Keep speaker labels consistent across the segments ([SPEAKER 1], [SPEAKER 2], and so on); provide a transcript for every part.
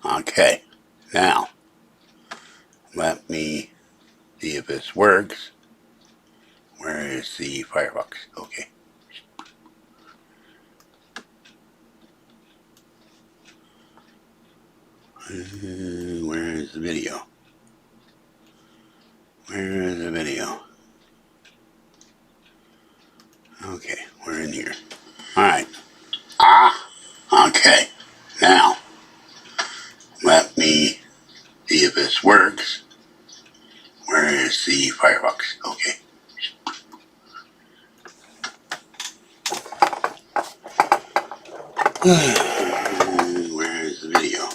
[SPEAKER 1] Okay. Now, let me see if this works. Where is the Firefox? Okay. Where is the video? Where is the video? Okay, we're in here. Alright. Okay. Now, let me see if this works. Where is the Firefox? Okay. Where is the video?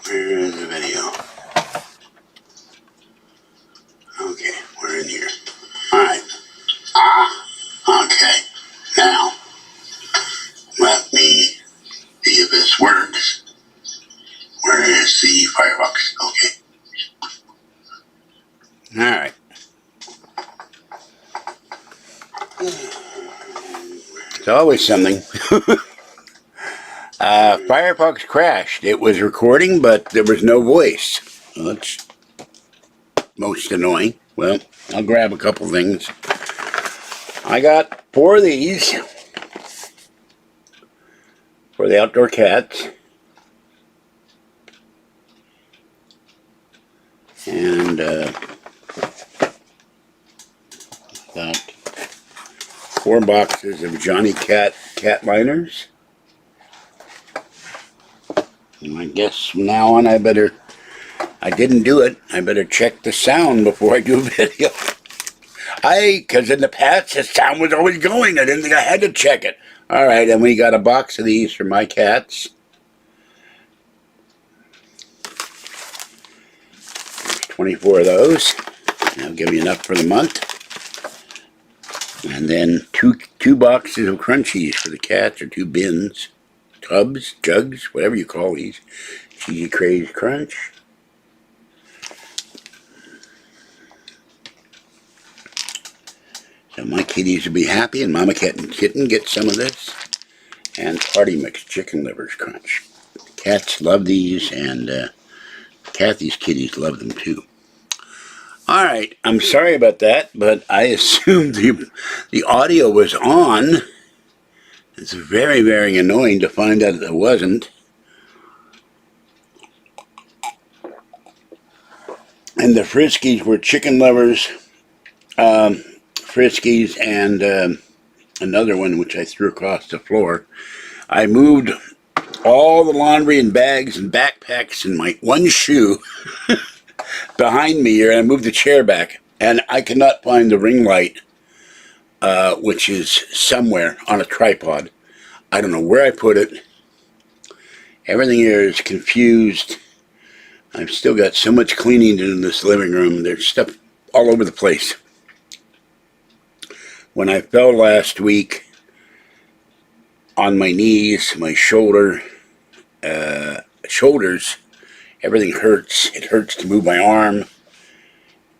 [SPEAKER 1] Where is the video? Okay, we're in here. Alright. Okay. Now, let me see if this works. Where is the Firefox? Okay. Alright. It's always something. Firefox crashed. It was recording, but there was no voice. Well, that's most annoying. Well, I'll grab a couple things. I got 4 of these for the outdoor cats. And got 4 boxes of Johnny cat liners. And I guess from now on I didn't do it. I better check the sound before I do a video. Because in the past the sound was always going. I didn't think I had to check it. Alright, and we got a box of these for my cats. There's 24 of those. That'll give me enough for the month. And then two boxes of crunchies for the cats, or 2 bins. Tubs, jugs, whatever you call these. Cheesy Craze Crunch. So my kitties will be happy, and Mama Cat and Kitten get some of this. And Party Mix Chicken Livers Crunch. Cats love these, and Kathy's kitties love them too. Alright, I'm sorry about that, but I assumed the audio was on. It's very, very annoying to find out that it wasn't. And the Friskies were chicken livers, Friskies, and another one which I threw across the floor. I moved all the laundry and bags and backpacks in my one shoe behind me here, and I moved the chair back. And I could not find the ring light, which is somewhere on a tripod. I don't know where I put it. Everything here is confused. I've still got so much cleaning to do in this living room. There's stuff all over the place. When I fell last week on my knees, my shoulders, everything hurts. It hurts to move my arm.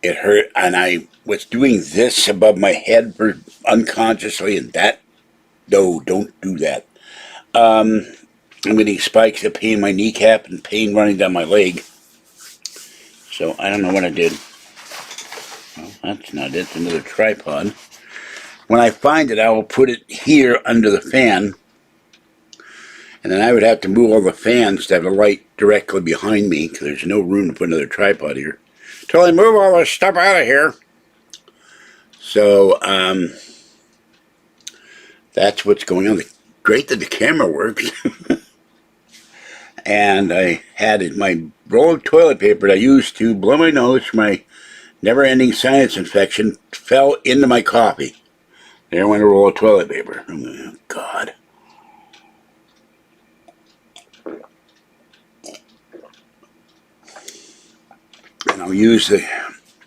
[SPEAKER 1] It hurt, and I was doing this above my head for unconsciously, and that, no, don't do that. I'm getting spikes that pain my kneecap and pain running down my leg. So I don't know what I did. Well, that's not it. It's another tripod. When I find it, I will put it here under the fan. And then I would have to move all the fans to have the light directly behind me, because there's no room to put another tripod here. Till I move all this stuff out of here. So, that's what's going on. Great that the camera works. And I had my roll of toilet paper that I used to blow my nose for my never-ending sinus infection fell into my coffee. There went a roll of toilet paper. Oh, God. And I'll use the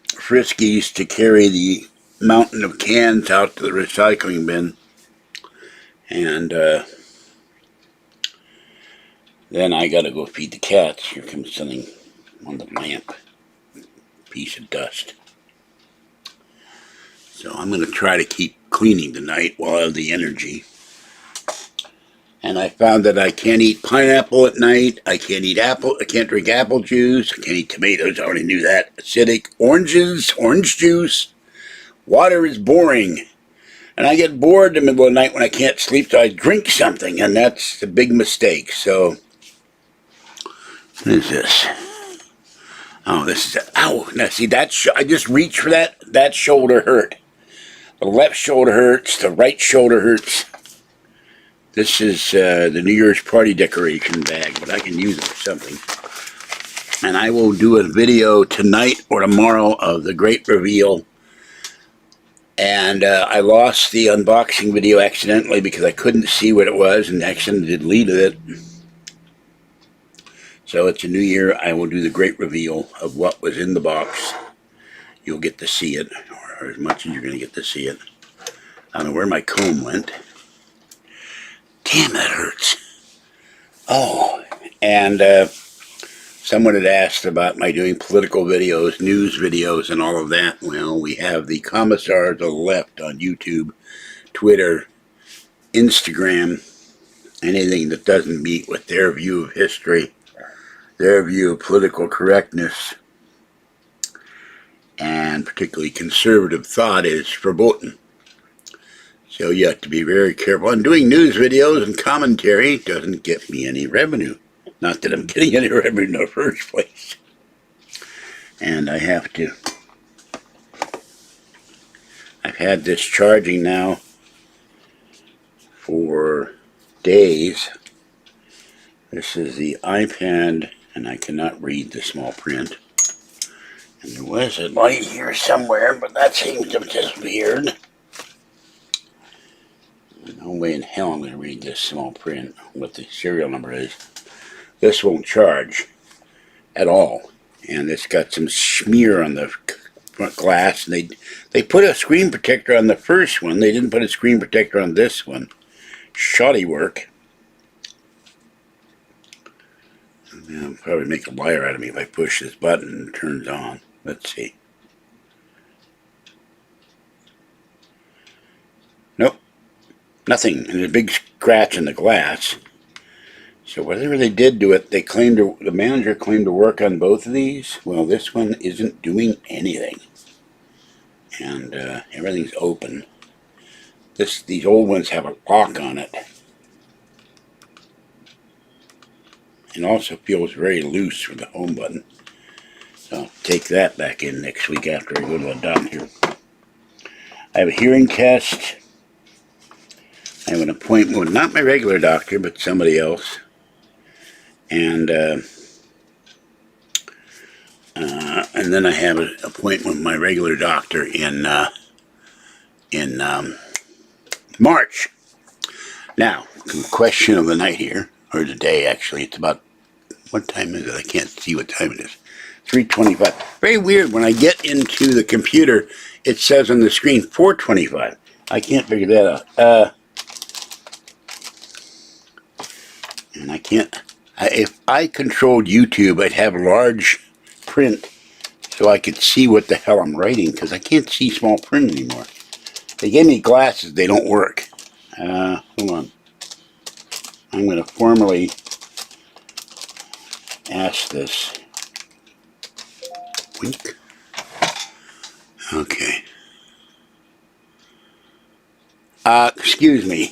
[SPEAKER 1] Friskies to carry the mountain of cans out to the recycling bin. And then I gotta go feed the cats. Here comes something on the lamp. Piece of dust. So I'm gonna try to keep cleaning tonight while I have the energy. And I found that I can't eat pineapple at night. I can't eat apple. I can't drink apple juice. I can't eat tomatoes. I already knew that. Acidic. Oranges. Orange juice. Water is boring. And I get bored in the middle of the night when I can't sleep, so I drink something. And that's a big mistake. So, what is this? Oh, this is it. Ow. Now, see, I just reached for that. That shoulder hurt. The left shoulder hurts. The right shoulder hurts. This is the New Year's party decoration bag, but I can use it for something. And I will do a video tonight or tomorrow of the great reveal. And I lost the unboxing video accidentally because I couldn't see what it was and accidentally deleted it. So it's a new year. I will do the great reveal of what was in the box. You'll get to see it, or as much as you're going to get to see it. I don't know where my comb went. Damn, that hurts. Oh, and someone had asked about my doing political videos, news videos, and all of that. Well, we have the commissars of the left on YouTube, Twitter, Instagram, anything that doesn't meet with their view of history, their view of political correctness, and particularly conservative thought is verboten. So you have to be very careful. And doing news videos and commentary doesn't get me any revenue. Not that I'm getting any revenue in the first place. And I've had this charging now for days. This is the iPad, and I cannot read the small print. And there was a light here somewhere, but that seems to have disappeared. No way in hell I'm going to read this small print, what the serial number is. This won't charge at all. And it's got some smear on the front glass. And they put a screen protector on the first one. They didn't put a screen protector on this one. Shoddy work. They'll probably make a liar out of me if I push this button and it turns on. Let's see. Nope. Nothing. There's a big scratch in the glass. So whatever they did to it, the manager claimed to work on both of these. Well, this one isn't doing anything. And everything's open. These old ones have a lock on it. And also feels very loose with the home button. So I'll take that back in next week after I go to the doctor. I have a hearing test. I have an appointment with not my regular doctor, but somebody else. And then I have an appointment with my regular doctor in March. Now, the question of the night here, or the day actually, it's about, what time is it? I can't see what time it is. 3:25. Very weird, when I get into the computer, it says on the screen 4:25. I can't figure that out. And I can't, if I controlled YouTube, I'd have large print so I could see what the hell I'm writing, because I can't see small print anymore. They gave me glasses, they don't work. Hold on. I'm going to formally ask this. Wink. Okay. Excuse me.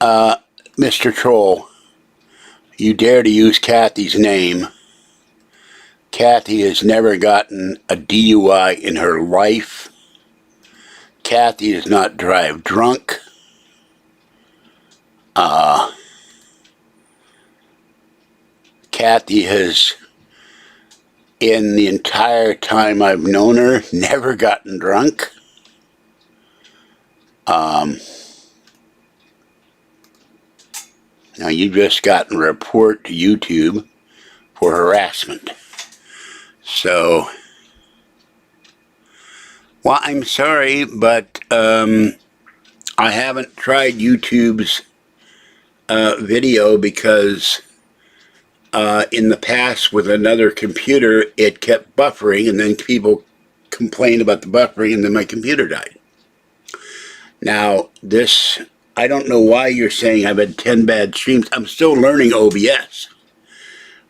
[SPEAKER 1] Mr. Troll, you dare to use Kathy's name. Kathy has never gotten a DUI in her life. Kathy does not drive drunk. Kathy has, in the entire time I've known her, never gotten drunk. Now you just gotten a report to YouTube for harassment. So, well, I'm sorry, but I haven't tried YouTube's video because in the past with another computer it kept buffering, and then people complained about the buffering, and then my computer died. Now this I don't know why you're saying I've had 10 bad streams. I'm still learning OBS.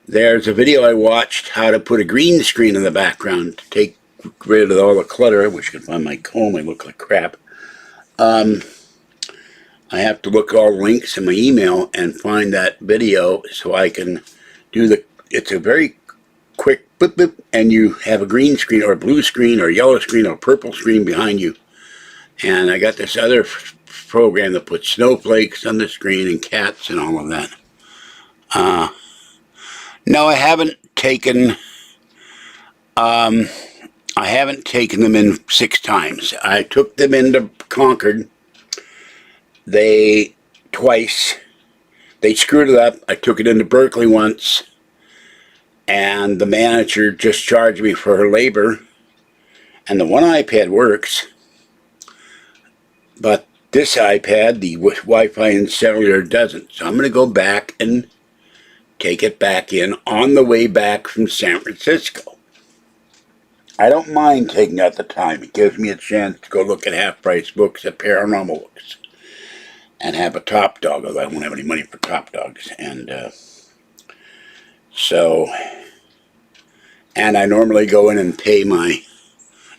[SPEAKER 1] There's a video I watched how to put a green screen in the background to take rid of all the clutter. I wish I could find my comb. I look like crap. I have to look at all the links in my email and find that video so I can do the... It's a very quick boop boop, and you have a green screen or a blue screen or a yellow screen or a purple screen behind you. And I got this other program that puts snowflakes on the screen and cats and all of that. No, I haven't taken them in 6 times. I took them into Concord. Twice. They screwed it up. I took it into Berkeley once, and the manager just charged me for her labor. And the one iPad works, but this iPad, the Wi-Fi and cellular, doesn't. So I'm going to go back and take it back in on the way back from San Francisco. I don't mind taking out the time. It gives me a chance to go look at half-price books at Paranormal Books and have a Top Dog, although I won't have any money for Top Dogs. And and I normally go in and pay my...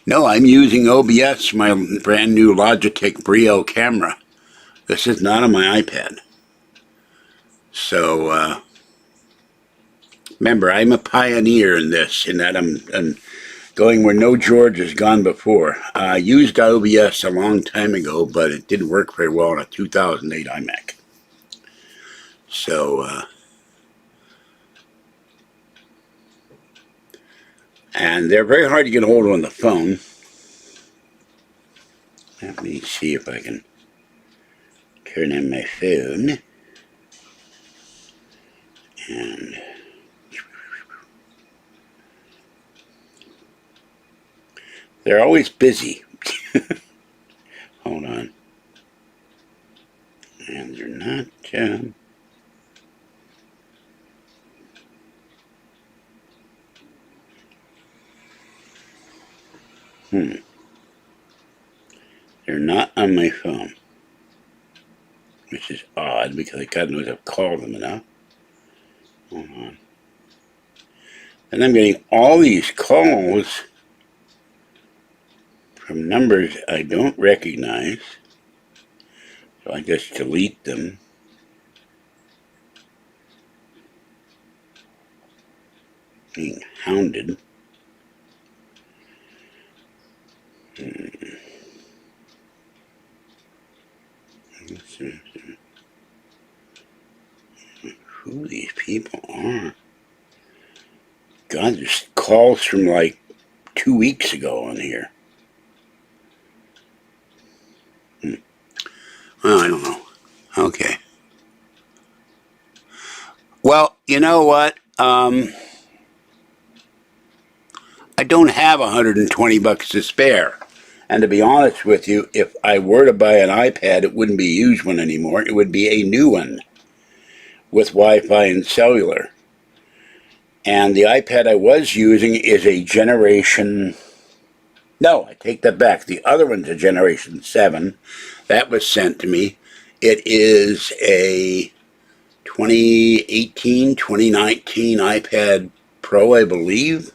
[SPEAKER 1] No, I'm using OBS, my brand new Logitech Brio camera. This is not on my iPad. So, remember, I'm a pioneer in this, in that I'm going where no George has gone before. I used OBS a long time ago, but it didn't work very well on a 2008 iMac. So, and they're very hard to get a hold of on the phone. Let me see if I can turn on my phone. And they're always busy. Hold on. And they're not... They're not on my phone. Which is odd, because God knows I've called them enough. Hold on. And I'm getting all these calls from numbers I don't recognize. So I just delete them. Being hounded. Who these people are. God, there's calls from like 2 weeks ago on here. Well, I don't know. Okay. Well, you know what? I don't have $120 to spare. And to be honest with you, if I were to buy an iPad, it wouldn't be a used one anymore. It would be a new one with Wi-Fi and cellular. And the iPad I was using is a generation... No, I take that back. The other one's a generation 7. That was sent to me. It is a 2018, 2019 iPad Pro, I believe.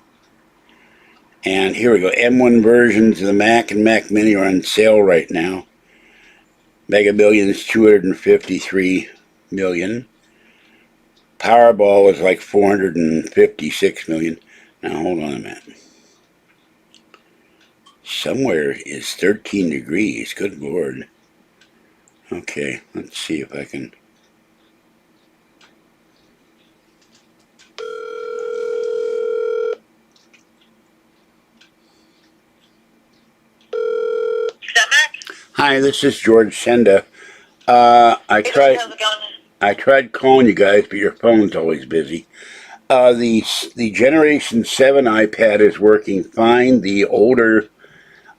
[SPEAKER 1] And here we go. M1 versions of the Mac and Mac Mini are on sale right now. Mega Millions, 253 million. Powerball was like 456 million. Now hold on a minute. Somewhere is 13 degrees. Good Lord. Okay, let's see if I can... Hi, this is George Senda. I tried calling you guys, but your phone's always busy. The Generation 7 iPad is working fine. The older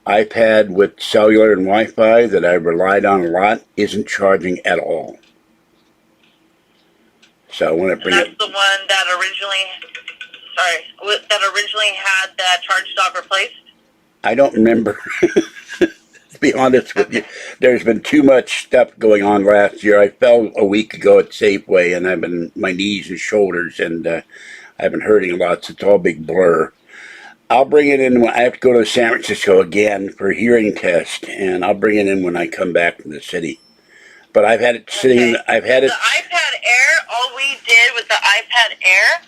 [SPEAKER 1] iPad with cellular and Wi-Fi that I relied on a lot isn't charging at all. So I want to bring it...
[SPEAKER 2] That's the one that originally had that charge stop replaced?
[SPEAKER 1] I don't remember. It's be honest with you. There's been too much stuff going on last year. I fell a week ago at Safeway, and I've been my knees and shoulders, and I've been hurting a lot. So it's all a big blur. I'll bring it in when I have to go to San Francisco again for a hearing test, and I'll bring it in when I come back from the city. But I've had it sitting. I've had it.
[SPEAKER 2] The iPad Air. All we did with the iPad Air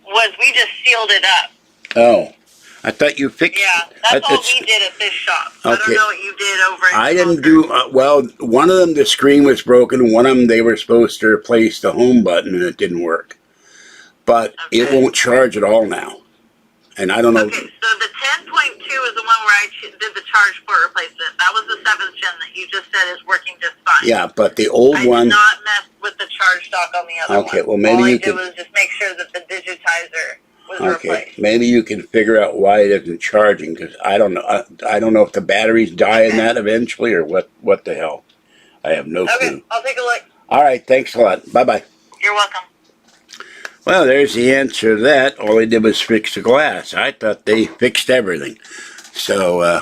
[SPEAKER 2] was we just sealed it up.
[SPEAKER 1] Oh, I thought you fixed.
[SPEAKER 2] Yeah, that's all we did at this shop. Okay. I don't know what you did over at
[SPEAKER 1] I didn't do well. One of them, the screen was broken. One of them, they were supposed to replace the home button, and it didn't work. But it won't charge at all now. And I don't know.
[SPEAKER 2] Okay, so the 10.2 is the one where I did the charge port replacement. That was the 7th gen that you just said is working just fine.
[SPEAKER 1] Yeah, but the old one.
[SPEAKER 2] I did not mess with the charge dock on the other one.
[SPEAKER 1] Okay, well maybe
[SPEAKER 2] all
[SPEAKER 1] you
[SPEAKER 2] I did was just make sure that the digitizer was replaced.
[SPEAKER 1] Maybe you can figure out why it isn't charging, because I don't know. I don't know if the batteries die in that eventually or what the hell. I have no clue.
[SPEAKER 2] Okay, I'll take a look.
[SPEAKER 1] All right, thanks a lot. Bye-bye.
[SPEAKER 2] You're welcome.
[SPEAKER 1] Well, there's the answer to that. All they did was fix the glass. I thought they fixed everything. So,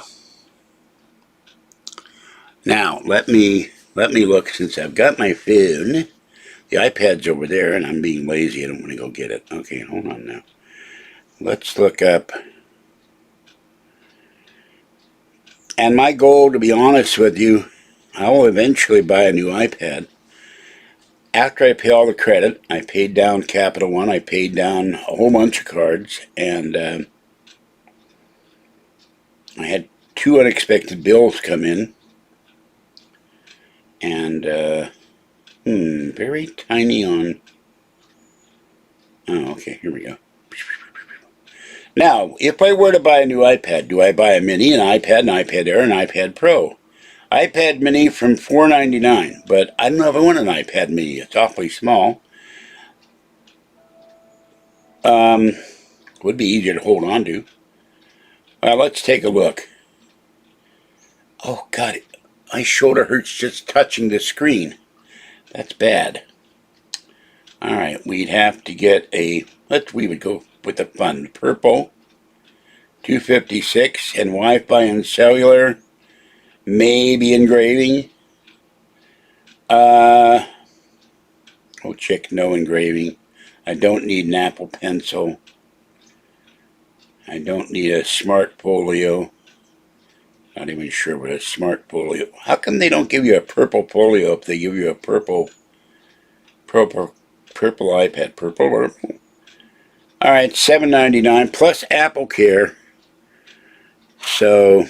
[SPEAKER 1] now, let me look, since I've got my phone. The iPad's over there, and I'm being lazy. I don't want to go get it. Okay, hold on now. Let's look up. And my goal, to be honest with you, I will eventually buy a new iPad. After I pay all the credit, I paid down Capital One, I paid down a whole bunch of cards, and I had 2 unexpected bills come in, and very tiny on, oh, okay, here we go. Now, if I were to buy a new iPad, do I buy a mini, an iPad Air, an iPad Pro? iPad mini from $4.99, but I don't know if I want an iPad mini. It's awfully small. Would be easier to hold on to. Well, let's take a look. Oh, God, my shoulder hurts just touching the screen. That's bad. All right, we'd have to get we would go with the fun. Purple, 256, and Wi-Fi and cellular. Maybe engraving. Oh, check no engraving. I don't need an Apple Pencil. I don't need a Smart Folio. Not even sure what a Smart Folio. How come they don't give you a purple folio if they give you a purple iPad? Purple. All right, $7.99 plus Apple Care. So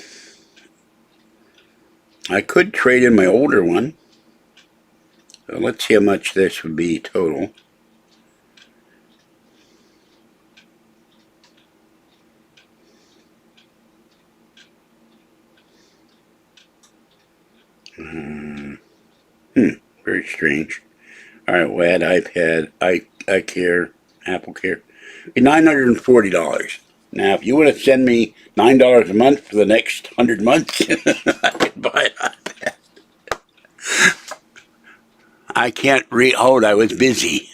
[SPEAKER 1] I could trade in my older one. So let's see how much this would be total. Very strange. Alright, we'll add iPad, iCare, Apple Care. $940. Now, if you want to send me $9 a month for the next 100 months, I could buy an iPad. I can't read. Hold, I was busy.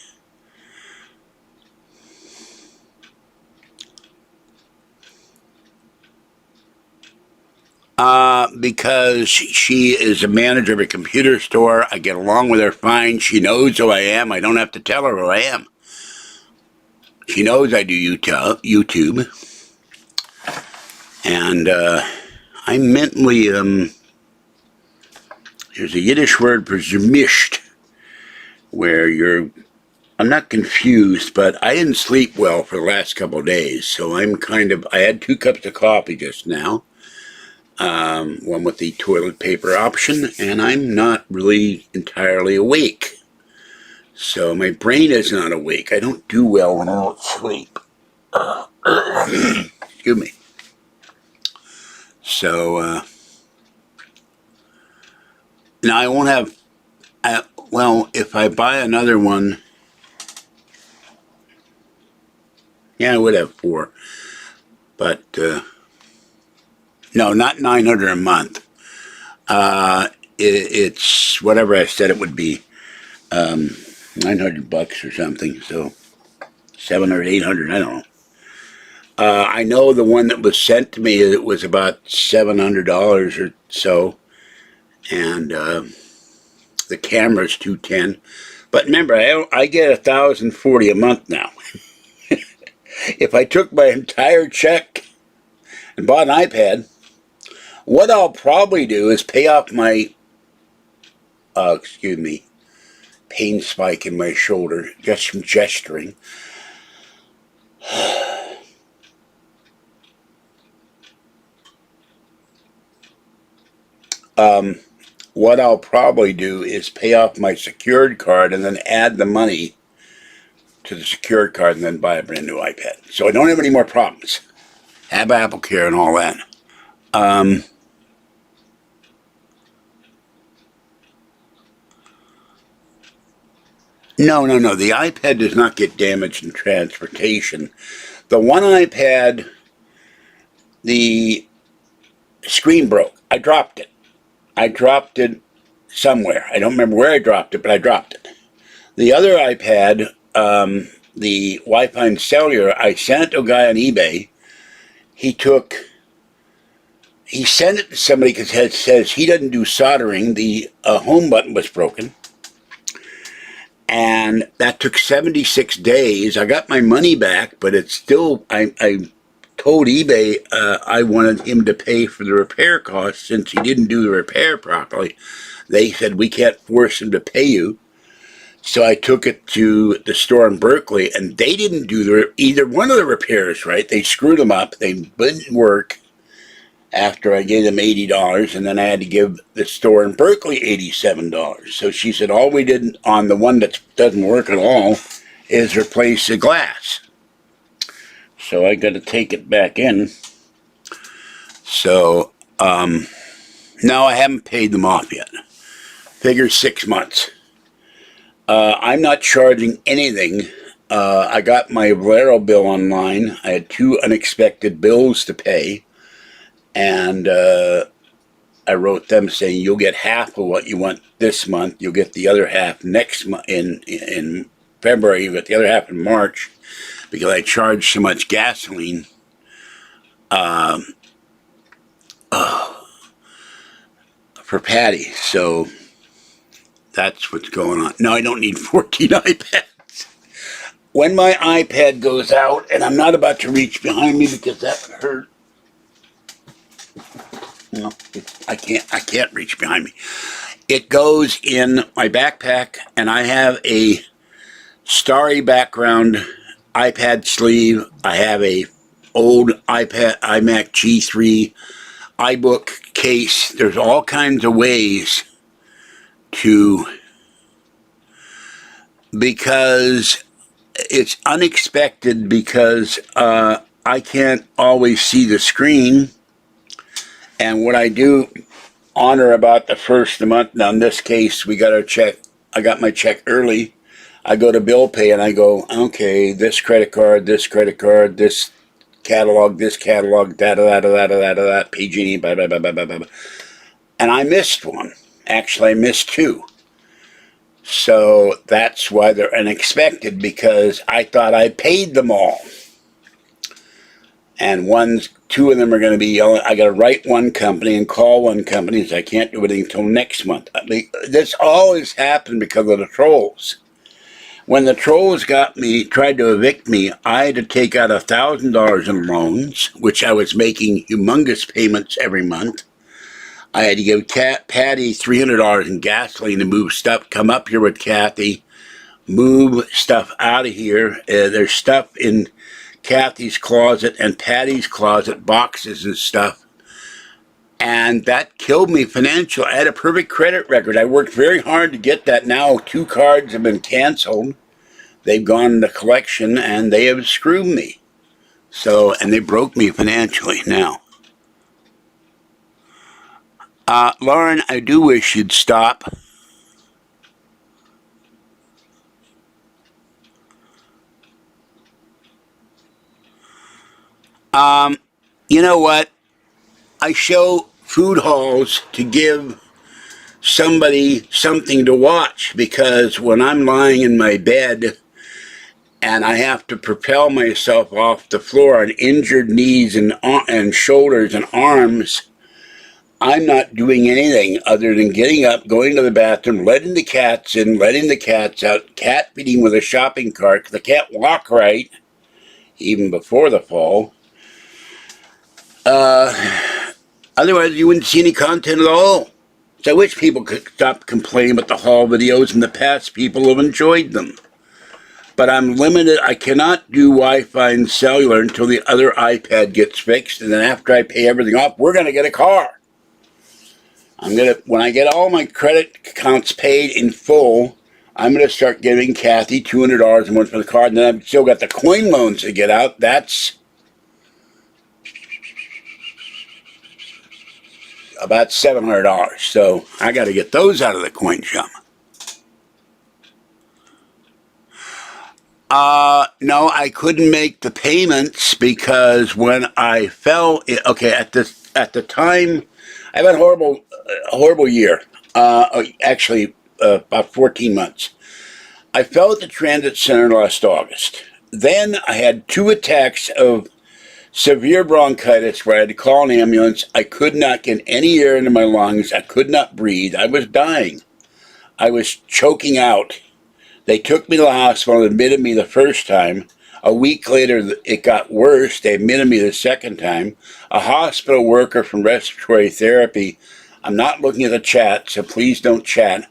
[SPEAKER 1] Because she is a manager of a computer store. I get along with her fine. She knows who I am. I don't have to tell her who I am. She knows I do YouTube. And I'm mentally, there's a Yiddish word for zemished, where I'm not confused, but I didn't sleep well for the last couple of days. So I had 2 cups of coffee just now. One with the toilet paper option, and I'm not really entirely awake. So my brain is not awake. I don't do well when I don't sleep. Excuse me. So, now I won't have, well, if I buy another one, yeah, I would have 4. But, no, not $900 a month. It's whatever I said it would be. $900 or something. So $700, $800, I don't know. I know the one that was sent to me, it was about $700 or so, and the camera's $210. But remember, I get $1,040 a month now. If I took my entire check and bought an iPad, what I'll probably do is pay off my, pain spike in my shoulder just from gesturing. What I'll probably do is pay off my secured card and then add the money to the secured card and then buy a brand new iPad. So I don't have any more problems. Have Apple Care and all that. No. The iPad does not get damaged in transportation. The one iPad, the screen broke. I dropped it. I dropped it somewhere. I don't remember where I dropped it, but I dropped it. The other iPad, the Wi-Fi and cellular, I sent it to a guy on eBay. He sent it to somebody because it says he doesn't do soldering. The home button was broken. And that took 76 days. I got my money back, but it's still, I told eBay I wanted him to pay for the repair costs since he didn't do the repair properly. They said, we can't force him to pay you. So I took it to the store in Berkeley, and they didn't do either one of the repairs right. They screwed them up. They didn't work after I gave them $80, and then I had to give the store in Berkeley $87. So she said, all we did on the one that doesn't work at all is replace the glass. So I got to take it back in. So, no, I haven't paid them off yet. Figure 6 months. I'm not charging anything. I got my Valero bill online. I had 2 unexpected bills to pay. And I wrote them saying, you'll get half of what you want this month. You'll get the other half next month in February. You'll get the other half in March. Because I charged so much gasoline. For Patty. So that's what's going on. No, I don't need 14 iPads. When my iPad goes out, and I'm not about to reach behind me because that would hurt. No, I can't reach behind me. It goes in my backpack, and I have a starry background iPad sleeve. I have a old iPad iMac G3 iBook case. There's all kinds of ways to, because it's unexpected, because I can't always see the screen. And what I do on or about the first of the month, now in this case, we got our check. I got my check early. I go to bill pay and I go, okay, this credit card, this catalog, that, PG&E, blah, blah, blah, blah, blah, blah. And I missed one. Actually, I missed 2. So that's why they're unexpected, because I thought I paid them all. And 2 of them are going to be, I got to write one company and call one company, so I can't do anything until next month. I mean, this always happened because of the trolls. When the trolls got me, tried to evict me, I had to take out $1,000 in loans, which I was making humongous payments every month. I had to give Patty $300 in gasoline to move stuff, come up here with Kathy, move stuff out of here. There's stuff in Kathy's closet and Patty's closet, boxes and stuff. And that killed me financially. I had a perfect credit record. I worked very hard to get that. Now 2 cards have been canceled. They've gone into collection and they have screwed me. So, and they broke me financially now. Lauren, I do wish you'd stop. You know what? I show food hauls to give somebody something to watch, because when I'm lying in my bed and I have to propel myself off the floor on injured knees and shoulders and arms, I'm not doing anything other than getting up, going to the bathroom, letting the cats in, letting the cats out, cat feeding with a shopping cart because I can't walk right, even before the fall. Otherwise, you wouldn't see any content at all. So I wish people could stop complaining about the haul videos. In the past, people have enjoyed them. But I'm limited. I cannot do Wi-Fi and cellular until the other iPad gets fixed. And then after I pay everything off, we're going to get a car. When I get all my credit accounts paid in full, I'm going to start giving Kathy $200 a month for the car. And then I've still got the coin loans to get out. That's about $700. So I got to get those out of the coin shop. No, I couldn't make the payments because when I fell, okay, at the time, I've had a horrible year. Actually, about 14 months. I fell at the transit center last August. Then I had 2 attacks of severe bronchitis where I had to call an ambulance. I could not get any air into my lungs. I could not breathe. I was dying. I was choking out. They took me to the hospital and admitted me the first time. A week later, it got worse. They admitted me the second time. A hospital worker from respiratory therapy, I'm not looking at the chat, so please don't chat,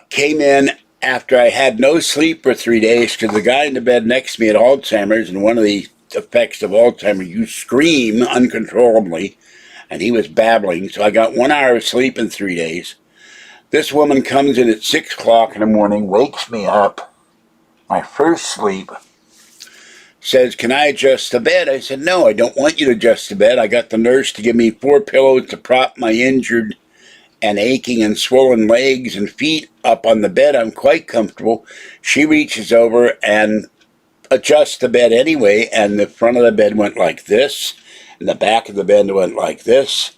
[SPEAKER 1] came in after I had no sleep for 3 days because the guy in the bed next to me had Alzheimer's, and one of the effects of Alzheimer's, you scream uncontrollably, and he was babbling, so I got 1 hour of sleep in 3 days. This woman comes in at 6 o'clock in the morning, wakes me up, my first sleep, says, "Can I adjust the bed?" I said, "No, I don't want you to adjust the bed." I got the nurse to give me 4 pillows to prop my injured and aching and swollen legs and feet up on the bed. I'm quite comfortable. She reaches over and adjusts the bed anyway, and the front of the bed went like this, and the back of the bed went like this.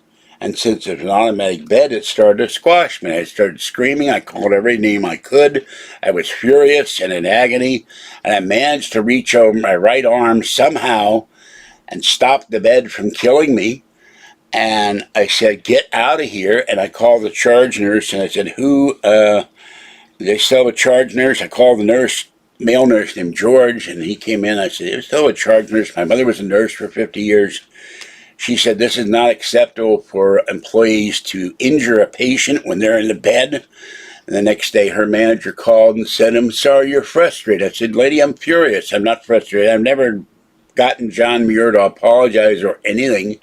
[SPEAKER 1] And since it's an automatic bed, it started to squash me. I started screaming. I called every name I could. I was furious and in agony. And I managed to reach over my right arm somehow and stop the bed from killing me. And I said, "Get out of here." And I called the charge nurse and I said, they still have a charge nurse? I called the nurse, male nurse named George, and he came in. I said, "There's still a charge nurse. My mother was a nurse for 50 years. She said, "This is not acceptable for employees to injure a patient when they're in the bed." And the next day, her manager called and said, "I'm sorry you're frustrated." I said, "Lady, I'm furious. I'm not frustrated. I've never gotten John Muir to apologize or anything."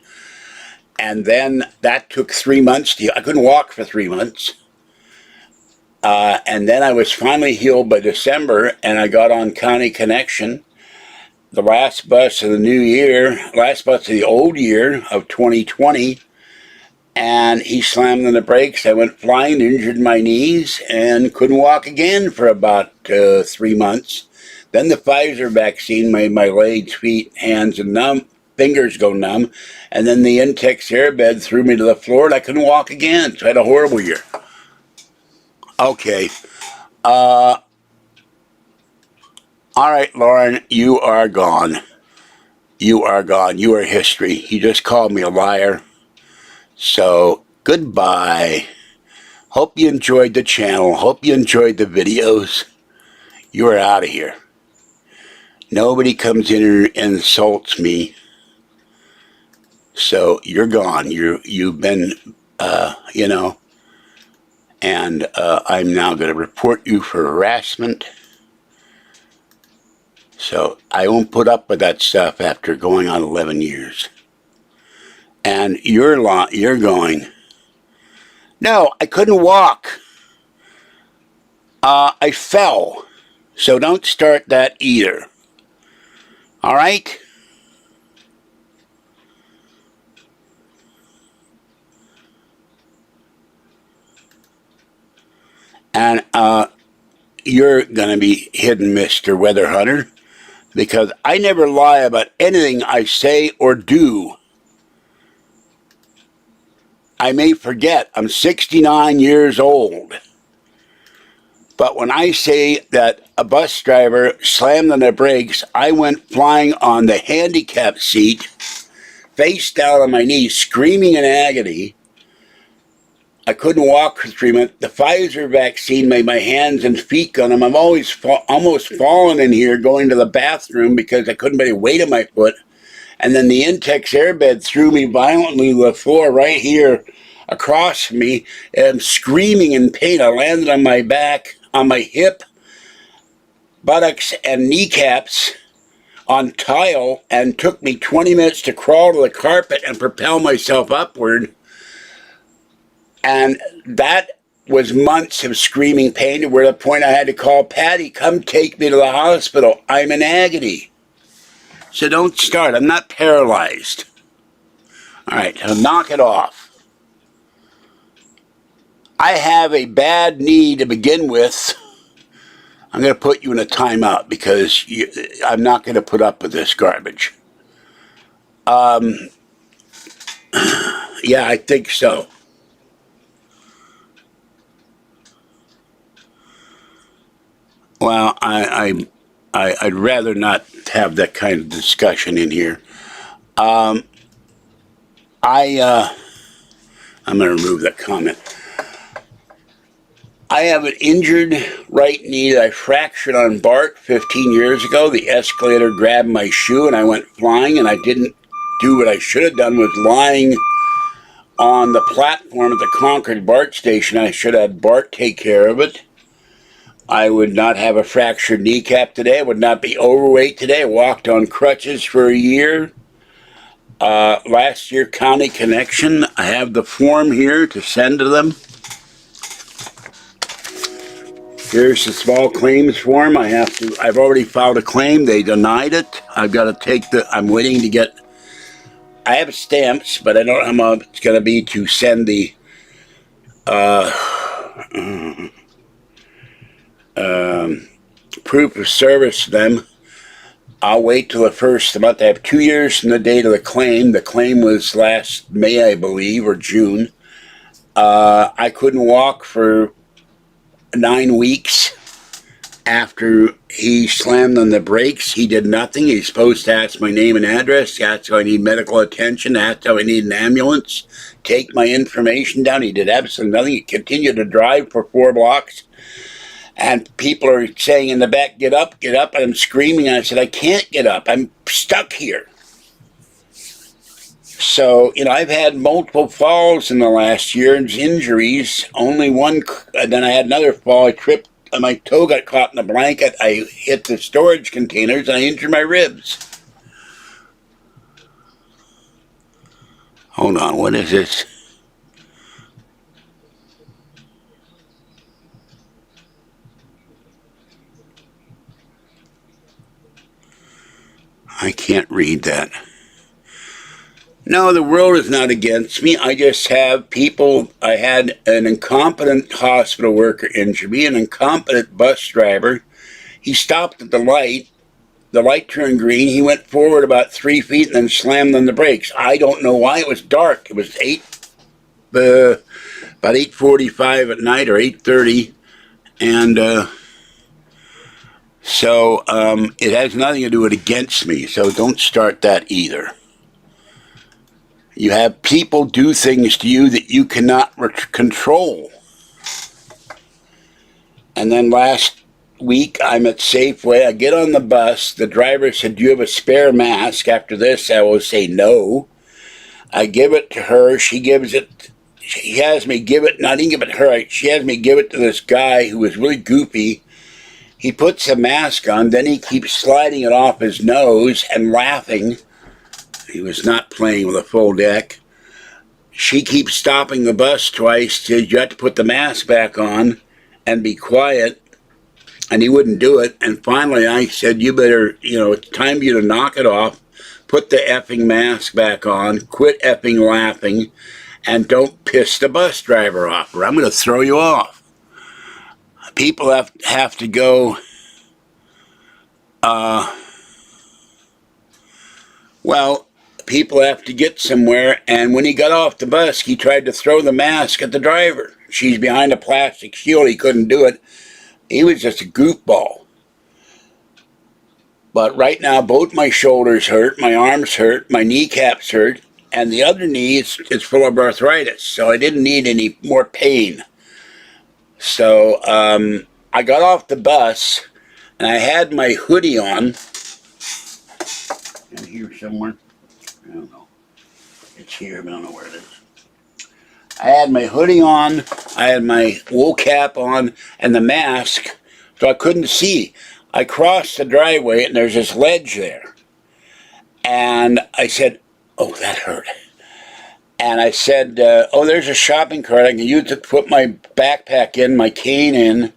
[SPEAKER 1] And then that took 3 months. I couldn't walk for 3 months. And then I was finally healed by December, and I got on County Connection. The last bus of the new year, last bus of the old year of 2020, and he slammed on the brakes. I went flying, injured my knees, and couldn't walk again for about 3 months. Then the Pfizer vaccine made my legs, feet, hands, and fingers go numb, and then the Intex airbed threw me to the floor, and I couldn't walk again. So I had a horrible year. Okay. All right, Lauren, you are gone. You are gone. You are history. You just called me a liar. So, goodbye. Hope you enjoyed the channel. Hope you enjoyed the videos. You are out of here. Nobody comes in and insults me. So, you're gone. You've been, and I'm now going to report you for harassment. So I won't put up with that stuff after going on 11 years. And you're going, "No, I couldn't walk. I fell." So don't start that either. All right? And you're going to be hidden, Mr. Weather Hunter, because I never lie about anything I say or do. I may forget. I'm 69 years old. But when I say that a bus driver slammed on the brakes, I went flying on the handicap seat, face down on my knees, screaming in agony. I couldn't walk for 3 minutes. The Pfizer vaccine made my hands and feet go numb. I'm always almost fallen in here going to the bathroom because I couldn't bear the weight of my foot. And then the Intex airbed threw me violently to the floor right here across from me. And I'm screaming in pain. I landed on my back, on my hip, buttocks, and kneecaps on tile, and took me 20 minutes to crawl to the carpet and propel myself upward. And that was months of screaming pain, to where the point I had to call Patty, come take me to the hospital. I'm in agony. So don't start. I'm not paralyzed. All right, now knock it off. I have a bad knee to begin with. I'm going to put you in a timeout because I'm not going to put up with this garbage. Yeah, I think so. Well, I'd rather not have that kind of discussion in here. I'm going to remove that comment. I have an injured right knee that I fractured on BART 15 years ago. The escalator grabbed my shoe and I went flying, and I didn't do what I should have done, was lying on the platform at the Concord BART station. I should have had BART take care of it. I would not have a fractured kneecap today. I would not be overweight today. I walked on crutches for a year. Last year, County Connection. I have the form here to send to them. Here's the small claims form. I've already filed a claim. They denied it. I've got to I'm waiting to get, I have stamps, but I don't know how much it's going to be to send the, proof of service to them. I'll wait till the first of the month. I have 2 years from the date of the claim. The claim was last May, I believe, or June. I couldn't walk for 9 weeks after he slammed on the brakes. He did nothing. He's supposed to ask my name and address, ask how I need medical attention, ask how I need an ambulance, take my information down. He did absolutely nothing. He continued to drive for 4 blocks. And people are saying in the back, get up, get up. And I'm screaming, and I said, I can't get up. I'm stuck here. So, I've had multiple falls in the last year, and injuries. Only one, then I had another fall. I tripped, and my toe got caught in the blanket. I hit the storage containers, and I injured my ribs. Hold on, what is this? I can't read that. No, the world is not against me. I just have people. I had an incompetent hospital worker injure me, an incompetent bus driver. He stopped at the light. The light turned green. He went forward about 3 feet and then slammed on the brakes. I don't know why. It was dark. It was about 8:45 at night, or 8:30. And so it has nothing to do with against me. So don't start that either. You have people do things to you that you cannot control. And then last week, I'm at Safeway. I get on the bus. The driver said, do you have a spare mask? After this, I will say no. I give it to her. She gives it. She has me give it. No, I didn't give it to her. She has me give it to this guy who was really goofy. He puts the mask on. Then he keeps sliding it off his nose and laughing. He was not playing with a full deck. She keeps stopping the bus twice. Says, you have to put the mask back on and be quiet. And he wouldn't do it. And finally I said, you better, it's time for you to knock it off. Put the effing mask back on. Quit effing laughing. And don't piss the bus driver off, or I'm going to throw you off. People have to go, people have to get somewhere, and when he got off the bus, he tried to throw the mask at the driver. She's behind a plastic shield. He couldn't do it. He was just a goofball. But right now, both my shoulders hurt, my arms hurt, my kneecaps hurt, and the other knee is full of arthritis. So I didn't need any more pain. So I got off the bus, and I had my hoodie on. In here somewhere. I don't know. It's here, but I don't know where it is. I had my hoodie on, I had my wool cap on, and the mask, so I couldn't see. I crossed the driveway, and there's this ledge there. And I said, oh, that hurt. And I said, oh, there's a shopping cart. I can use it to put my backpack in, my cane in.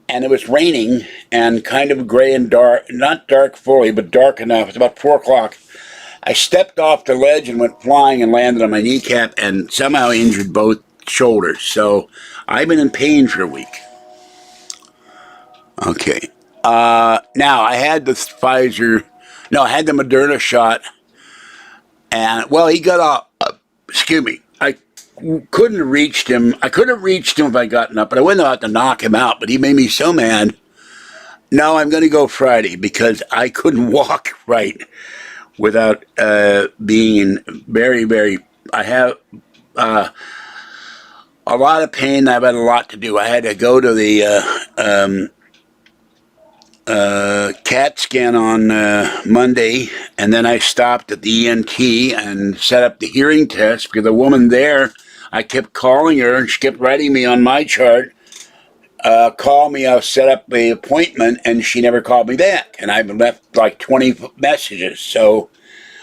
[SPEAKER 1] And it was raining and kind of gray and dark, not dark fully, but dark enough. It's about 4 o'clock. I stepped off the ledge and went flying and landed on my kneecap and somehow injured both shoulders. So I've been in pain for a week. Okay. Now, I had the Pfizer, no, I had the Moderna shot. And, well, he got off, excuse me, I couldn't have reached him. I could have reached him if I'd gotten up, but I wouldn't have to knock him out. But he made me so mad. No, I'm going to go Friday because I couldn't walk right without being very, very, I have a lot of pain. I've had a lot to do. I had to go to the CAT scan on Monday, and then I stopped at the ENT and set up the hearing test because the woman there, I kept calling her and she kept writing me on my chart, call me, I'll set up the appointment, and she never called me back. And I've left like 20 messages, so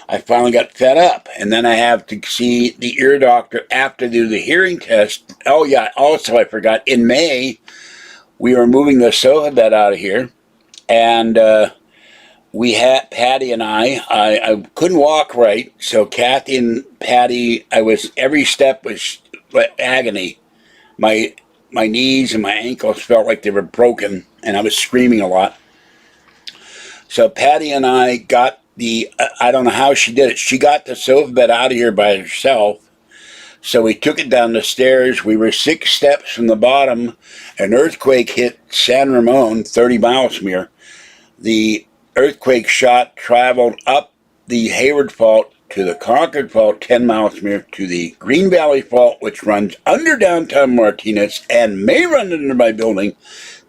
[SPEAKER 1] I finally got fed up. And then I have to see the ear doctor after do the hearing test. Oh yeah, also I forgot, in May, we were moving the sofa bed out of here, and we had, Patty and I couldn't walk right, so Kathy and Patty, every step was agony. My knees and my ankles felt like they were broken, and I was screaming a lot. So Patty and I got I don't know how she did it. She got the sofa bed out of here by herself. So we took it down the stairs. We were 6 steps from the bottom. An earthquake hit San Ramon, 30 miles from here. The earthquake shot traveled up the Hayward Fault to the Concord Fault, 10 miles from here, to the Green Valley Fault, which runs under downtown Martinez and may run under my building.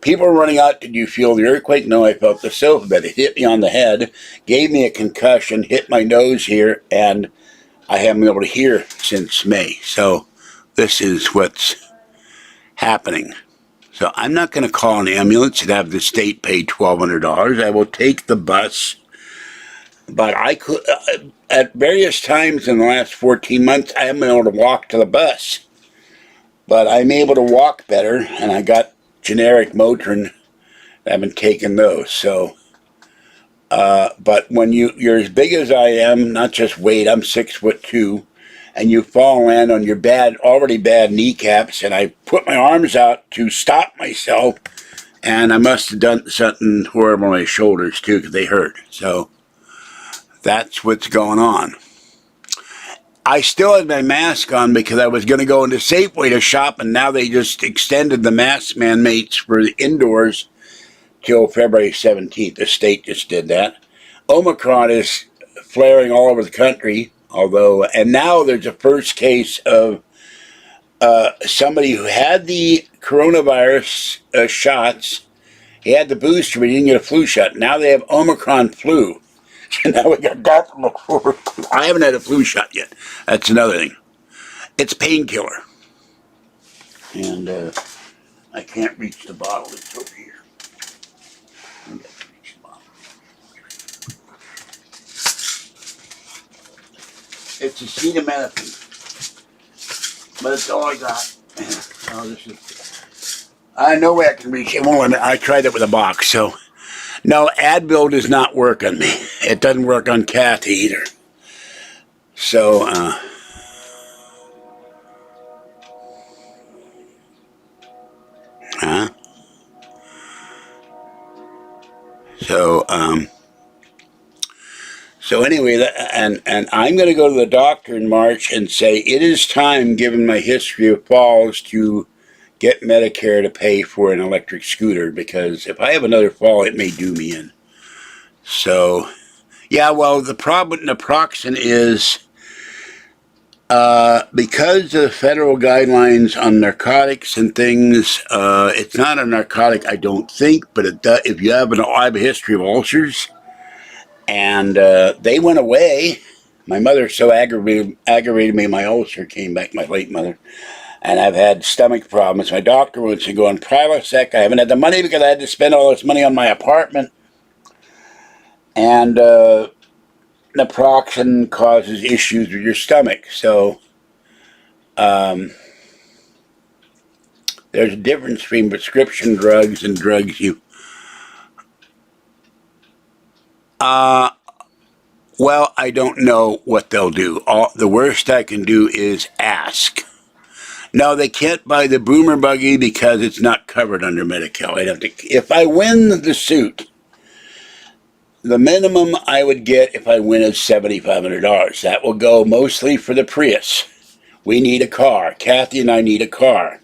[SPEAKER 1] People were running out, did you feel the earthquake? No, I felt the sofa bed. It hit me on the head, gave me a concussion, hit my nose here, and I haven't been able to hear since May. So this is what's happening. So I'm not going to call an ambulance and have the state pay $1,200. I will take the bus. But I could, at various times in the last 14 months, I haven't been able to walk to the bus. But I'm able to walk better, and I got generic Motrin. I've been taking those. So, but when you're as big as I am, not just weight, I'm 6'2", and you fall and land on your already bad kneecaps, and I put my arms out to stop myself, and I must have done something horrible on my shoulders too, because they hurt. So that's what's going on. I still had my mask on because I was going to go into Safeway to shop, and now they just extended the mask mandates for the indoors till February 17th. The state just did that. Omicron is flaring all over the country, and now there's a first case of somebody who had the coronavirus shots. He had the booster, but he didn't get a flu shot. Now they have Omicron flu. Now we got that to look forward to. I haven't had a flu shot yet. That's another thing. It's painkiller. And I can't reach the bottle. It's over here. I got to reach the bottle. It's acetaminophen. But it's all I got. Oh, this is... I know where I can reach it. I tried it with a box, so... No, Advil does not work on me. It doesn't work on Kathy either. So, So anyway, and I'm going to go to the doctor in March and say it is time, given my history of falls, to get Medicare to pay for an electric scooter, because if I have another fall, it may do me in. So, yeah, well, the problem with naproxen is because of the federal guidelines on narcotics and things, it's not a narcotic, I don't think, but it does, if you have I have a history of ulcers, and they went away. My mother so aggravated me, my ulcer came back, my late mother, and I've had stomach problems. My doctor wants to go on Prilosec. I haven't had the money because I had to spend all this money on my apartment, and naproxen causes issues with your stomach, so there's a difference between prescription drugs and drugs you... Well, I don't know what they'll do. The worst I can do is ask. No, they can't buy the boomer buggy because it's not covered under Medi-Cal. I'd have to, if I win the suit, the minimum I would get if I win is $7,500. That will go mostly for the Prius. We need a car. Kathy and I need a car.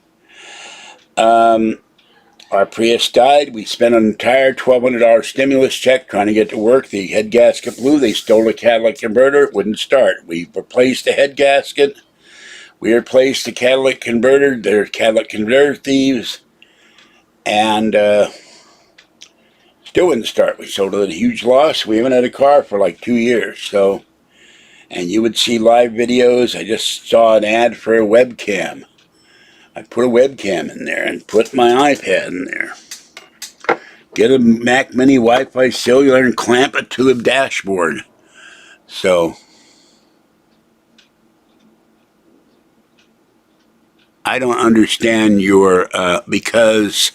[SPEAKER 1] Our Prius died. We spent an entire $1,200 stimulus check trying to get to work. The head gasket blew. They stole a catalytic converter. It wouldn't start. We replaced the head gasket. We replaced the catalytic converter. They're catalytic converter thieves. And still wouldn't start. We sold it at a huge loss. We haven't had a car for like 2 years. So, and you would see live videos. I just saw an ad for a webcam. I put a webcam in there and put my iPad in there. Get a Mac Mini Wi-Fi cellular and clamp it to the dashboard. So, I don't understand your, because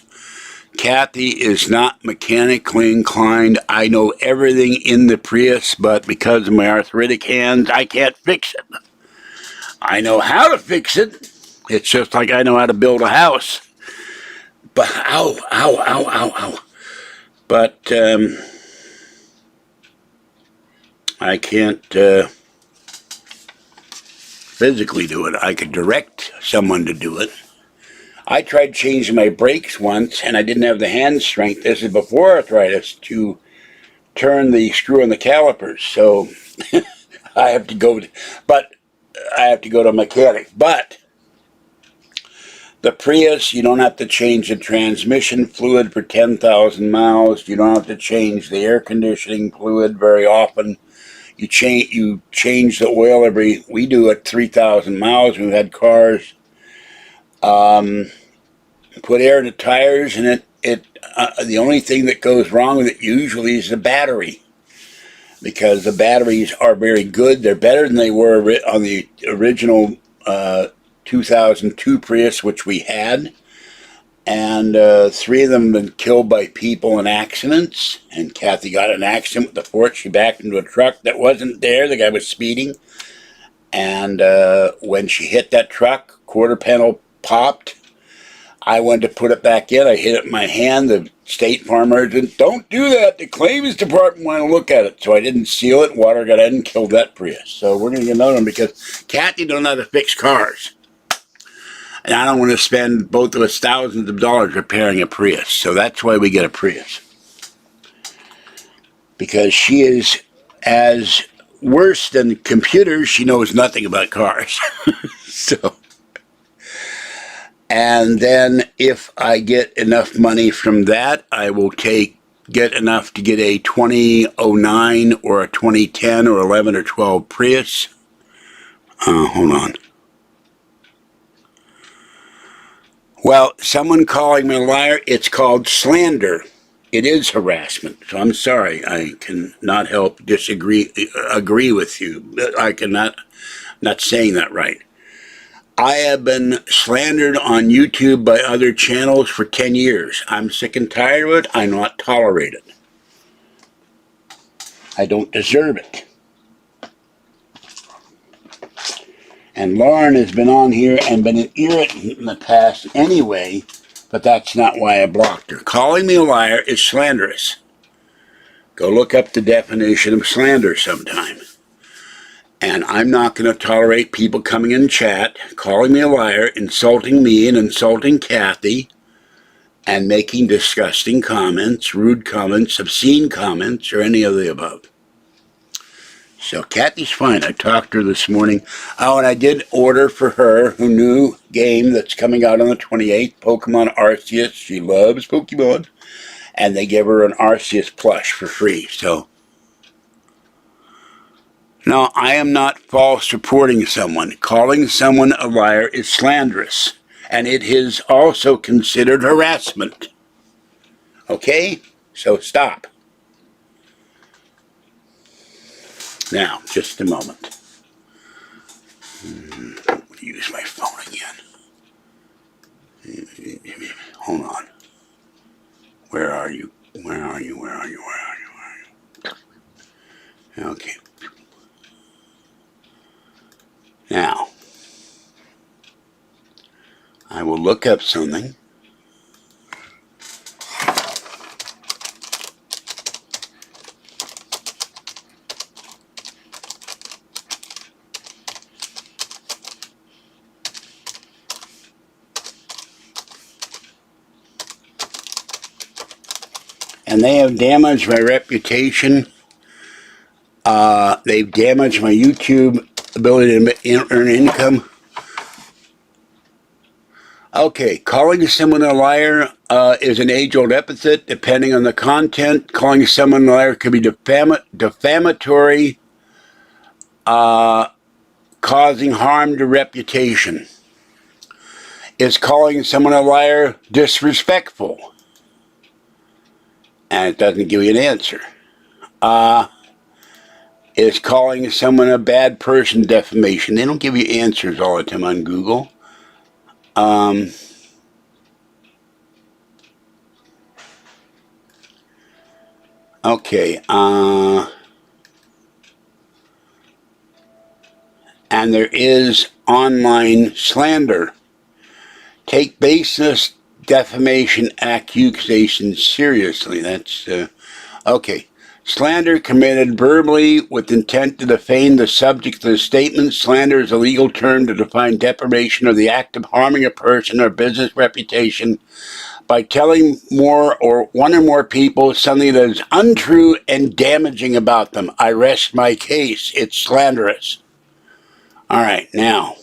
[SPEAKER 1] Kathy is not mechanically inclined. I know everything in the Prius, but because of my arthritic hands, I can't fix it. I know how to fix it. It's just like I know how to build a house. But, ow, ow, ow, ow, ow. But, I can't physically do it. I could direct someone to do it. I tried changing my brakes once, and I didn't have the hand strength. This is before arthritis, to turn the screw on the calipers. So, I have to go to a mechanic. But the Prius, you don't have to change the transmission fluid for 10,000 miles. You don't have to change the air conditioning fluid very often. You change the oil we do at 3,000 miles. We've had cars. Put air in the tires, and the only thing that goes wrong with it usually is the battery. Because the batteries are very good. They're better than they were on the original 2002 Prius, which we had, and 3 of them have been killed by people in accidents, and Kathy got in an accident with the Ford. She backed into a truck that wasn't there. The guy was speeding, and when she hit that truck, quarter panel popped. I went to put it back in. I hit it in my hand. The State Farm agent, don't do that. The claims department want to look at it. So I didn't seal it. Water got in and killed that Prius. So we're going to get another one because Kathy don't know how to fix cars. And I don't want to spend both of us thousands of dollars repairing a Prius. So that's why we get a Prius. Because she is as worse than computers. She knows nothing about cars. So, and then if I get enough money from that, I will get enough to get a 2009 or a 2010 or 11 or 12 Prius. Hold on. Well, someone calling me a liar, it's called slander. It is harassment. So I'm sorry, I cannot help agree with you. Not saying that right. I have been slandered on YouTube by other channels for 10 years. I'm sick and tired of it. I not tolerate it. I don't deserve it. And Lauren has been on here and been an irritant in the past anyway, but that's not why I blocked her. Calling me a liar is slanderous. Go look up the definition of slander sometime. And I'm not going to tolerate people coming in chat, calling me a liar, insulting me and insulting Kathy, and making disgusting comments, rude comments, obscene comments, or any of the above. So Kathy's fine. I talked to her this morning. Oh, and I did order for her new game that's coming out on the 28th, Pokemon Arceus. She loves Pokemon. And they give her an Arceus plush for free. So, no, I am not false reporting someone. Calling someone a liar is slanderous. And it is also considered harassment. Okay? So stop. Now, just a moment. Use my phone again. Hold on. Where are you? Where are you? Where are you? Where are you? Where are you? Okay. Now, I will look up something. And they have damaged my reputation. They've damaged my YouTube ability to earn income. Okay, calling someone a liar is an age-old epithet. Depending on the content, calling someone a liar could be defamatory, causing harm to reputation. Is calling someone a liar disrespectful? And it doesn't give you an answer. Is calling someone a bad person defamation? They don't give you answers all the time on Google. Okay. And there is online slander. Take baseless defamation accusations seriously. That's, okay. Slander committed verbally with intent to defame the subject of the statement. Slander is a legal term to define defamation or the act of harming a person or business reputation by telling more or one or more people something that is untrue and damaging about them. I rest my case. It's slanderous. All right, now,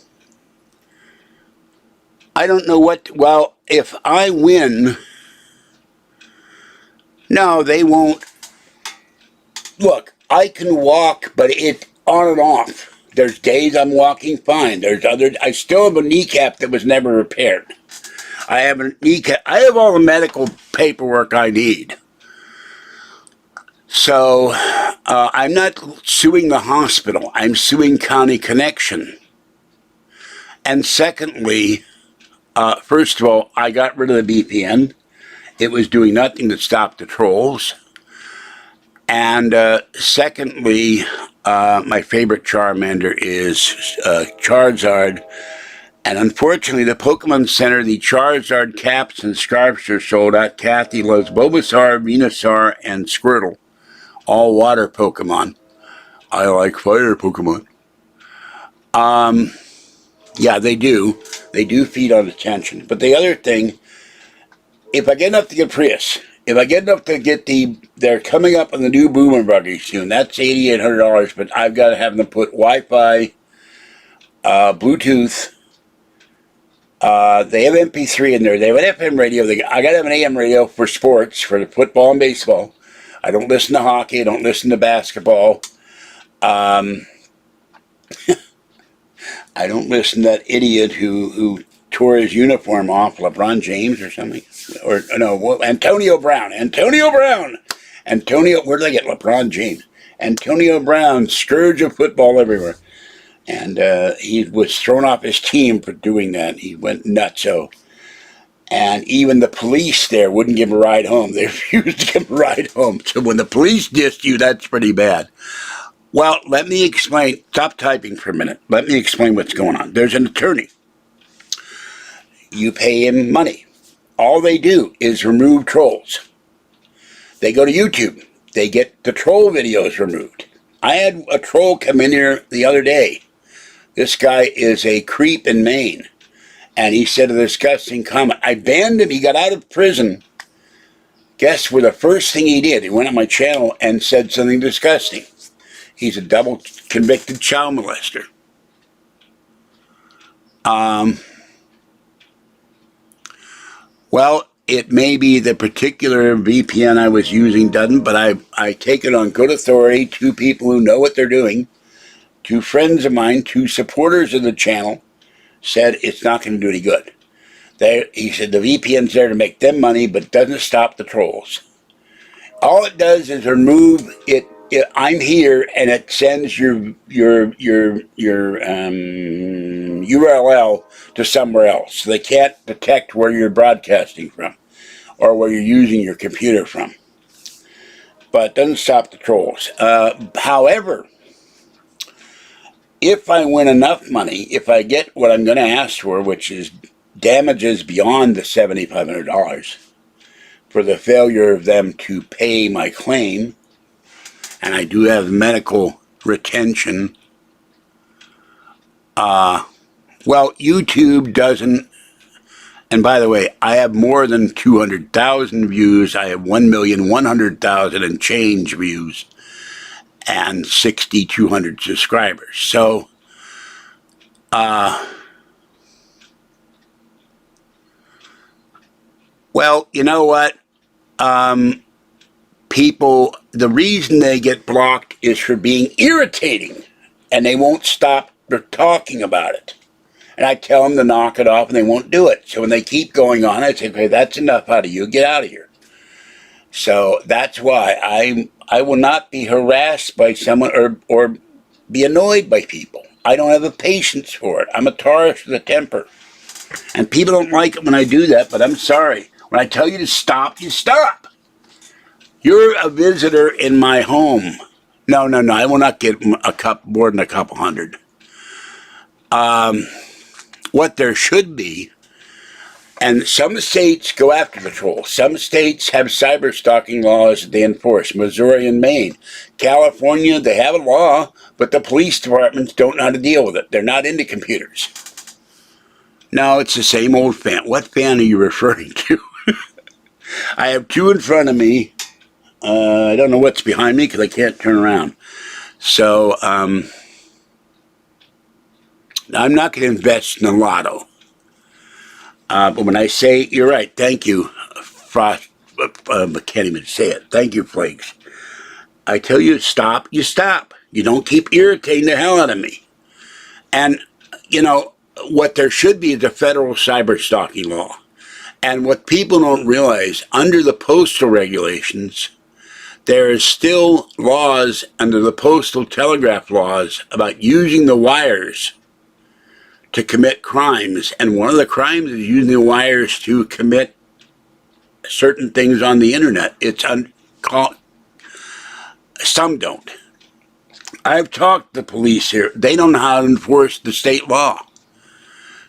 [SPEAKER 1] I don't know what, well, if I win, no, they won't. Look, I can walk, but it on and off. There's days I'm walking fine. There's other, I still have a kneecap that was never repaired. I have a kneecap, I have all the medical paperwork I need. So, I'm not suing the hospital. I'm suing County Connection. And secondly, first of all, I got rid of the VPN. It was doing nothing to stop the trolls. And secondly, my favorite Charmander is Charizard. And unfortunately, the Pokemon Center, the Charizard caps and scarves are sold out. Kathy loves Bulbasaur, Venusaur, and Squirtle. All water Pokemon. I like fire Pokemon. Yeah, they do. They do feed on attention. But the other thing, if I get enough to get Prius, if I get enough to get they're coming up on the new Boomer Buggy soon. That's $8,800, but I've got to have them put Wi-Fi, Bluetooth. They have MP3 in there. They have an FM radio. I got to have an AM radio for sports, for the football and baseball. I don't listen to hockey. I don't listen to basketball. I don't listen to that idiot who tore his uniform off, LeBron James or something. Or, no, Antonio Brown. Antonio, where did I get LeBron James? Antonio Brown, scourge of football everywhere. And he was thrown off his team for doing that. He went nutso. And even the police there wouldn't give him a ride home. They refused to give him a ride home. So when the police dissed you, that's pretty bad. Well, let me explain. Stop typing for a minute. Let me explain what's going on. There's an attorney. You pay him money. All they do is remove trolls. They go to YouTube. They get the troll videos removed. I had a troll come in here the other day. This guy is a creep in Maine. And he said a disgusting comment. I banned him. He got out of prison. Guess what the first thing he did? He went on my channel and said something disgusting. He's a double convicted child molester. Well, it may be the particular VPN I was using doesn't, but I take it on good authority. 2 people who know what they're doing, 2 friends of mine, 2 supporters of the channel, said it's not going to do any good. He said the VPN's there to make them money, but doesn't stop the trolls. All it does is remove it. I'm here, and it sends your URL to somewhere else. So they can't detect where you're broadcasting from or where you're using your computer from. But it doesn't stop the trolls. However, if I win enough money, if I get what I'm going to ask for, which is damages beyond the $7,500 for the failure of them to pay my claim, and I do have medical retention. Well, YouTube doesn't, and by the way, I have more than 200,000 views. I have 1,100,000 and change views and 6,200 subscribers. So, well, you know what? People, the reason they get blocked is for being irritating, and they won't stop talking about it. And I tell them to knock it off, and they won't do it. So when they keep going on, I say, okay, that's enough out of you. Get out of here. So that's why I will not be harassed by someone or be annoyed by people. I don't have the patience for it. I'm a Taurus with a temper. And people don't like it when I do that, but I'm sorry. When I tell you to stop, you stop. You're a visitor in my home. No, I will not get more than a couple hundred. What there should be, and some states go after the trolls. Some states have cyber stalking laws that they enforce. Missouri and Maine. California, they have a law, but the police departments don't know how to deal with it. They're not into computers. No, it's the same old fan. What fan are you referring to? I have 2 in front of me. I don't know what's behind me because I can't turn around. So, I'm not going to invest in the lotto. But when I say, you're right, thank you, Frost, I can't even say it. Thank you, Flakes. I tell you to stop, you stop. You don't keep irritating the hell out of me. And, you know, what there should be is a federal cyber stalking law. And what people don't realize, under the postal regulations, there is still laws under the postal telegraph laws about using the wires to commit crimes. And one of the crimes is using the wires to commit certain things on the internet. Some don't. I've talked to the police here. They don't know how to enforce the state law.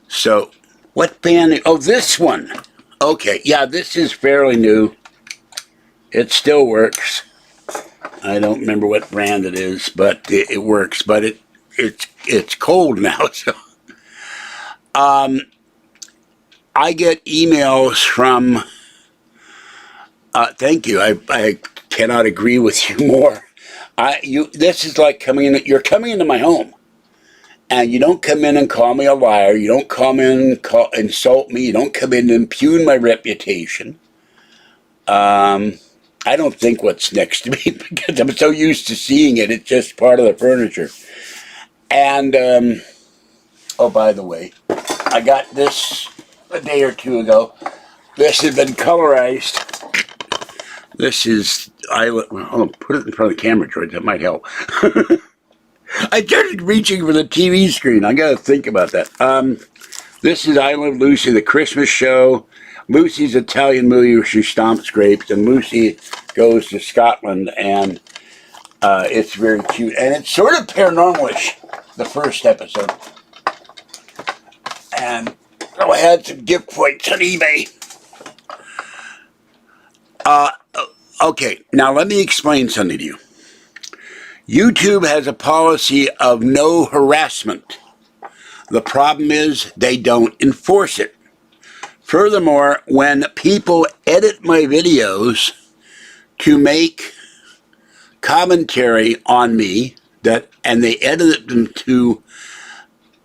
[SPEAKER 1] So, what fan? Oh, this one. Okay, yeah, this is fairly new. It still works. I don't remember what brand it is, but it works. But it's cold now. So, I get emails from. Thank you. I cannot agree with you more. This is like coming in. You're coming into my home, and you don't come in and call me a liar. You don't come in and insult me. You don't come in and impugn my reputation. I don't think what's next to me because I'm so used to seeing it. It's just part of the furniture. And, oh, by the way, I got this a day or 2 ago. This has been colorized. This is, hold on, put it in front of the camera, George. That might help. I started reaching for the TV screen. I got to think about that. This is I Love Lucy, the Christmas show. Lucy's Italian movie where she stomps grapes, and Lucy goes to Scotland, and it's very cute. And it's sort of paranormal-ish, the first episode. And I had some gift points on eBay. Okay, now let me explain something to you. YouTube has a policy of no harassment. The problem is they don't enforce it. Furthermore, when people edit my videos to make commentary on me, and they edit them to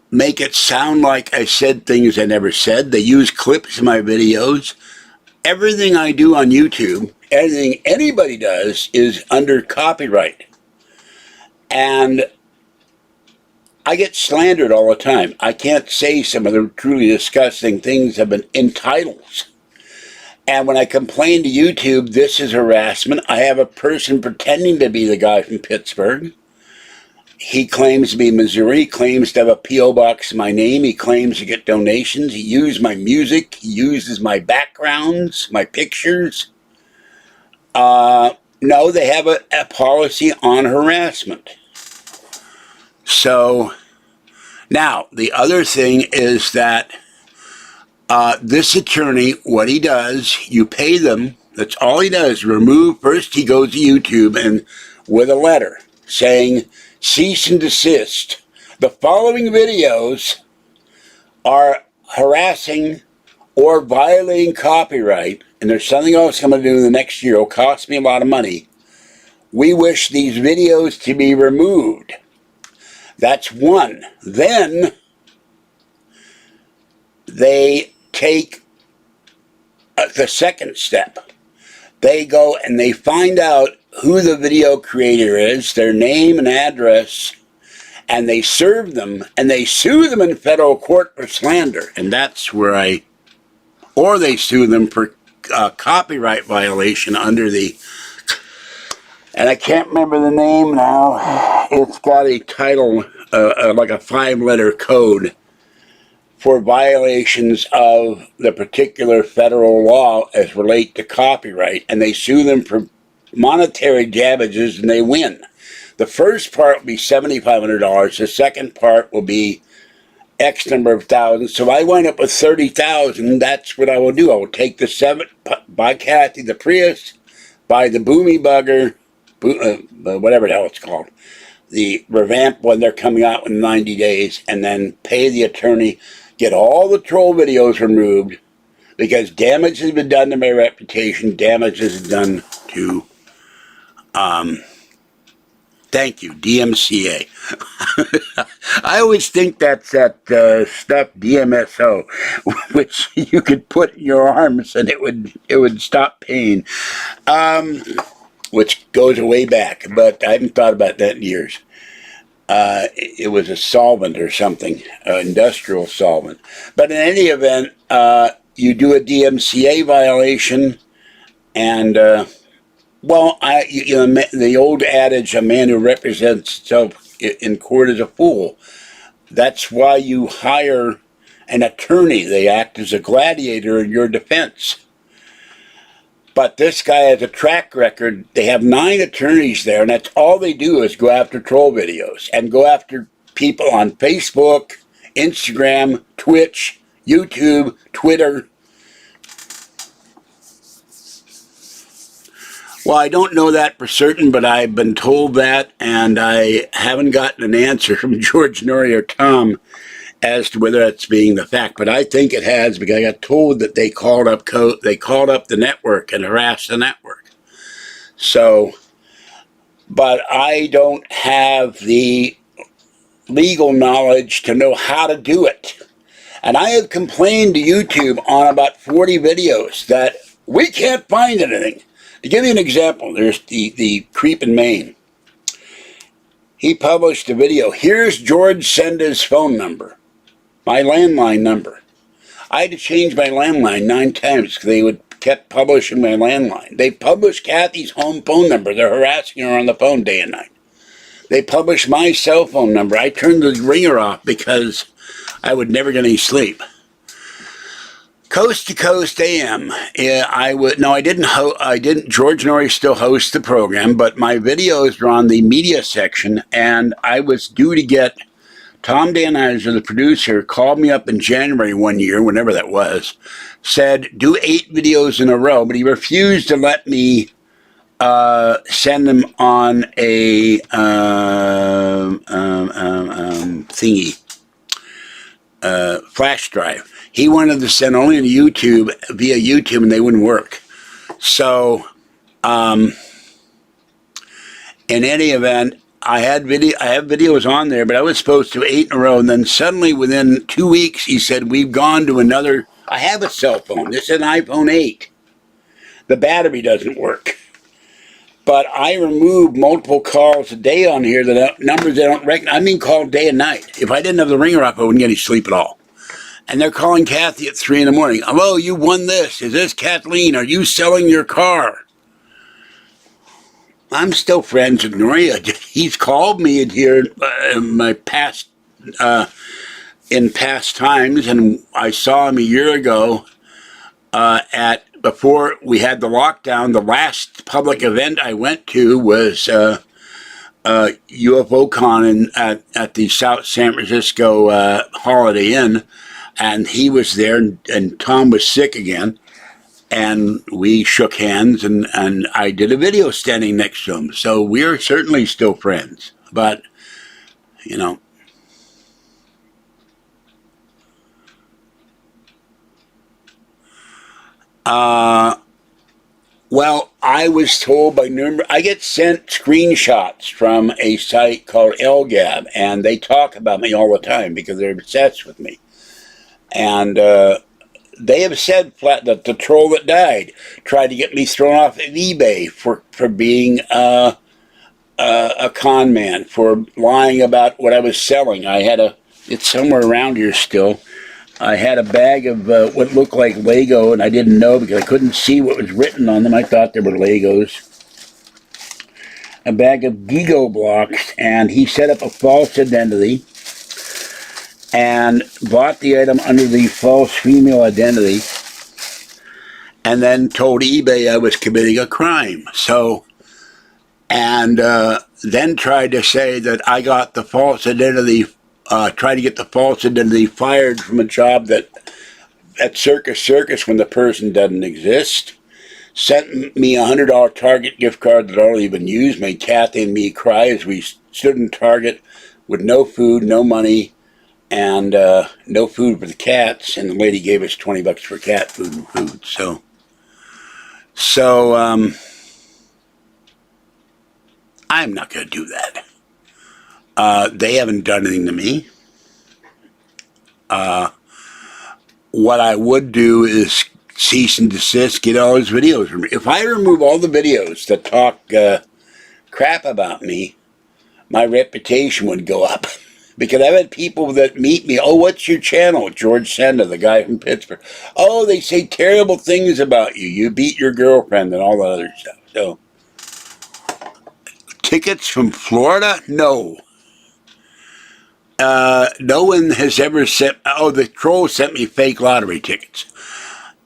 [SPEAKER 1] make it sound like I said things I never said, they use clips in my videos. Everything I do on YouTube, anything anybody does, is under copyright. And I get slandered all the time. I can't say some of the truly disgusting things in titles. And when I complain to YouTube, this is harassment. I have a person pretending to be the guy from Pittsburgh. He claims to be Missouri, claims to have a P.O. box in my name. He claims to get donations. He uses my music. He uses my backgrounds, my pictures. No, they have a policy on harassment. So, now, the other thing is that this attorney, what he does, you pay them, that's all he does, first he goes to YouTube and with a letter saying, cease and desist. The following videos are harassing or violating copyright, and there's something else I'm going to do in the next year. It'll cost me a lot of money. We wish these videos to be removed. That's one. Then they take the second step. They go and they find out who the video creator is, their name and address, and they serve them, and they sue them in federal court for slander. And that's where or they sue them for copyright violation under and I can't remember the name now. It's got a title, like a 5-letter code for violations of the particular federal law as relate to copyright, and they sue them for monetary damages, and they win. The first part will be $7,500. The second part will be X number of thousands. So I wind up with $30,000. That's what I will do. I will take buy Kathy the Prius, buy the Boomy Bugger, whatever the hell it's called, the revamped one they're coming out in 90 days, and then pay the attorney, get all the troll videos removed, because damage has been done to my reputation, damage is done to, thank you, DMCA. I always think that's that stuff, DMSO, which you could put in your arms and it would stop pain. Which goes way back, but I haven't thought about that in years. It was a solvent or something, industrial solvent. But in any event, you do a DMCA violation, and the old adage, a man who represents himself in court is a fool. That's why you hire an attorney. They act as a gladiator in your defense. But this guy has a track record. They have 9 attorneys there, and that's all they do is go after troll videos and go after people on Facebook, Instagram, Twitch, YouTube, Twitter. Well, I don't know that for certain, but I've been told that, and I haven't gotten an answer from George Norrie or Tom as to whether that's being the fact, but I think it has, because I got told that they called up the network and harassed the network. So, but I don't have the legal knowledge to know how to do it. And I have complained to YouTube on about 40 videos that we can't find anything. To give you an example, there's the creep in Maine. He published a video. Here's George Senda's phone number. My landline number. I had to change my landline 9 times because they kept publishing my landline. They published Kathy's home phone number. They're harassing her on the phone day and night. They published my cell phone number. I turned the ringer off because I would never get any sleep. Coast to Coast AM. I didn't. George Norrie still hosts the program, but my videos are on the media section, and I was due to get Tom Danheiser, the producer, called me up in January one year, whenever that was, said, do 8 videos in a row, but he refused to let me send them on a thingy, flash drive. He wanted to send only to YouTube via YouTube, and they wouldn't work. So, in any event, I have videos on there, but I was supposed to 8 in a row, and then suddenly within 2 weeks, he said, we've gone to another. I have a cell phone. This is an iPhone 8. The battery doesn't work. But I remove multiple calls a day on here, that numbers they don't recognize. I mean, call day and night. If I didn't have the ringer up, I wouldn't get any sleep at all. And they're calling Kathy at 3 in the morning. Hello, you won this. Is this Kathleen? Are you selling your car? I'm still friends with Noria. He's called me here in my past, in past times, and I saw him a year ago before we had the lockdown. The last public event I went to was UFO Con at the South San Francisco Holiday Inn, and he was there, and Tom was sick again, and we shook hands, and I did a video standing next to him. So we're certainly still friends, but, you know. Well, I was told by I get sent screenshots from a site called LGAB, and they talk about me all the time because they're obsessed with me. And they have said flat that the troll that died tried to get me thrown off of eBay for being a con man, for lying about what I was selling. It's somewhere around here still. I had a bag of what looked like Lego, and I didn't know because I couldn't see what was written on them. I thought they were Legos. A bag of Gigo blocks, and he set up a false identity and bought the item under the false female identity, and then told eBay I was committing a crime. So, and then tried to say that I got the false identity. Try to get the false identity fired from a job at Circus when the person doesn't exist. Sent me a $100 Target gift card that I don't even use. Made Kathy and me cry as we stood in Target with no food, no money, and no food for the cats. And the lady gave us $20 for cat food and food. So I'm not going to do that. They haven't done anything to me. What I would do is cease and desist, get all his videos removed. If I remove all the videos that talk crap about me, my reputation would go up. Because I've had people that meet me, oh, what's your channel? George Senda, the guy from Pittsburgh. Oh, they say terrible things about you. You beat your girlfriend and all that other stuff. So, tickets from Florida? No. No one has ever sent. Oh, the troll sent me fake lottery tickets,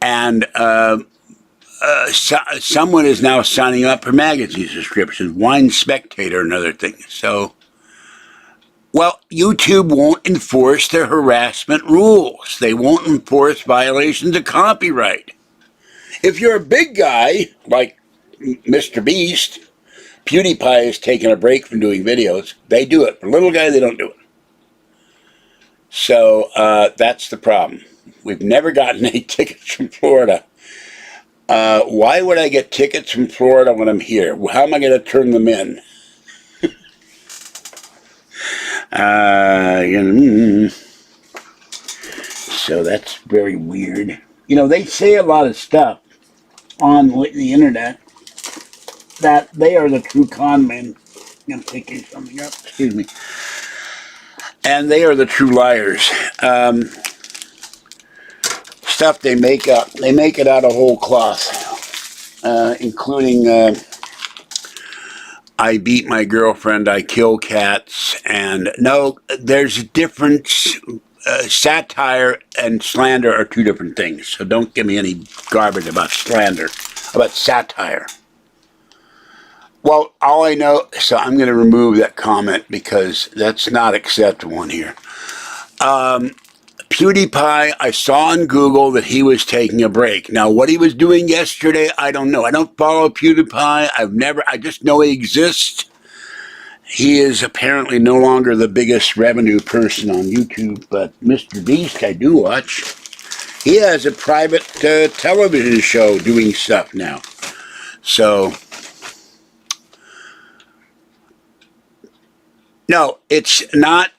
[SPEAKER 1] and someone is now signing up for magazine subscriptions, Wine Spectator and other things. So, well, YouTube won't enforce their harassment rules. They won't enforce violations of copyright. If you're a big guy like Mr. Beast, PewDiePie has taken a break from doing videos. They do it. For a little guy, they don't do it. So that's the problem. We've never gotten any tickets from Florida. Why would I get tickets from Florida when I'm here? How am I going to turn them in? So that's very weird. You know, they say a lot of stuff on the internet that they are the true con men. I'm picking something up. Excuse me. And they are the true liars. Stuff they make up. They make it out of whole cloth. Including, I beat my girlfriend, I kill cats. And no, there's a difference. Satire and slander are two different things. So don't give me any garbage about slander. About satire. Well, all I know, so I'm going to remove that comment because that's not acceptable in here. PewDiePie, I saw on Google that he was taking a break. Now, what he was doing yesterday, I don't know. I don't follow PewDiePie. I just know he exists. He is apparently no longer the biggest revenue person on YouTube, but Mr. Beast I do watch. He has a private television show doing stuff now. So, no, it's not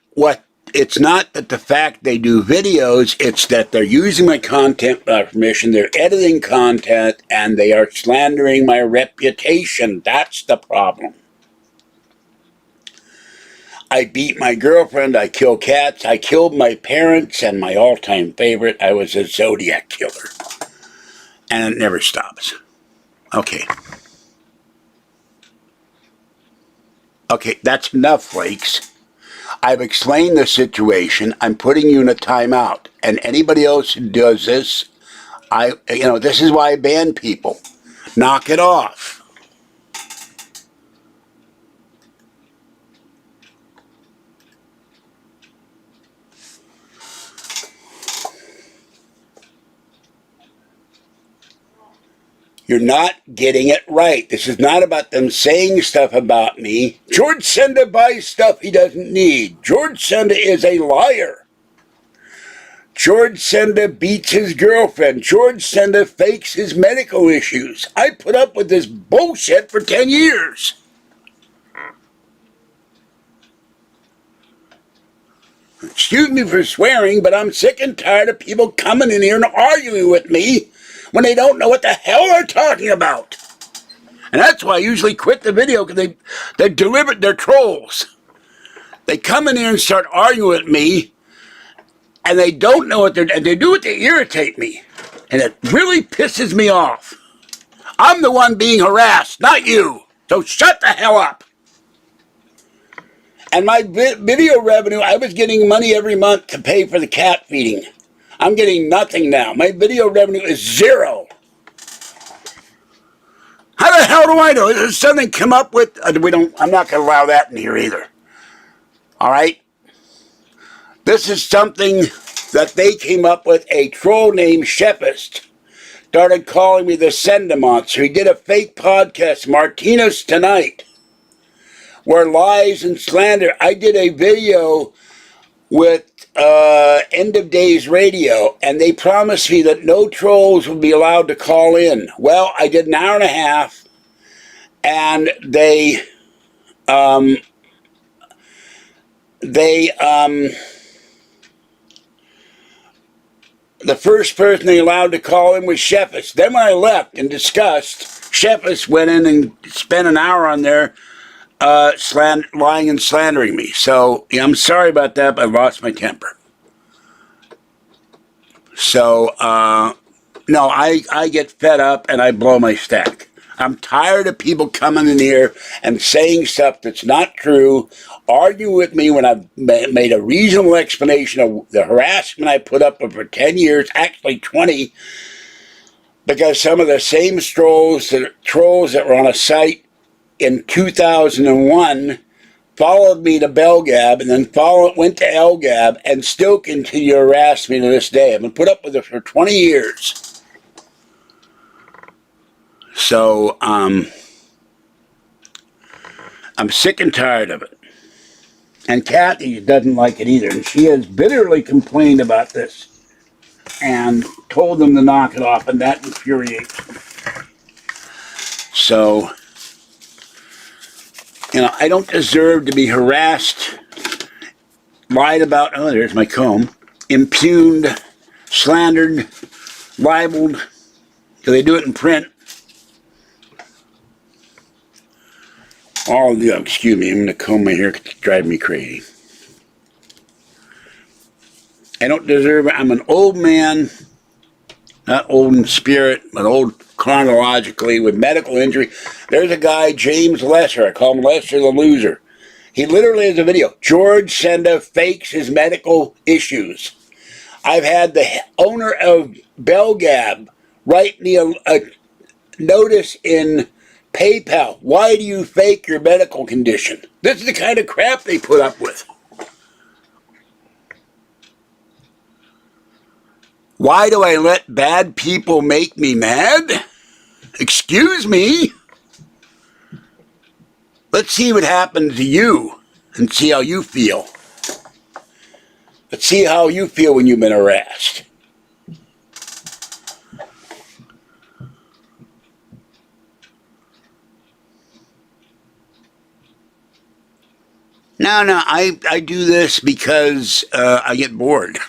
[SPEAKER 1] that the fact they do videos, it's that they're using my content without permission, they're editing content, and they are slandering my reputation. That's the problem. I beat my girlfriend, I kill cats, I killed my parents, and my all-time favorite, I was a Zodiac killer. And it never stops. Okay. Okay, that's enough, flakes. I've explained the situation. I'm putting you in a timeout. And anybody else who does this, this is why I ban people. Knock it off. You're not getting it right. This is not about them saying stuff about me. George Senda buys stuff he doesn't need. George Senda is a liar. George Senda beats his girlfriend. George Senda fakes his medical issues. I put up with this bullshit for 10 years. Excuse me for swearing, but I'm sick and tired of people coming in here and arguing with me when they don't know what the hell they're talking about. And that's why I usually quit the video, because they're trolls. They come in here and start arguing with me, and they don't know what and they do it to irritate me. And it really pisses me off. I'm the one being harassed, not you. So shut the hell up. And my video revenue, I was getting money every month to pay for the cat feeding. I'm getting nothing now. My video revenue is zero. How the hell do I know? Is something come up with? I'm not going to allow that in here either. All right? This is something that they came up with. A troll named Shepist started calling me the Senda Monster. He did a fake podcast, Martinez Tonight, where lies and slander. I did a video with End of Days Radio, and they promised me that no trolls would be allowed to call in. Well, I did an hour and a half, and the first person they allowed to call in was Shepist. Then when I left in disgust, Shepist went in and spent an hour on there lying and slandering me. So, yeah, I'm sorry about that, but I lost my temper. So, no, I get fed up and I blow my stack. I'm tired of people coming in here and saying stuff that's not true, argue with me when I've made a reasonable explanation of the harassment I put up with for 10 years, actually 20, because some of the same trolls that were on a site in 2001 followed me to Belgab and then went to Elgab and still continue to harass me to this day. I've been put up with it for 20 years. So, I'm sick and tired of it. And Kathy doesn't like it either. And she has bitterly complained about this and told them to knock it off, and that infuriates me. So, I don't deserve to be harassed, lied about, oh, there's my comb, impugned, slandered, libeled, because they do it in print. All of you, excuse me, I'm going to comb my hair because it's driving me crazy. I don't deserve it. I'm an old man, not old in spirit, but old chronologically with medical injury. There's a guy, James Lesser. I call him Lesser the Loser. He literally has a video. George Senda fakes his medical issues. I've had the owner of Belgab write me a notice in PayPal. Why do you fake your medical condition? This is the kind of crap they put up with. Why do I let bad people make me mad? Excuse me. Let's see what happened to you and see how you feel. Let's see how you feel when you've been harassed. No, I do this because I get bored.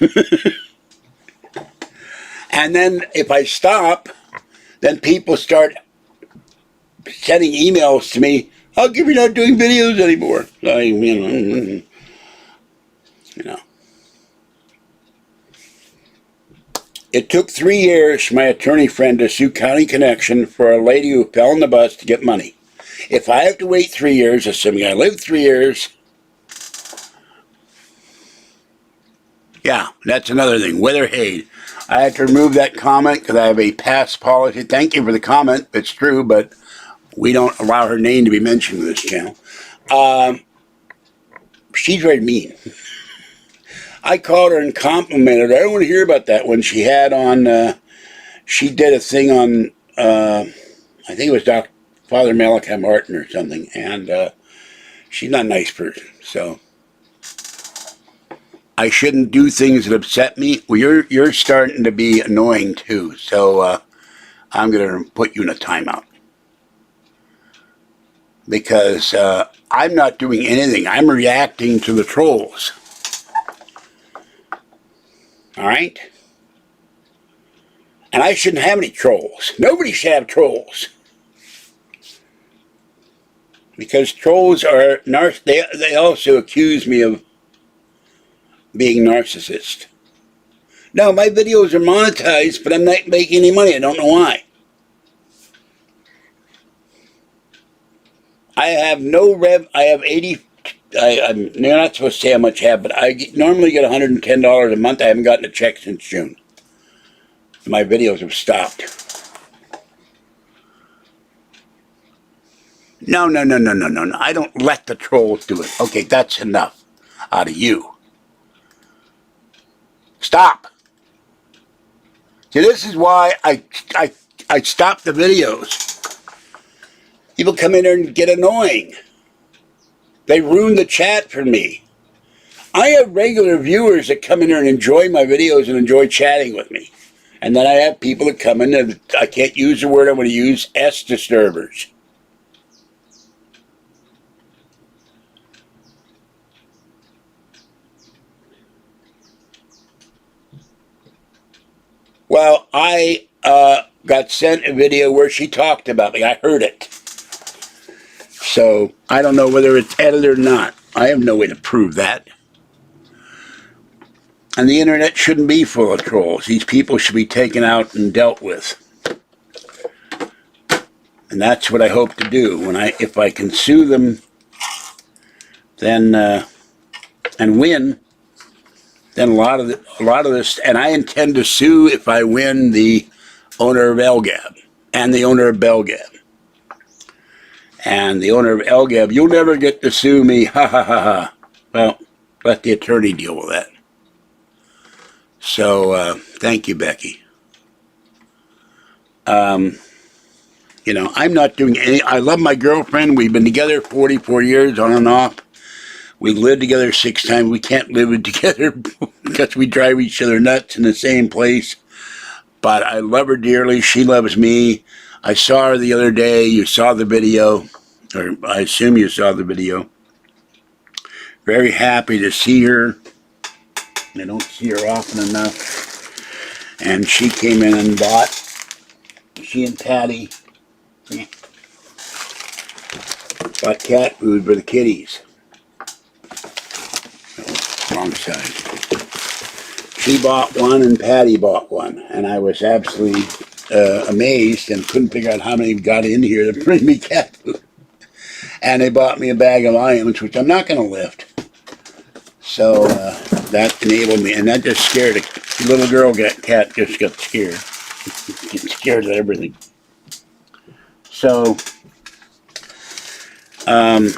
[SPEAKER 1] And then if I stop, then people start sending emails to me. How come you're not doing videos anymore? You know. It took 3 years for my attorney friend to sue County Connection for a lady who fell on the bus to get money. If I have to wait 3 years, assuming I live 3 years, yeah, that's another thing. Weather Hade. I have to remove that comment because I have a past policy. Thank you for the comment. It's true, but we don't allow her name to be mentioned in this channel. She's very mean. I called her and complimented her. I don't want to hear about that when she had on, she did a thing on, I think it was Father Malachi Martin or something, and she's not a nice person, so I shouldn't do things that upset me. Well, you're starting to be annoying too, so I'm going to put you in a timeout. Because I'm not doing anything. I'm reacting to the trolls. Alright? And I shouldn't have any trolls. Nobody should have trolls. Because trolls are, they also accuse me of being narcissist. No, my videos are monetized, but I'm not making any money. I don't know why. I have no rev, I have 80, I'm not supposed to say how much I have, but I normally get $110 a month. I haven't gotten a check since June. My videos have stopped. No. I don't let the trolls do it. Okay, that's enough out of you. Stop. See, this is why I stop the videos. People come in there and get annoying. They ruin the chat for me. I have regular viewers that come in there and enjoy my videos and enjoy chatting with me. And then I have people that come in and I can't use the word I'm going to use, S-disturbers. Well, I got sent a video where she talked about me. I heard it. So I don't know whether it's edited or not. I have no way to prove that. And the internet shouldn't be full of trolls. These people should be taken out and dealt with. And that's what I hope to do. If I can sue them, then and win, then a lot of this, and I intend to sue if I win the owner of LGAB and the owner of Belgab. And the owner of LGAB, you'll never get to sue me, ha ha ha ha. Well, let the attorney deal with that. So, thank you, Becky. You know, I'm not doing any, I love my girlfriend. We've been together 44 years on and off. We lived together 6 times. We can't live together because we drive each other nuts in the same place. But I love her dearly. She loves me. I saw her the other day. You saw the video, or I assume you saw the video. Very happy to see her. I don't see her often enough. And she came in and bought, she and Patty bought cat food for the kitties. Oh, wrong side. She bought one and Patty bought one. And I was absolutely amazed and couldn't figure out how many got in here to bring me cat food. And they bought me a bag of items, which I'm not going to lift. So that enabled me, and that just scared a little girl. Cat just got scared. Get scared of everything. So, oh,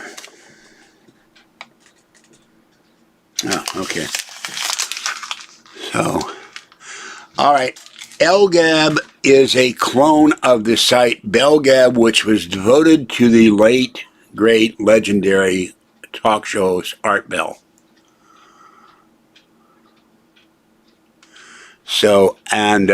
[SPEAKER 1] okay. So, All right. LGAB is a clone of the site BellGab, which was devoted to the late, great, legendary talk show host Art Bell. So, and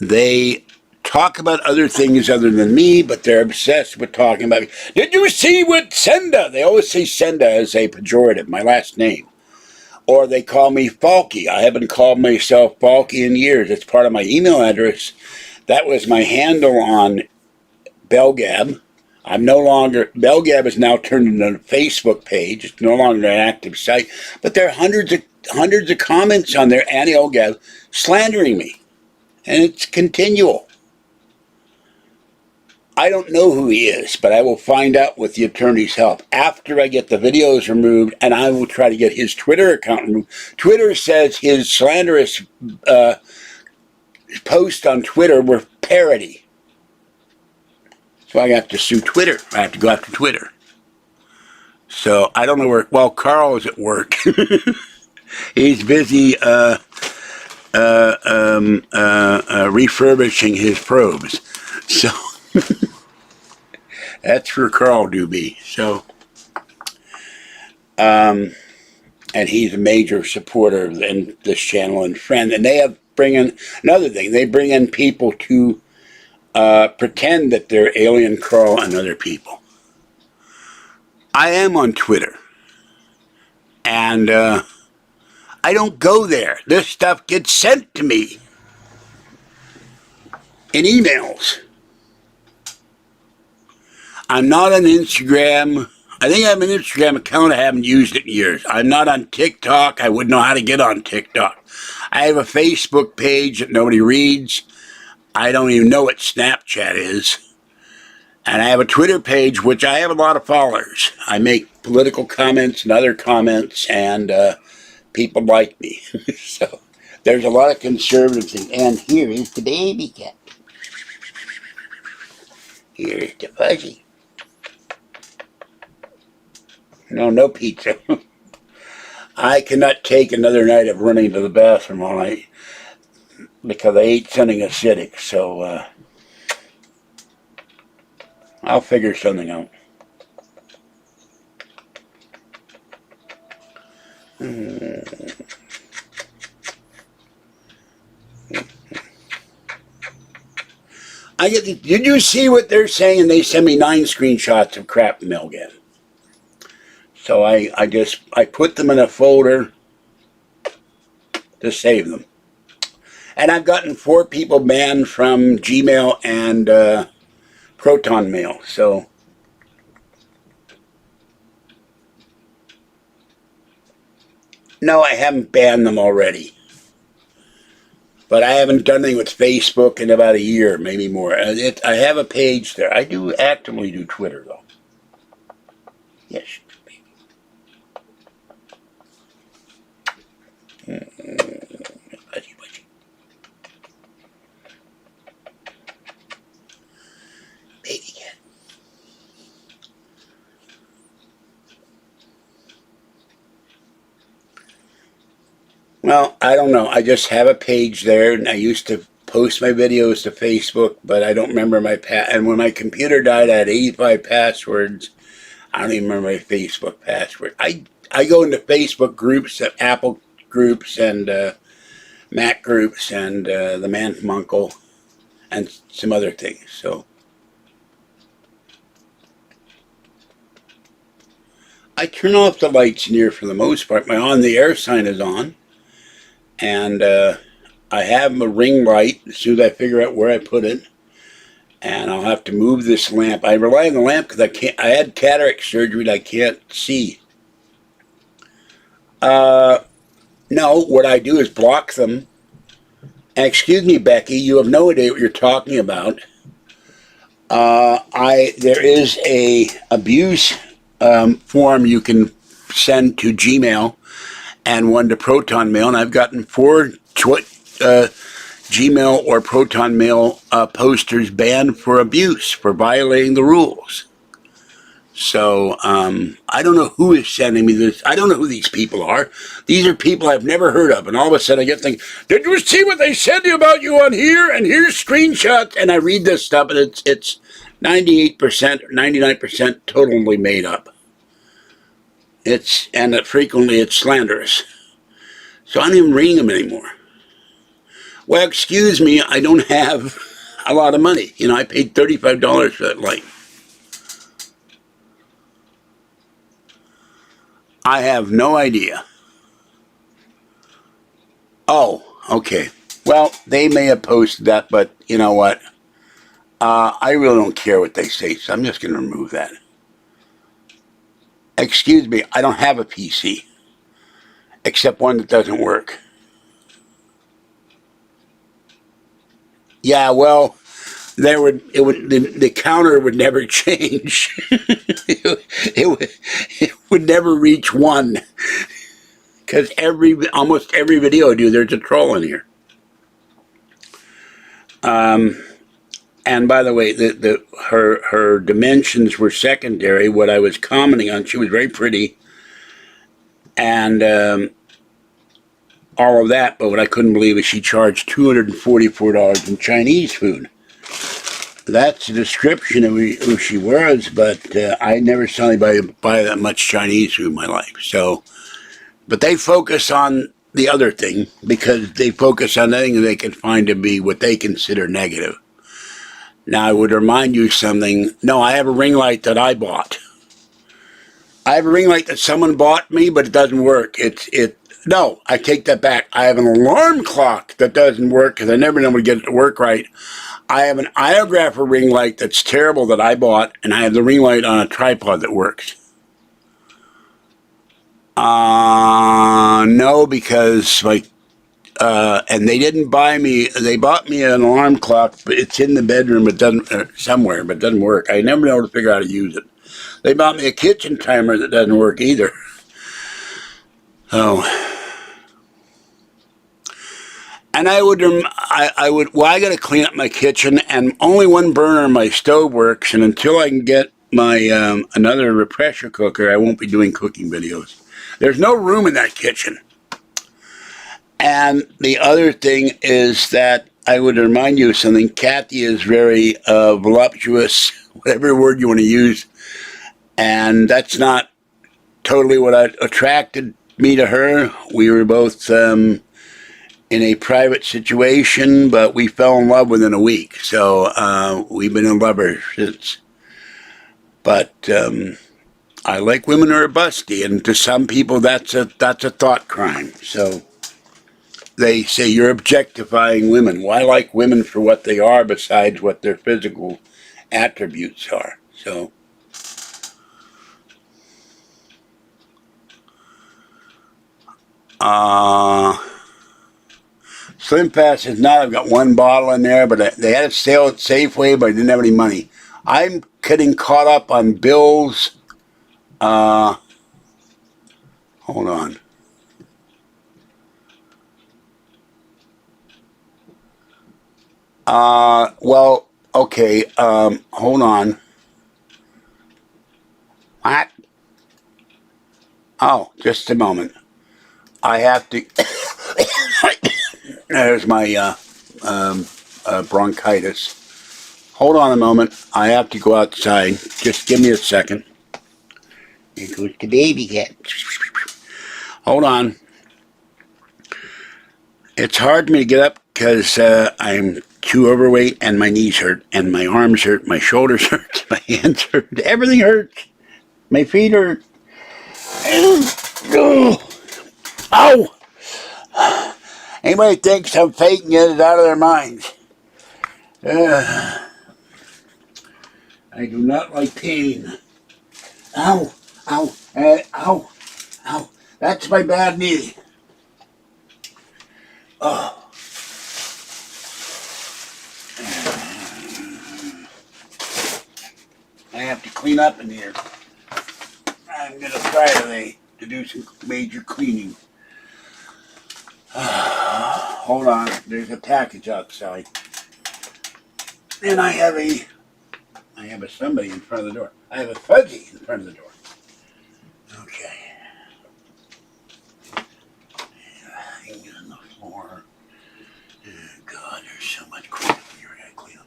[SPEAKER 1] they talk about other things other than me, but they're obsessed with talking about me. Did you see what Senda? They always say Senda as a pejorative, my last name. Or they call me Falky. I haven't called myself Falky in years. It's part of my email address. That was my handle on BellGab. I'm no longer, BellGab is now turned into a Facebook page. It's no longer an active site. But there are hundreds of comments on there, anti-LGAB, slandering me. And it's continual. I don't know who he is, but I will find out with the attorney's help after I get the videos removed, and I will try to get his Twitter account removed. Twitter says his slanderous posts on Twitter were parody. So I have to sue Twitter. I have to go after Twitter. So I don't know where, well, Carl is at work. He's busy refurbishing his probes. So that's for Carl Doobie. So, and he's a major supporter in this channel and friend. And they have bring in another thing. They bring in people to pretend that they're Alien Carl and other people. I am on Twitter, and I don't go there. This stuff gets sent to me in emails. I'm not on Instagram. I think I have an Instagram account. I haven't used it in years. I'm not on TikTok. I wouldn't know how to get on TikTok. I have a Facebook page that nobody reads. I don't even know what Snapchat is. And I have a Twitter page, which I have a lot of followers. I make political comments and other comments, and people like me. So there's a lot of conservative things. And here is the baby cat. Here's the fuzzy. No pizza. I cannot take another night of running to the bathroom all night because I ate something acidic, so I'll figure something out. Did you see what they're saying? And they send me 9 screenshots of crap mail again. So I put them in a folder to save them. And I've gotten 4 people banned from Gmail and Proton Mail. So no, I haven't banned them already. But I haven't done anything with Facebook in about a year, maybe more. I have a page there. I do actively do Twitter, though. Yes, baby. Fuzzy, fuzzy. Baby cat. Well, I don't know. I just have a page there, and I used to post my videos to Facebook, but I don't remember my and when my computer died, I had 85 passwords. I don't even remember my Facebook password. I go into Facebook groups, Apple groups, and Mac groups, and the Man from Uncle, and some other things. So I turn off the lights in here for the most part. My on the air sign is on. And I have a ring light as soon as I figure out where I put it. And I'll have to move this lamp. I rely on the lamp because I had cataract surgery and I can't see. No, what I do is block them. And excuse me, Becky, you have no idea what you're talking about. There is a abuse form you can send to Gmail and one to Proton Mail, and I've gotten 4 Gmail or Proton Mail posters banned for abuse, for violating the rules. So, I don't know who is sending me this. I don't know who these people are. These are people I've never heard of. And all of a sudden I get thinking, did you see what they said about you on here? And here's screenshots. And I read this stuff and it's 98%, 99% totally made up. Frequently it's slanderous. So I don't even read them anymore. Well, excuse me, I don't have a lot of money. You know, I paid $35 for that light. I have no idea. Oh, okay. Well, they may have posted that, but you know what? I really don't care what they say, so I'm just going to remove that. Excuse me, I don't have a PC, except one that doesn't work. Yeah, well, the counter would never change. it would never reach 1. Because almost every video I do, there's a troll in here. And by the way, her dimensions were secondary. What I was commenting on, she was very pretty, and all of that. But what I couldn't believe is she charged $244 in Chinese food. That's a description of who she was, but I never saw anybody buy that much Chinese food in my life. So. But they focus on the other thing because they focus on anything they can find to be what they consider negative. Now, I would remind you something. No, I have a ring light that I bought. I have a ring light that someone bought me, but it doesn't work. No, I take that back. I have an alarm clock that doesn't work because I never know when to get it to work right. I have an iographer ring light that's terrible that I bought, and I have the ring light on a tripod that works. No, because and they didn't buy me. They bought me an alarm clock, but it's in the bedroom. It doesn't somewhere, but it doesn't work. I never know how to figure out how to use it. They bought me a kitchen timer that doesn't work either. Oh, and I would. Well, I got to clean up my kitchen, and only one burner on my stove works. And until I can get my another pressure cooker, I won't be doing cooking videos. There's no room in that kitchen. And the other thing is that I would remind you of something. Kathy is very voluptuous, whatever word you want to use. And that's not totally what attracted me to her. We were both in a private situation, but we fell in love within a week. So we've been in love ever since. But I like women who are busty, and to some people that's a thought crime. So they say you're objectifying women. Well, I like women for what they are besides what their physical attributes are. So Slim Fast is not. I've got one bottle in there, but they had a sale at Safeway, but I didn't have any money. I'm getting caught up on bills. Hold on. Well, okay, hold on. What? Oh, just a moment. I have to... There's my bronchitis. Hold on a moment. I have to go outside. Just give me a second. Here goes the baby cat. Hold on. It's hard for me to get up because I'm too overweight and my knees hurt and my arms hurt, my shoulders hurt, my hands hurt, everything hurts. My feet hurt. Ow! Anybody thinks I'm faking it is out of their minds. I do not like pain. Ow! Ow! Ow! Ow! That's my bad knee. Oh. I have to clean up in here. I'm going to try today to do some major cleaning. Hold on, there's a package outside. And I have a I have a somebody in front of the door. I have a fuzzy in front of the door. Okay. Hanging on the floor. Oh, God, there's so much crap here I gotta clean up.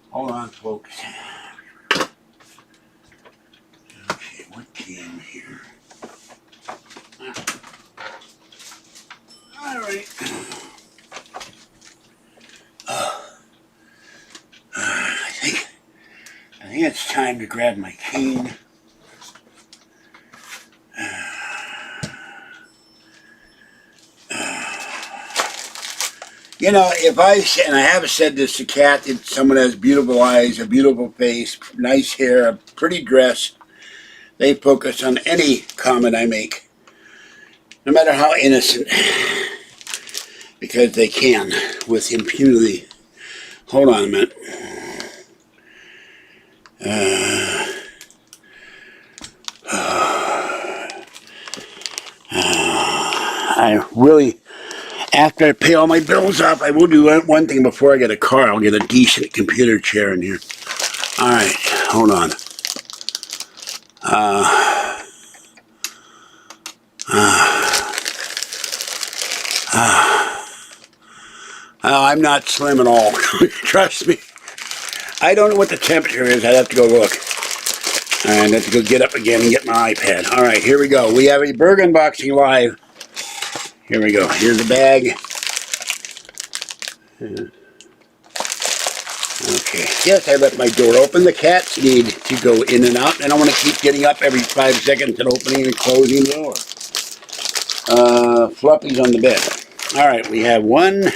[SPEAKER 1] Hold on, folks. Okay, what came here? All right. I think it's time to grab my cane. You know, if and I have said this to Kat, it's someone has beautiful eyes, a beautiful face, nice hair, a pretty dress, they focus on any comment I make, no matter how innocent, because they can, with impunity. Hold on a minute. I really, after I pay all my bills off, I will do one thing before I get a car. I'll get a decent computer chair in here. All right, hold on. I'm not slim at all. Trust me. I don't know what the temperature is. I'd have to go look. And I have to go get up again and get my iPad. All right, here we go. We have a burger unboxing live. Here we go. Here's the bag. Okay. Yes, I left my door open. The cats need to go in and out, and I want to keep getting up every 5 seconds and opening and closing the door. Fluffy's on the bed. All right, we have one.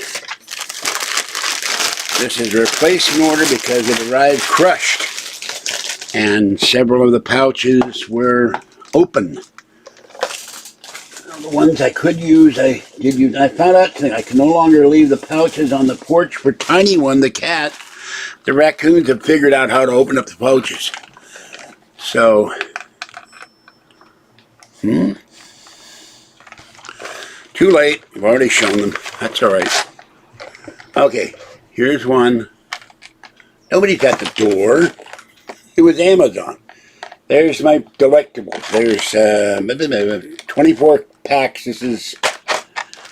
[SPEAKER 1] This is a replacement order because it arrived crushed, and several of the pouches were open. The ones I could use, I did use. I found out I can no longer leave the pouches on the porch for Tiny One, the cat. The raccoons have figured out how to open up the pouches. So, too late. I've already shown them. That's all right. Okay, here's one. Nobody's at the door. It was Amazon. There's my delectables. There's 24 packs. This is,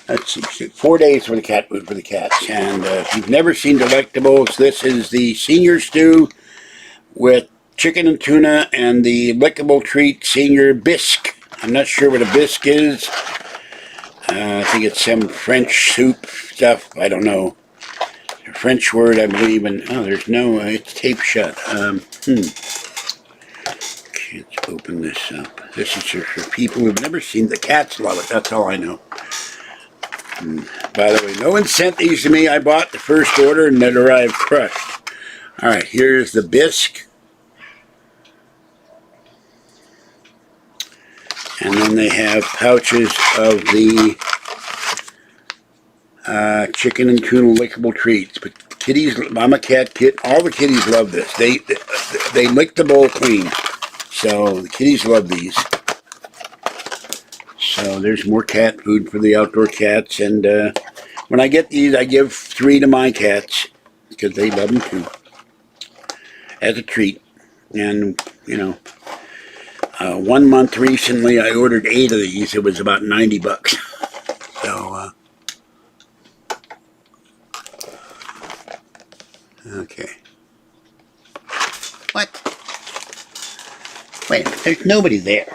[SPEAKER 1] let's see, 4 days for the cat food for the cats. And if you've never seen delectables, this is the senior stew with chicken and tuna and the lickable treat senior bisque. I'm not sure what a bisque is. I think it's some French soup stuff. I don't know. A French word, I believe. And oh, there's no. It's taped shut. Okay, let's open this up. This is for people who've never seen. The cats love it. That's all I know. By the way, no one sent these to me. I bought the first order and it arrived crushed. All right, here's the bisque. And then they have pouches of the chicken and tuna lickable treats. But the kitties, I'm a cat kid. All the kitties love this. They lick the bowl clean. So the kitties love these. So there's more cat food for the outdoor cats. And when I get these, I give 3 to my cats because they love them too, as a treat. And, you know, 1 month recently, I ordered 8 of these. It was about $90. So, okay. What? Wait, there's nobody there.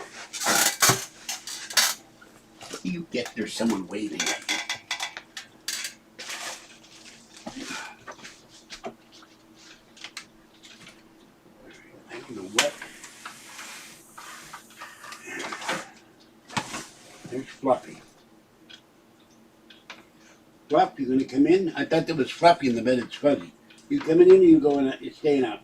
[SPEAKER 1] You get there's someone waving at you. I don't know what. There's Fluffy. Fluff, you gonna come in? I thought there was Fluffy in the bed. It's Fuzzy. You coming in or you going out? You're staying out?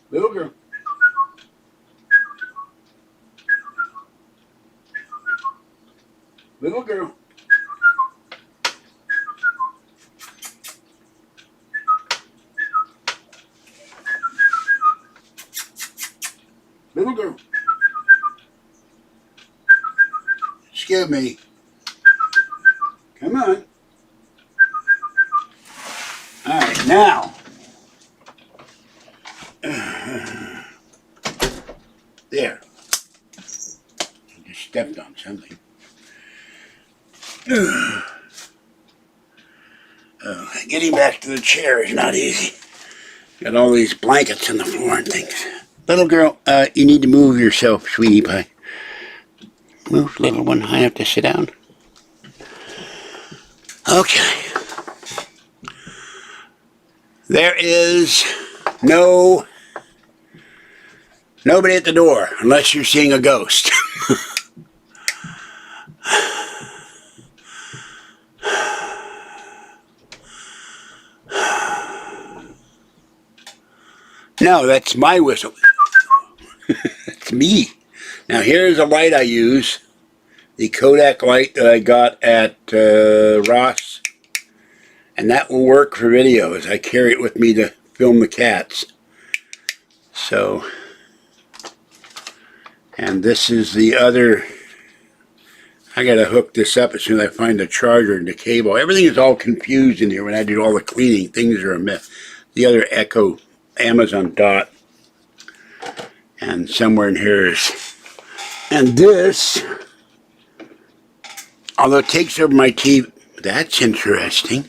[SPEAKER 1] Little girl. Little girl. Little girl. Excuse me. Come on. Alright, now. There. I just stepped on something. Getting back to the chair is not easy. Got all these blankets on the floor and things. Little girl, you need to move yourself, sweetie pie. Move, little one. I have to sit down. Okay. There is nobody at the door unless you're seeing a ghost. No, that's my whistle. It's me. Now here's a light I use. The Kodak light that I got at Ross. And that will work for videos. I carry it with me to film the cats. So, and this is the other. I gotta hook this up as soon as I find the charger and the cable. Everything is all confused in here when I do all the cleaning. Things are a mess. The other Echo Amazon Dot. And somewhere in here is. And this, although it takes over my TV, that's interesting.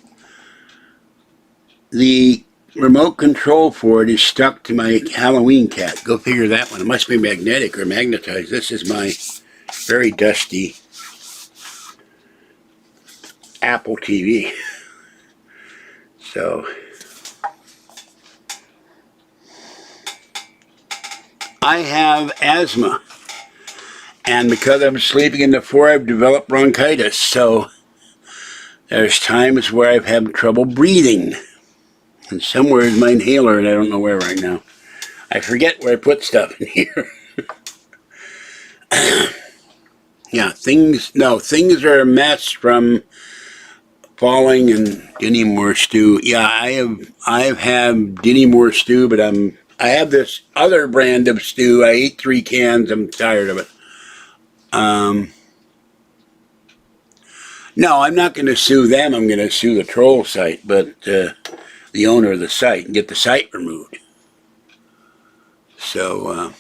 [SPEAKER 1] The remote control for it is stuck to my Halloween cat. Go figure that one. It must be magnetic or magnetized. This is my very dusty Apple TV. So, I have asthma. And because I'm sleeping in the floor, I've developed bronchitis. So, there's times where I've had trouble breathing. And somewhere is my inhaler, and I don't know where right now. I forget where I put stuff in here. Yeah, things are a mess from falling and Dinny Moore stew. Yeah, I've had Dinny Moore stew, but I have this other brand of stew. I ate 3 cans. I'm tired of it. No, I'm not going to sue them. I'm going to sue the troll site, but the owner of the site, and get the site removed. So,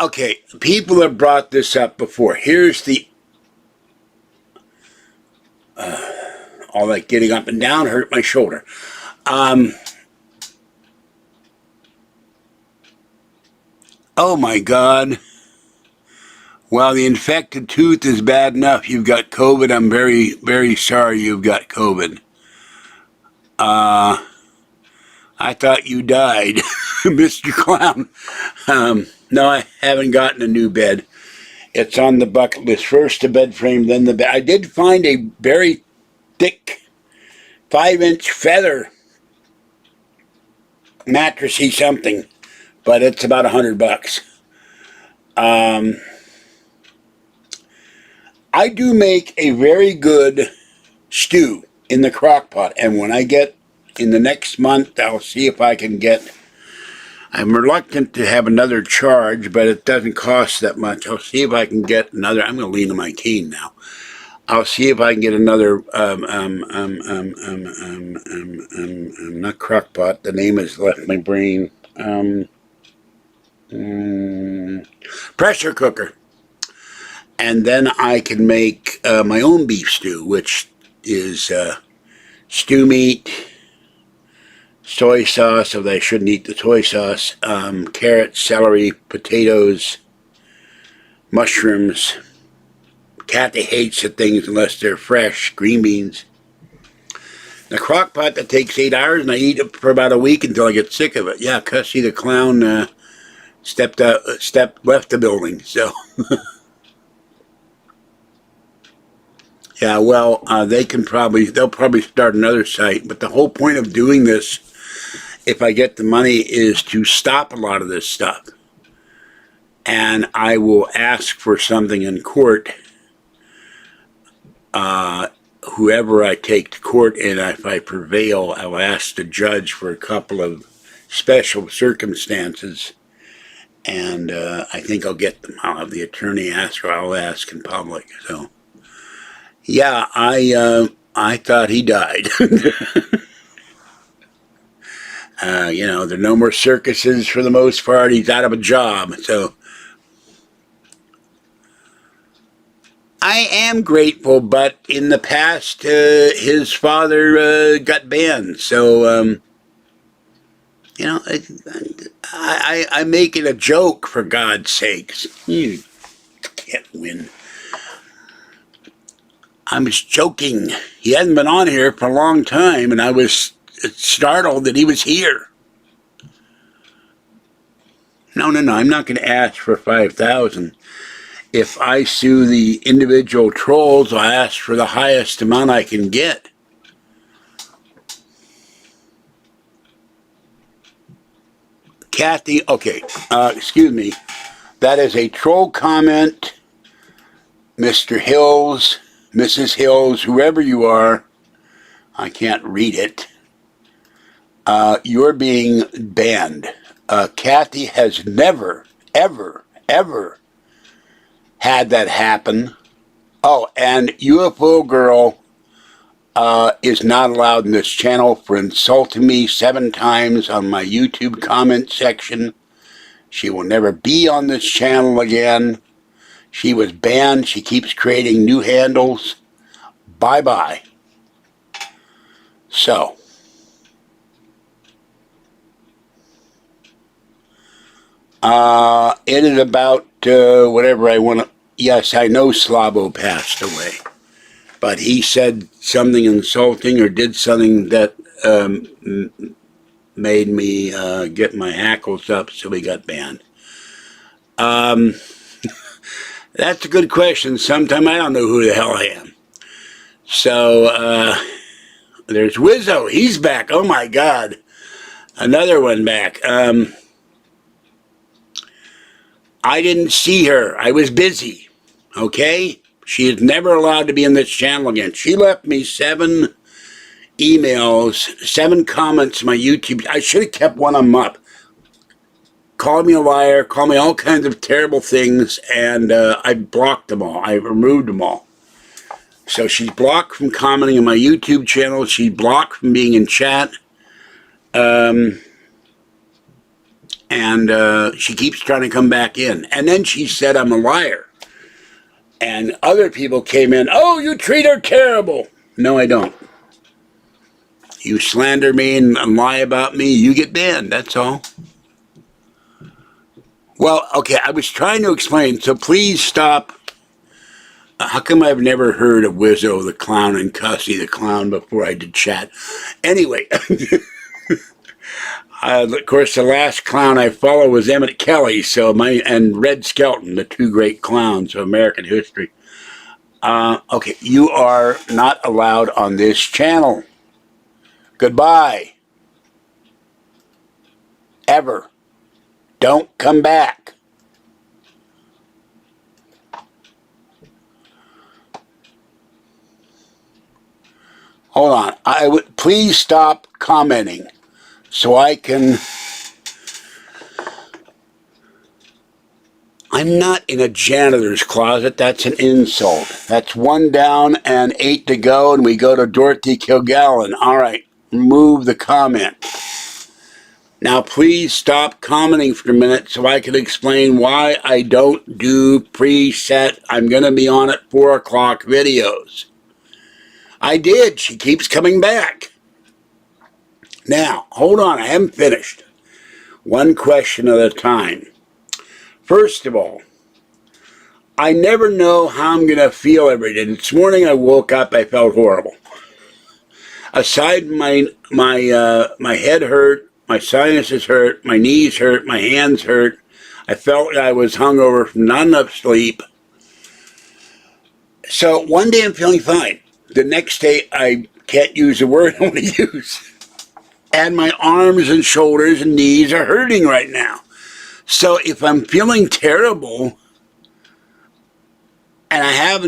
[SPEAKER 1] okay, people have brought this up before. Here's the, all that getting up and down hurt my shoulder. Oh my God. Well, the infected tooth is bad enough. You've got COVID. I'm very, very sorry you've got COVID. I thought you died, Mr. Clown. No, I haven't gotten a new bed. It's on the bucket list. First the bed frame, then the bed. I did find a very thick 5-inch feather mattressy something, but it's about $100. I do make a very good stew in the crock pot, and when I get in the next month, I'll see if I can get. I'm reluctant to have another charge, but it doesn't cost that much. I'll see if I can get another. I'm going to lean on my cane now. I'll see if I can get another. Not crock pot. The name has left my brain. Pressure cooker. And then I can make my own beef stew, which is stew meat, soy sauce, although I shouldn't eat the soy sauce, carrots, celery, potatoes, mushrooms. Kathy hates the things unless they're fresh, green beans. The crock pot that takes 8 hours, and I eat it for about a week until I get sick of it. Yeah, Cussy the Clown left the building, so... Yeah, well, they'll probably start another site, but the whole point of doing this, if I get the money, is to stop a lot of this stuff. And I will ask for something in court, whoever I take to court, and if I prevail, I'll ask the judge for a couple of special circumstances, And I think I'll get them. I'll have the attorney ask, or I'll ask in public. So, yeah, I thought he died. You know, there are no more circuses for the most part. He's out of a job. So, I am grateful, but in the past, his father got banned. So, you know, I make it a joke, for God's sakes. You can't win. I was joking. He hadn't been on here for a long time, and I was startled that he was here. No, I'm not going to ask for 5,000. If I sue the individual trolls, I'll ask for the highest amount I can get. Kathy, okay, excuse me. That is a troll comment. Mr. Hills, Mrs. Hills, whoever you are, I can't read it. You're being banned. Kathy has never, ever, ever had that happen. Oh, and UFO Girl is not allowed in this channel for insulting me 7 times on my YouTube comment section. She will never be on this channel again. She was banned. She keeps creating new handles. Bye-bye. So, it is about whatever I want to... Yes, I know Slavo passed away. But he said something insulting or did something that made me get my hackles up, so he got banned. That's a good question. Sometimes I don't know who the hell I am. So, there's Wizzo. He's back. Oh, my God. Another one back. I didn't see her. I was busy. Okay? She is never allowed to be in this channel again. She left me 7 emails, 7 comments on my YouTube. I should have kept one of them up. Called me a liar, called me all kinds of terrible things, and I blocked them all. I removed them all. So she's blocked from commenting on my YouTube channel. She's blocked from being in chat. And she keeps trying to come back in. And then she said I'm a liar. And other people came in, oh, you treat her terrible. No, I don't. You slander me and lie about me, you get banned, that's all. Well, okay, I was trying to explain, so please stop. How come I've never heard of Wizzo the Clown and Cussy the Clown before I did chat? Anyway, of course, the last clown I follow was Emmett Kelly, and Red Skelton, the 2 great clowns of American history. Okay, you are not allowed on this channel. Goodbye. Ever. Don't come back. Hold on. Please stop commenting so I can... I'm not in a janitor's closet. That's an insult. That's 1 down and 8 to go, and we go to Dorothy Kilgallen. All right, remove the comment. Now, please stop commenting for a minute so I can explain why I don't do preset. I'm going to be on at 4 o'clock videos. I did. She keeps coming back. Now, hold on. I haven't finished. One question at a time. First of all, I never know how I'm going to feel every day. This morning I woke up, I felt horrible. Aside my head hurt, my sinuses hurt, my knees hurt, my hands hurt. I felt I was hungover from not enough sleep. So one day I'm feeling fine. The next day I can't use the word I want to use. And my arms and shoulders and knees are hurting right now. So if I'm feeling terrible and I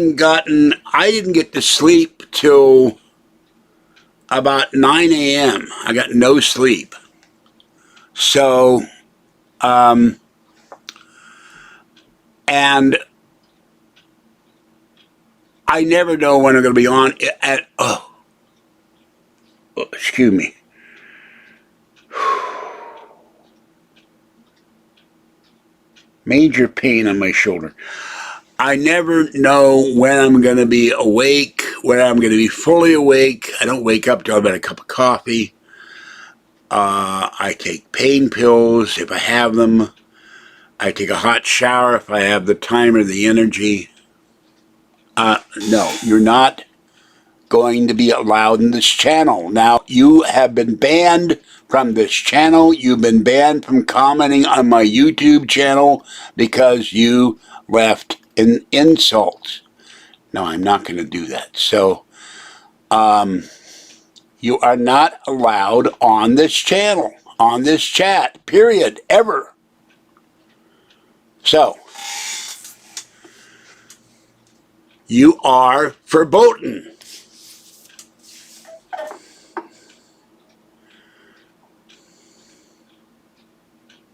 [SPEAKER 1] didn't get to sleep till about 9 a.m. I got no sleep. So And I never know when I'm going to be on at, excuse me. Major pain on my shoulder. I never know when I'm going to be awake, when I'm going to be fully awake. I don't wake up till I've had a cup of coffee. I take pain pills if I have them. I take a hot shower if I have the time or the energy. No, you're not going to be allowed in this channel. Now, you have been banned from this channel. You've been banned from commenting on my YouTube channel because you left insults. No, I'm not going to do that. So, you are not allowed on this channel, on this chat, period, ever. So, you are verboten.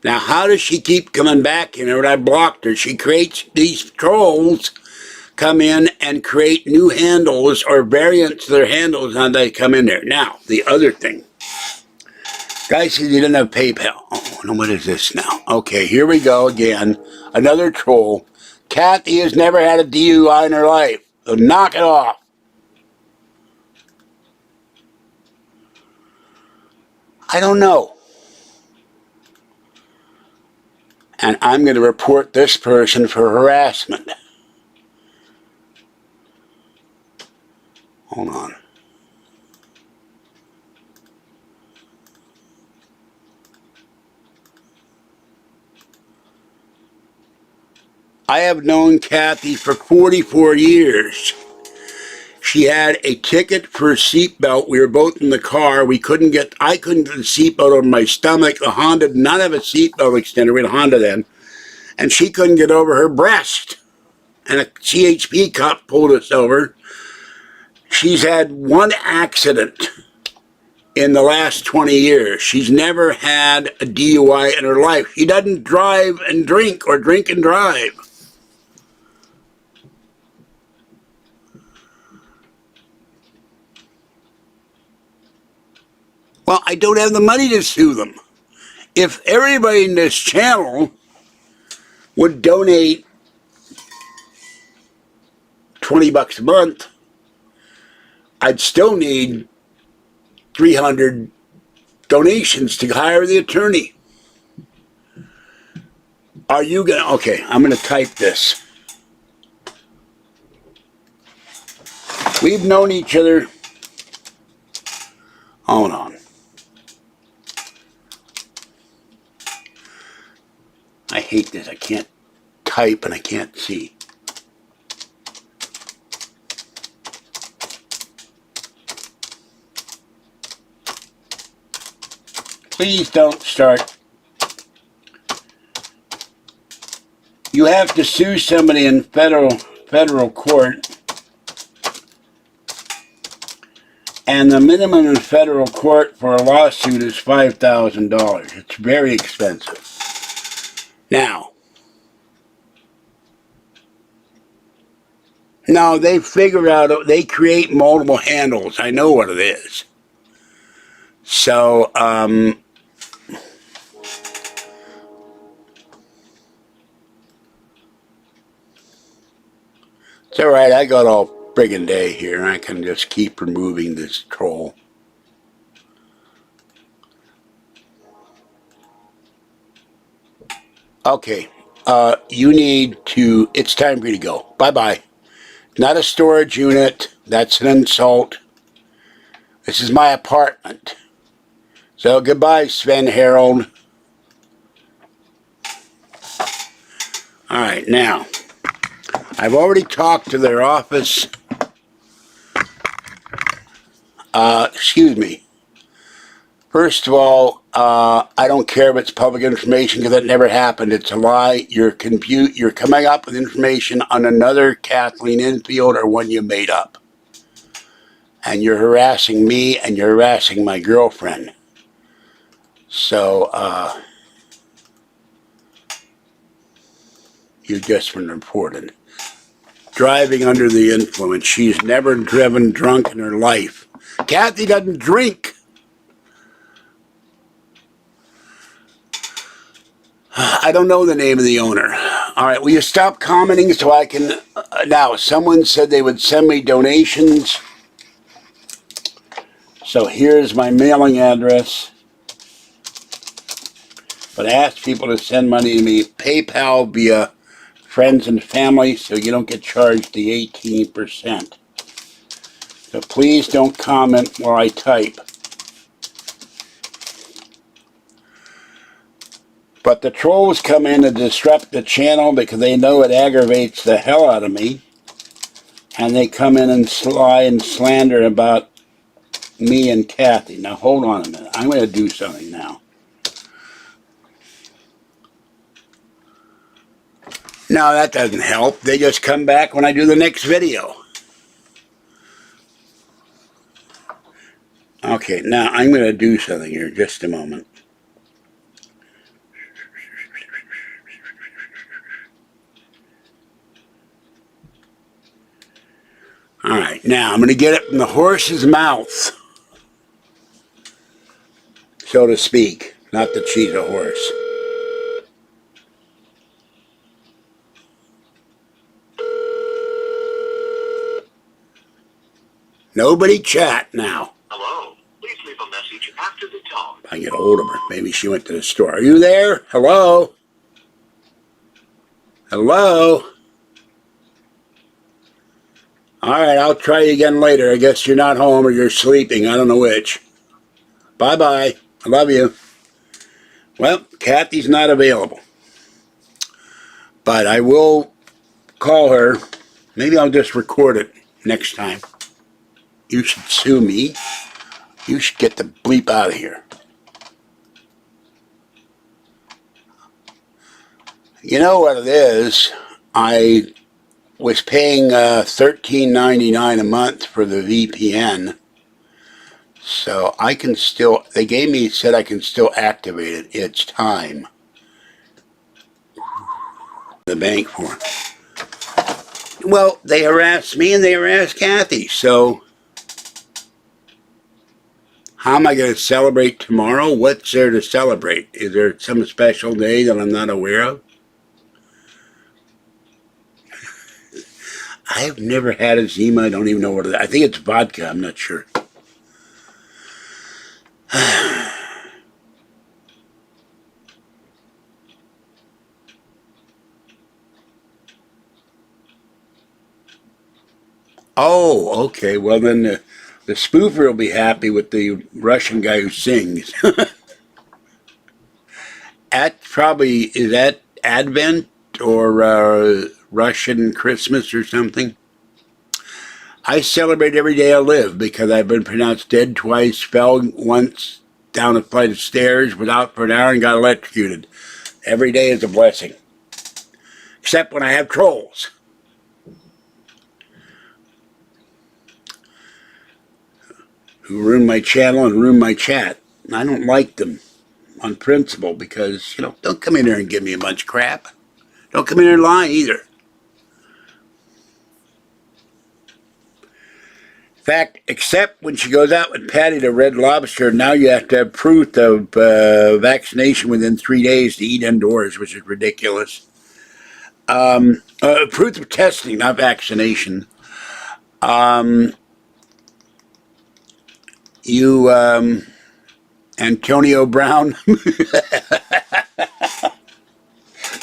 [SPEAKER 1] Now, how does she keep coming back in when I blocked her? She creates these trolls come in and create new handles or variants of their handles and they come in there. Now, the other thing. Guys said you didn't have PayPal. Oh, no, what is this now? Okay, here we go again. Another troll. Kathy has never had a DUI in her life. So knock it off. I don't know. And I'm going to report this person for harassment. Hold on. I have known Kathy for 44 years. She had a ticket for a seatbelt. We were both in the car. I couldn't get the seatbelt over my stomach. The Honda did not have a seatbelt extender. We had a Honda then. And she couldn't get over her breast. And a CHP cop pulled us over. She's had one accident in the last 20 years. She's never had a DUI in her life. She doesn't drive and drink or drink and drive. Well, I don't have the money to sue them. If everybody in this channel would donate $20 a month, I'd still need 300 donations to hire the attorney. Are you going to... Okay, I'm going to type this. We've known each other... Hold on. I hate this. I can't type and I can't see. Please don't start. You have to sue somebody in federal court. And the minimum in federal court for a lawsuit is $5,000. It's very expensive. Now, no, they figure out, they create multiple handles. I know what it is. So, it's alright, I got all friggin' day here, and I can just keep removing this troll. Okay, you need to, it's time for you to go. Bye-bye. Not a storage unit. That's an insult. This is my apartment. So goodbye, Sven Harold. Alright, now, I've already talked to their office. Excuse me. First of all, I don't care if it's public information because that never happened. It's a lie. You're coming up with information on another Kathleen Infield or one you made up. And you're harassing me and you're harassing my girlfriend. So, You've just been reported. Driving under the influence. She's never driven drunk in her life. Kathy doesn't drink. I don't know the name of the owner. All right, will you stop commenting so I can... now, someone said they would send me donations. So here's my mailing address. But I ask people to send money to me. PayPal via friends and family so you don't get charged the 18%. So please don't comment while I type. But the trolls come in to disrupt the channel because they know it aggravates the hell out of me. And they come in and lie and slander about me and Kathy. Now hold on a minute. I'm going to do something now. No, that doesn't help. They just come back when I do the next video. Okay, now I'm going to do something here. Just a moment. All right, now I'm going to get it from the horse's mouth, so to speak. Not that she's a horse. Nobody chat now.
[SPEAKER 3] Hello. Please leave a message after the tone.
[SPEAKER 1] I can get a hold of her. Maybe she went to the store. Are you there? Hello? Hello? All right, I'll try you again later. I guess you're not home or you're sleeping. I don't know which. Bye-bye. I love you. Well, Kathy's not available. But I will call her. Maybe I'll just record it next time. You should sue me. You should get the bleep out of here. You know what it is? I was paying $13.99 a month for the VPN. So I can still, they gave me, said I can still activate it. It's time. The bank for. Well, they harassed me and they harassed Kathy, so how am I going to celebrate tomorrow? What's there to celebrate? Is there some special day that I'm not aware of? I've never had a Zima. I don't even know what it is. I think it's vodka. I'm not sure. Oh, okay. Well, then the spoofer will be happy with the Russian guy who sings. Is that Advent or Russian Christmas or something? I celebrate every day I live because I've been pronounced dead twice, fell once down a flight of stairs, was out for an hour and got electrocuted. Every day is a blessing. Except when I have trolls. Who ruin my channel and ruin my chat. I don't like them on principle because, you know, don't come in here and give me a bunch of crap. Don't come in here and lie either. In fact, except when she goes out with Patty to Red Lobster, now you have to have proof of vaccination within 3 days to eat indoors, which is ridiculous. Proof of testing, not vaccination. Antonio Brown.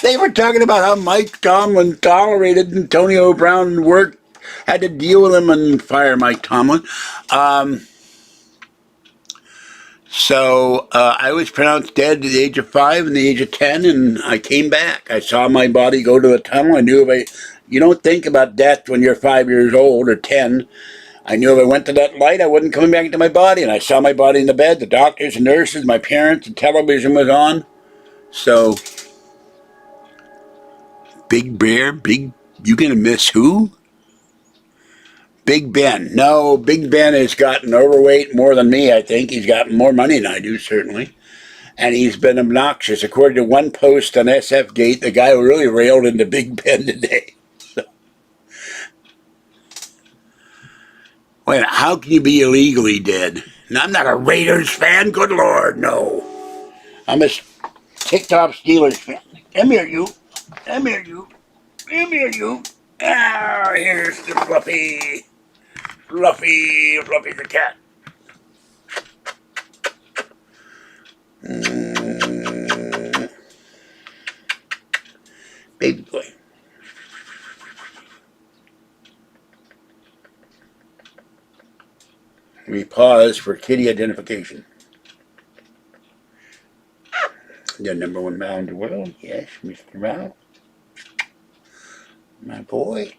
[SPEAKER 1] They were talking about how Mike Tomlin tolerated Antonio Brown and worked, had to deal with him and fire Mike Tomlin. So I was pronounced dead at the age of 5 and the age of 10, and I came back. I saw my body go to the tunnel. I knew you don't think about death when you're 5 years old or 10. I knew if I went to that light, I wasn't coming back into my body. And I saw my body in the bed, the doctors and nurses, my parents, the television was on. So, Big Bear, you gonna miss who? Big Ben. No, Big Ben has gotten overweight more than me, I think. He's got more money than I do, certainly. And he's been obnoxious. According to one post on SF Gate, the guy really railed into Big Ben today. So, wait, how can you be illegally dead? And I'm not a Raiders fan, good Lord, no. I'm a ticked off Steelers fan. Come here, you. Come here, you. Come here, you. Ah, here's the Fluffy. Fluffy the cat. Baby boy. We pause for kitty identification. The number one mound in the world. Yes, Mr. Mao. My boy.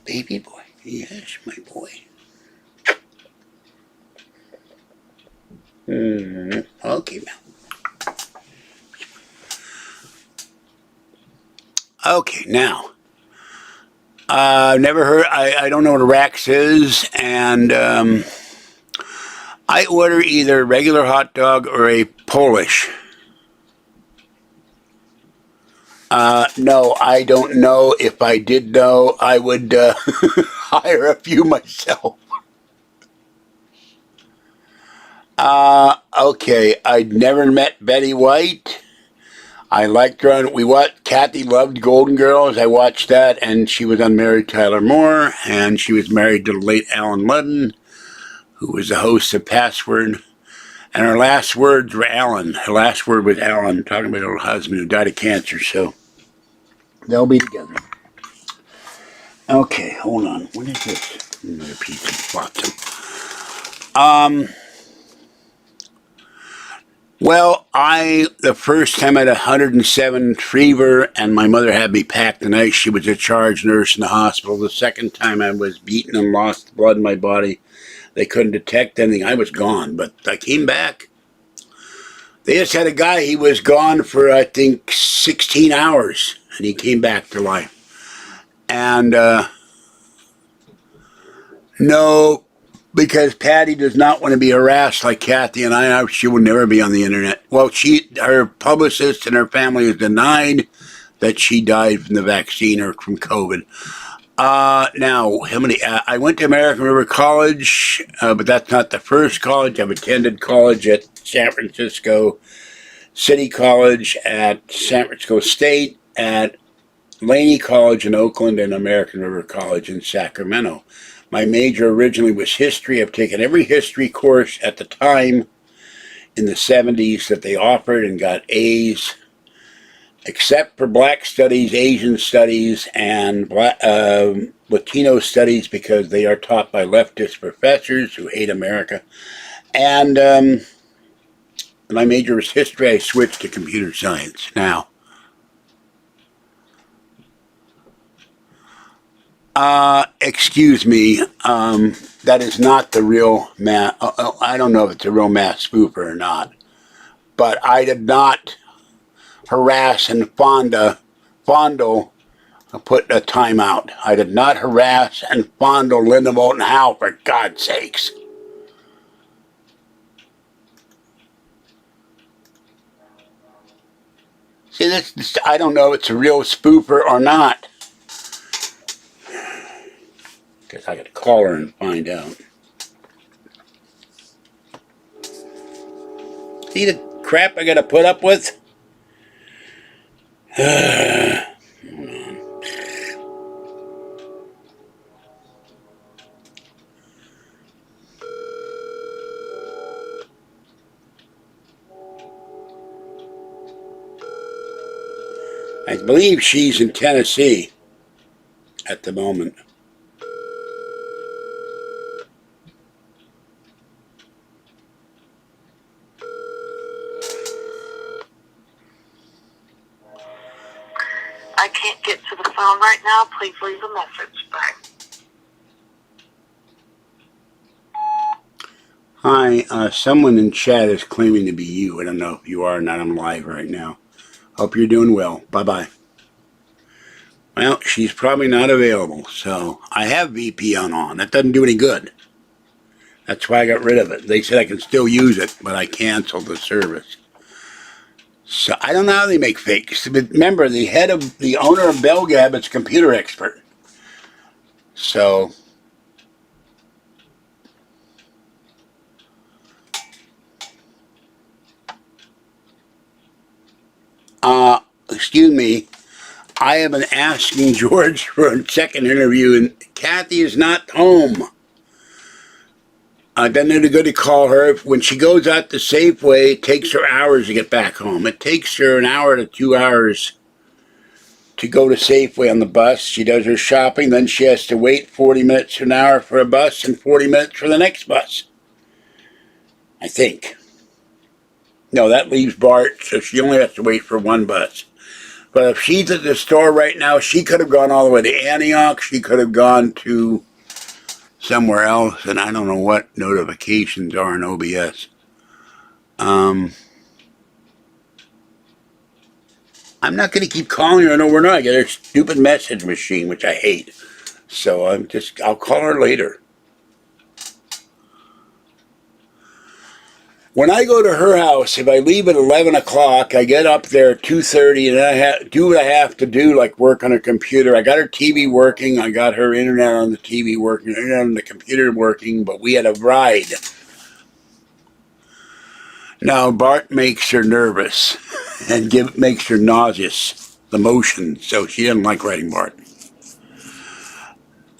[SPEAKER 1] Baby boy. Yes, my boy. Okay, now. Okay, now. I've never heard, I don't know what a Rax is, and I order either a regular hot dog or a Polish. No, I don't know. If I did know, I would hire a few myself. Okay, I'd never met Betty White. I liked her on, Kathy loved Golden Girls. I watched that, and she was on Mary Tyler Moore, and she was married to the late Alan Ludden, who was the host of Password. And her last words were Alan. Her last word was Alan, talking about her husband who died of cancer, so they'll be together. Okay, hold on. What is this? Another piece of flotsam. Well, the first time I had 107 fever, and my mother had me packed the night. She was a charge nurse in the hospital. The second time I was beaten and lost blood in my body. They couldn't detect anything. I was gone, but I came back. They just had a guy, he was gone for, I think, 16 hours, and he came back to life. And, no, because Patty does not want to be harassed like Kathy and I. She will never be on the internet. Well, her publicist and her family has denied that she died from the vaccine or from COVID. Now, I went to American River College, but that's not the first college. I've attended college at San Francisco City College, at San Francisco State, at Laney College in Oakland, and American River College in Sacramento. My major originally was history. I've taken every history course at the time in the 70s that they offered and got A's, except for Black Studies, Asian Studies, and Latino Studies, because they are taught by leftist professors who hate America. And my major was history. I switched to computer science. Now, excuse me, that is not the real mass. I don't know if it's a real mass spoofer or not, but I did not harass and fondle, put a timeout. I did not harass and fondle Linda Moulton Howe, for God's sakes. See, this, I don't know if it's a real spoofer or not. Guess I gotta call her and find out. See the crap I gotta put up with? Hold on. I believe she's in Tennessee at the moment.
[SPEAKER 2] I can't get to the phone right now. Please leave a message. Bye.
[SPEAKER 1] Hi, someone in chat is claiming to be you. I don't know if you are or not. I'm live right now. Hope you're doing well. Bye-bye. Well, she's probably not available, so I have VPN on. That doesn't do any good. That's why I got rid of it. They said I can still use it, but I canceled the service. So I don't know how they make fakes. But remember, the owner of Belgab is a computer expert. So excuse me, I have been asking George for a second interview, and Kathy is not home. I don't know good to call her. When she goes out to Safeway, it takes her hours to get back home. It takes her an hour to 2 hours to go to Safeway on the bus. She does her shopping, then she has to wait 40 minutes to an hour for a bus and 40 minutes for the next bus. I think. No, that leaves Bart, so she only has to wait for one bus. But if she's at the store right now, she could have gone all the way to Antioch. She could have gone to somewhere else, and I don't know what notifications are in OBS. I'm not going to keep calling her. No, we're not. I got her stupid message machine, which I hate. So I'll call her later. When I go to her house, if I leave at 11 o'clock, I get up there at 2:30, and I do what I have to do, like work on her computer. I got her TV working. I got her internet on the TV working, internet on the computer working, but we had a ride. Now, Bart makes her nervous and makes her nauseous, the motion, so she doesn't like riding Bart.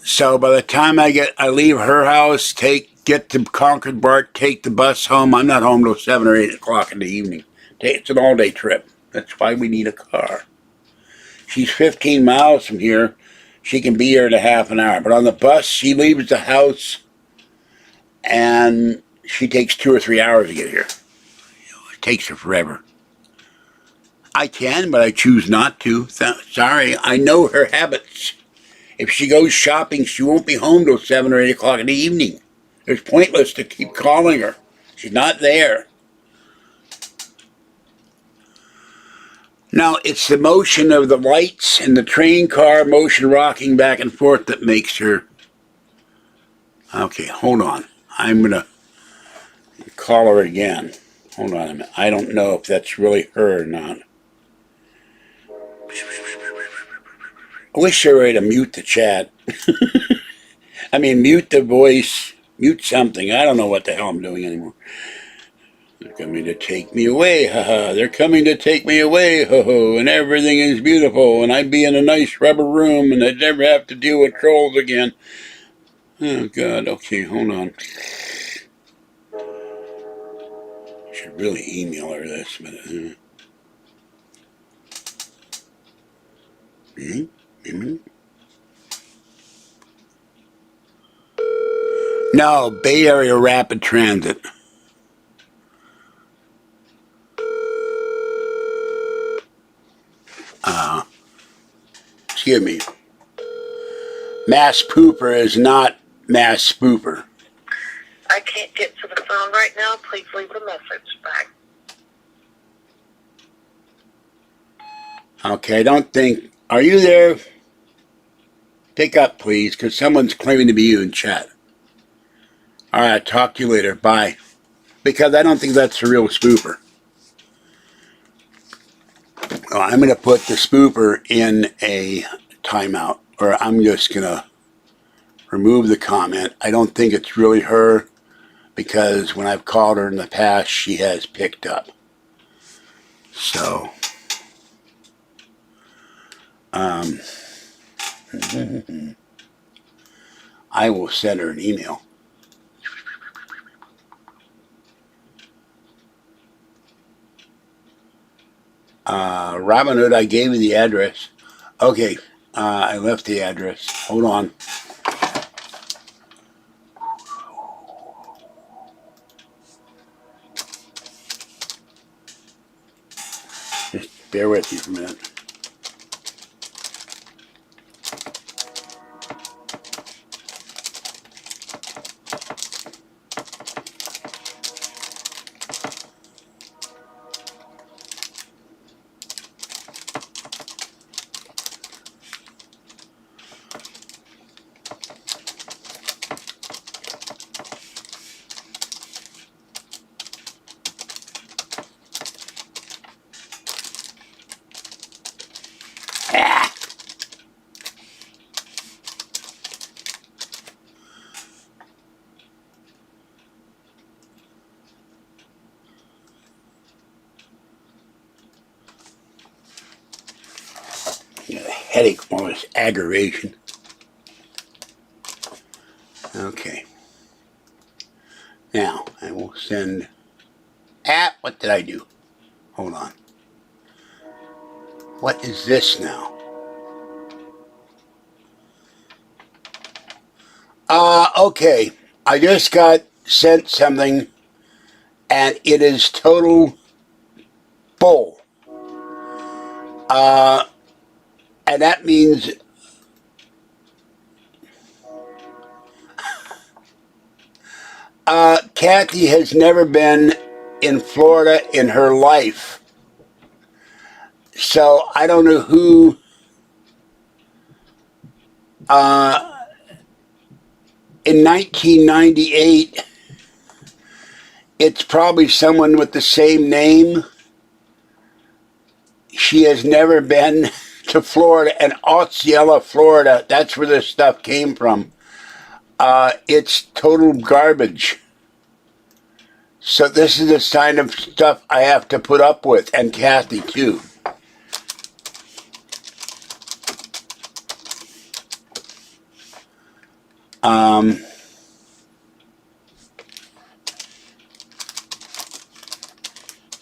[SPEAKER 1] So by the time I leave her house, get to Concord, Bart, take the bus home. I'm not home till 7 or 8 o'clock in the evening. It's an all-day trip. That's why we need a car. She's 15 miles from here. She can be here in a half an hour. But on the bus, she leaves the house, and she takes 2 or 3 hours to get here. It takes her forever. I can, but I choose not to. Sorry, I know her habits. If she goes shopping, she won't be home till 7 or 8 o'clock in the evening. It's pointless to keep calling her. She's not there. Now, it's the motion of the lights and the train car motion rocking back and forth that makes her... Okay, hold on. I'm going to call her again. Hold on a minute. I don't know if that's really her or not. I wish they were ready to mute the chat. I mean, mute the voice, mute something. I don't know what the hell I'm doing anymore. They're coming to take me away, haha. They're coming to take me away, ho-ho. And everything is beautiful. And I'd be in a nice rubber room and I'd never have to deal with trolls again. Oh, God. Okay, hold on. I should really email her this, but... No, Bay Area Rapid Transit. Excuse me. Mass Pooper is not Mass Spooper.
[SPEAKER 2] I can't get to the phone right now. Please leave a message back.
[SPEAKER 1] Okay, I don't think... Are you there? Pick up, please, because someone's claiming to be you in chat. All right, talk to you later. Bye. Because I don't think that's the real spooper. Well, I'm going to put the spooper in a timeout, or I'm just going to remove the comment. I don't think it's really her, because when I've called her in the past, she has picked up. So, I will send her an email. Robin Hood, I gave you the address. Okay, I left the address. Hold on. Just bear with me for a minute. headache more, it's aggravation. Okay. Now, I will send... what did I do? Hold on. What is this now? Okay. I just got sent something, and it is total bull. And that means... Kathy has never been in Florida in her life. So I don't know who in 1998 it's probably someone with the same name. She has never been to Florida, and Osceola, Florida, that's where this stuff came from. It's total garbage. So this is the sign of stuff I have to put up with, and Kathy too.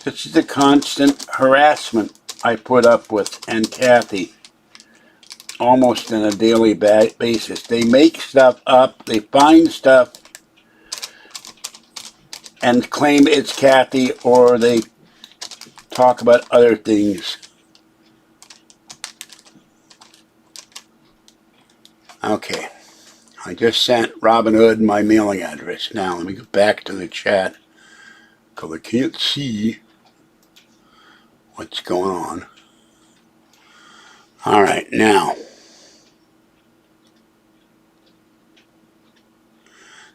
[SPEAKER 1] This is the constant harassment I put up with, and Kathy, almost on a daily basis. They make stuff up, they find stuff, and claim it's Kathy, or they talk about other things. Okay, I just sent Robin Hood my mailing address. Now let me go back to the chat, because I can't see what's going on. Alright, now.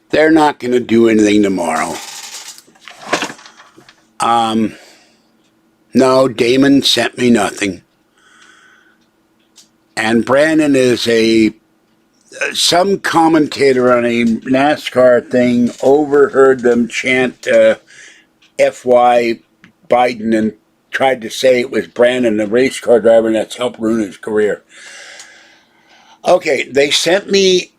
[SPEAKER 1] They're not going to do anything tomorrow. No, Damon sent me nothing. And Brandon is some commentator on a NASCAR thing overheard them chant FY Biden and tried to say it was Brandon, the race car driver, and that's helped ruin his career. Okay, they sent me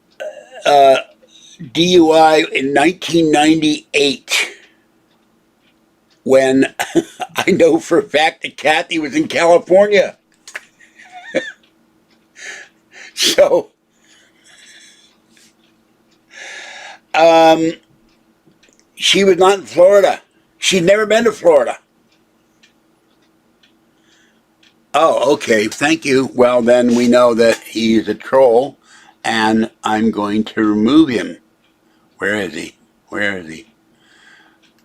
[SPEAKER 1] DUI in 1998 when I know for a fact that Kathy was in California. So, she was not in Florida. She'd never been to Florida. Oh, okay, thank you. Well, then we know that he's a troll, and I'm going to remove him. Where is he? Where is he?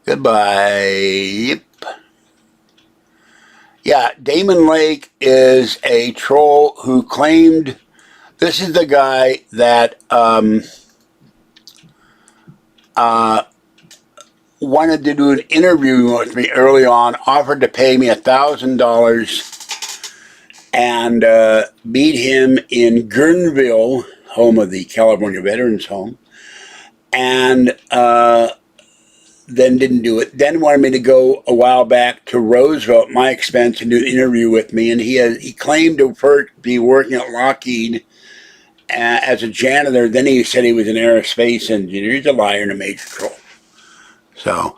[SPEAKER 1] Goodbye. Yep. Yeah, Damon Lake is a troll who claimed... This is the guy that wanted to do an interview with me early on, offered to pay me $1,000, and beat him in Guerneville, home of the California Veterans Home, and then didn't do it. Then wanted me to go a while back to Roseville at my expense and do an interview with me, and he claimed to first be working at Lockheed as a janitor. Then he said he was an aerospace engineer. He's a liar and a major troll. So,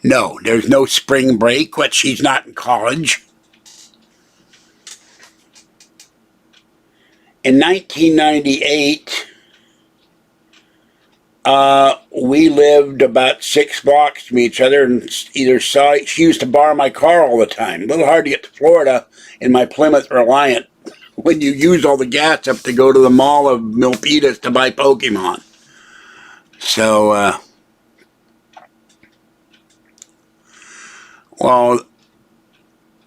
[SPEAKER 1] no, there's no spring break, but she's not in college. In 1998, we lived about 6 blocks from each other, and either side, she used to borrow my car all the time. A little hard to get to Florida in my Plymouth Reliant when you use all the gas up to go to the Mall of Milpitas to buy Pokemon. So, well,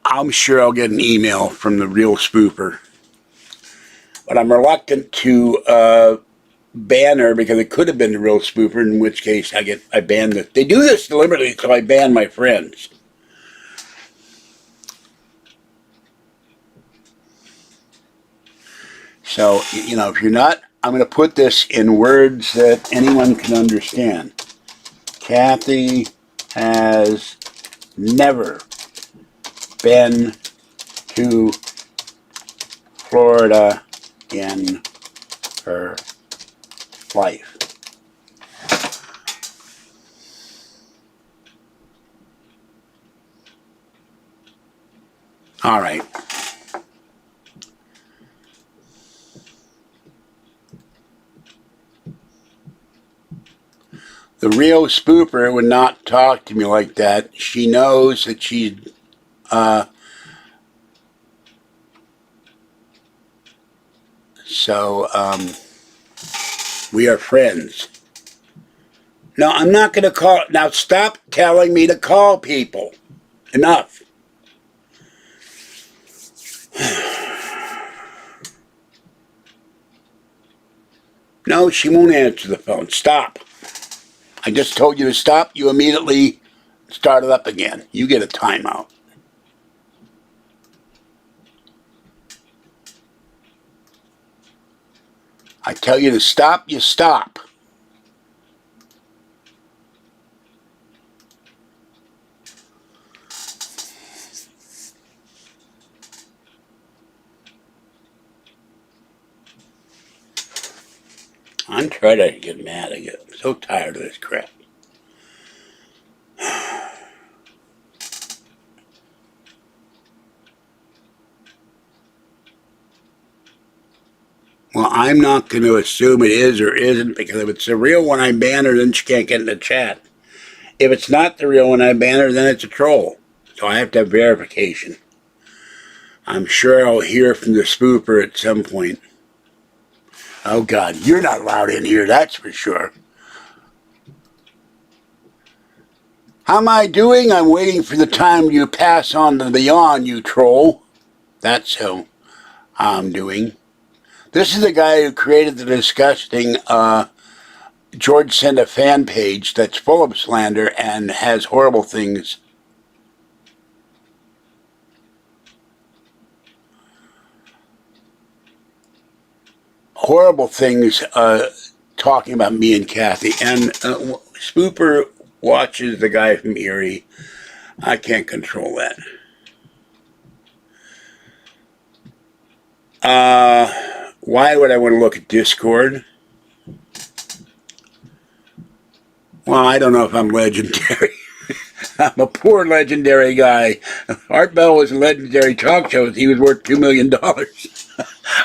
[SPEAKER 1] I'm sure I'll get an email from the real spoofer. But I'm reluctant to ban her because it could have been the real spoofer, in which case I ban the... They do this deliberately, so I ban my friends. So, you know, if you're not... I'm going to put this in words that anyone can understand. Kathy has never been to Florida in her life. All right. The real spooper would not talk to me like that. She knows that she's we are friends. No, I'm not going to call. Now stop telling me to call people. Enough. No, she won't answer the phone. Stop. I just told you to stop. You immediately started up again. You get a timeout. I tell you to stop, you stop. I'm trying to get mad again. I'm so tired of this crap. Well, I'm not going to assume it is or isn't, because if it's the real one, I ban her, then she can't get in the chat. If it's not the real one, I ban her, then it's a troll. So I have to have verification. I'm sure I'll hear from the spooper at some point. Oh, God, you're not allowed in here, that's for sure. How am I doing? I'm waiting for the time you pass on to the beyond, you troll. That's how I'm doing. This is the guy who created the disgusting George sent a fan page that's full of slander and has horrible things. Horrible things talking about me and Kathy. And Spooper watches the guy from Erie. I can't control that. Why would I want to look at Discord? Well, I don't know if I'm legendary. I'm a poor legendary guy. Art Bell was a legendary talk show. He was worth $2 million.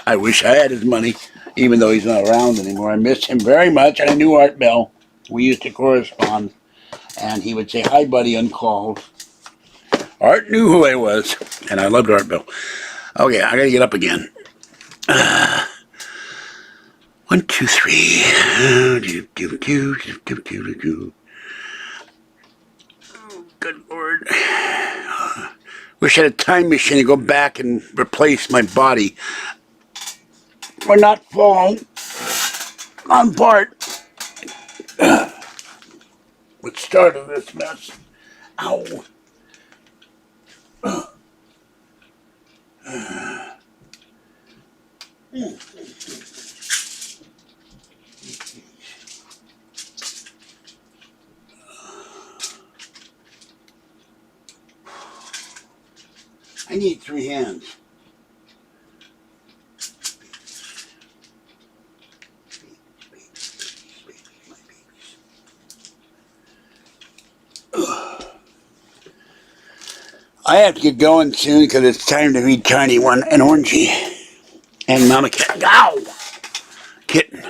[SPEAKER 1] I wish I had his money, even though he's not around anymore. I miss him very much. I knew Art Bell. We used to correspond, and he would say, "Hi, buddy," on calls. Art knew who I was, and I loved Art Bell. Okay, I gotta get up again. 1, 2, 3. Good Lord. Wish I had a time machine to go back and replace my body. Or not fall on part. What started this mess? Ow. I need 3 hands. I have to get going soon because it's time to feed Tiny One and Orangey and Mama Cat. Ow! Kitten.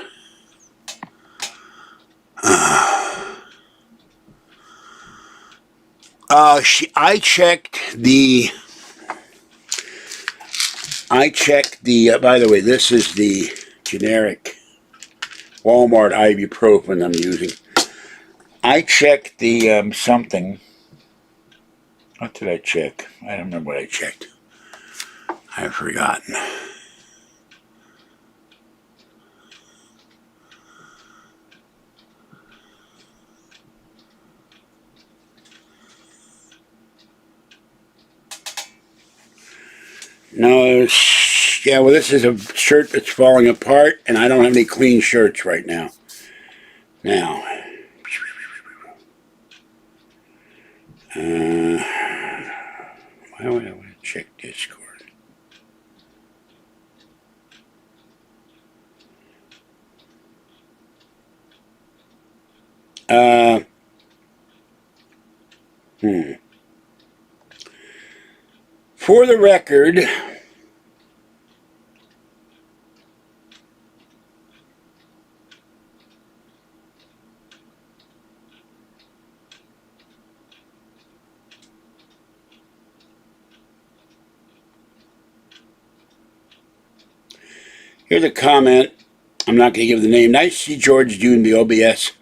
[SPEAKER 1] I checked the, by the way, this is the generic Walmart ibuprofen I'm using. I checked the something. What did I check? I don't remember what I checked. I've forgotten. No, yeah, well, this is a shirt that's falling apart, and I don't have any clean shirts right now. Now, why would I want to check Discord? For the record, here's a comment. I'm not going to give the name. Nice to see George doing the OBS.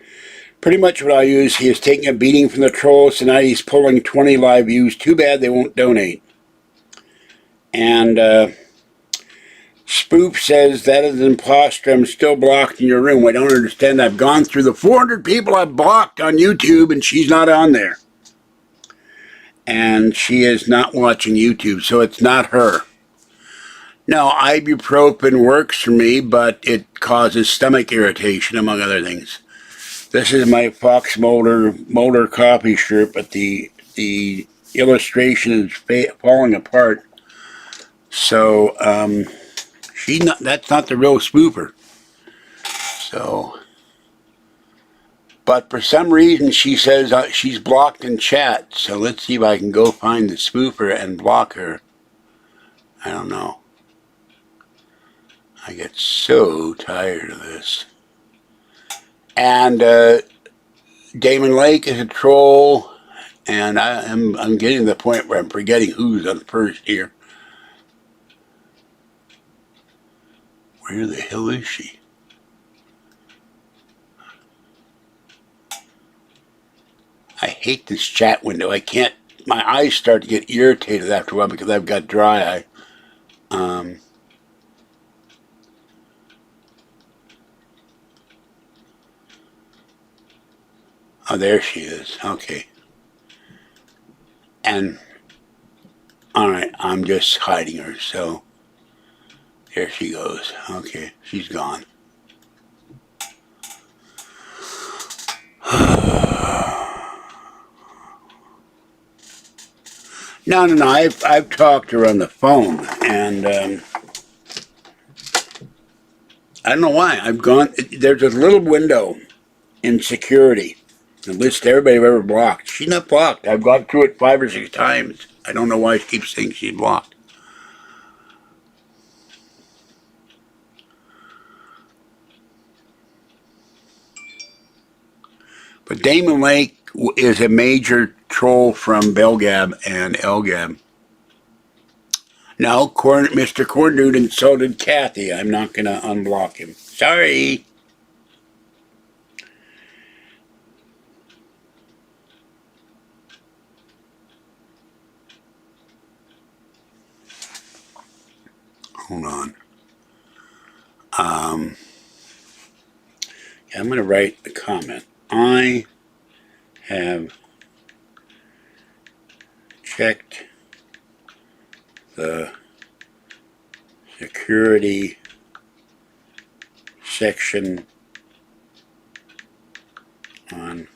[SPEAKER 1] Pretty much what I use. He is taking a beating from the trolls. Tonight he's pulling 20 live views. Too bad they won't donate. And Spoop says, that is an imposter. I'm still blocked in your room. I don't understand. I've gone through the 400 people I've blocked on YouTube and she's not on there. And she is not watching YouTube, so it's not her. Now, ibuprofen works for me, but it causes stomach irritation, among other things. This is my Fox Mulder coffee shirt, but the illustration is falling apart. So, that's not the real spoofer. So, but for some reason she says she's blocked in chat. So let's see if I can go find the spoofer and block her. I don't know. I get so tired of this. And Damon Lake is a troll, and I'm getting to the point where I'm forgetting who's on first here. Where the hell is she? I hate this chat window. I can't. My eyes start to get irritated after a while because I've got dry eye. Oh, there she is. Okay. And, alright, I'm just hiding her, so there she goes. Okay, she's gone. No, I've talked to her on the phone, and I don't know why. There's a little window in security. The list everybody I've ever blocked. She's not blocked. I've gone through it 5 or 6 times. I don't know why she keeps saying she's blocked. But Damon Lake is a major troll from Belgab and Elgab. No, Mr. Corndude insulted Kathy. I'm not going to unblock him. Sorry. Hold on. I'm going to write a comment. I have checked the security section on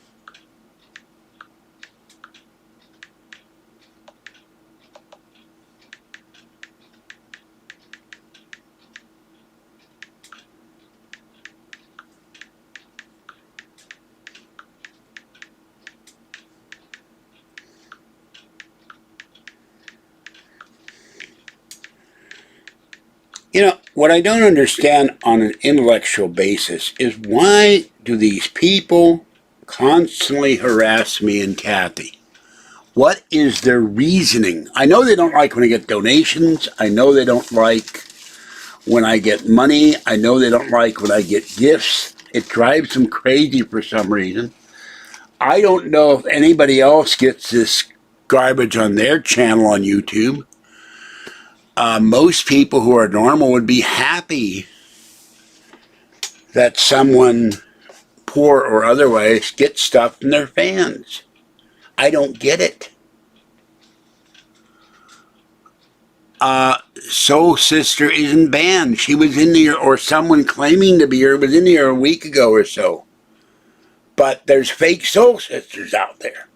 [SPEAKER 1] what I don't understand on an intellectual basis is why do these people constantly harass me and Kathy? What is their reasoning? I know they don't like when I get donations. I know they don't like when I get money. I know they don't like when I get gifts. It drives them crazy for some reason. I don't know if anybody else gets this garbage on their channel on YouTube. Most people who are normal would be happy that someone, poor or otherwise, gets stuff from their fans. I don't get it. Soul Sister isn't banned. She was in here, or someone claiming to be her was in here a week ago or so. But there's fake Soul Sisters out there.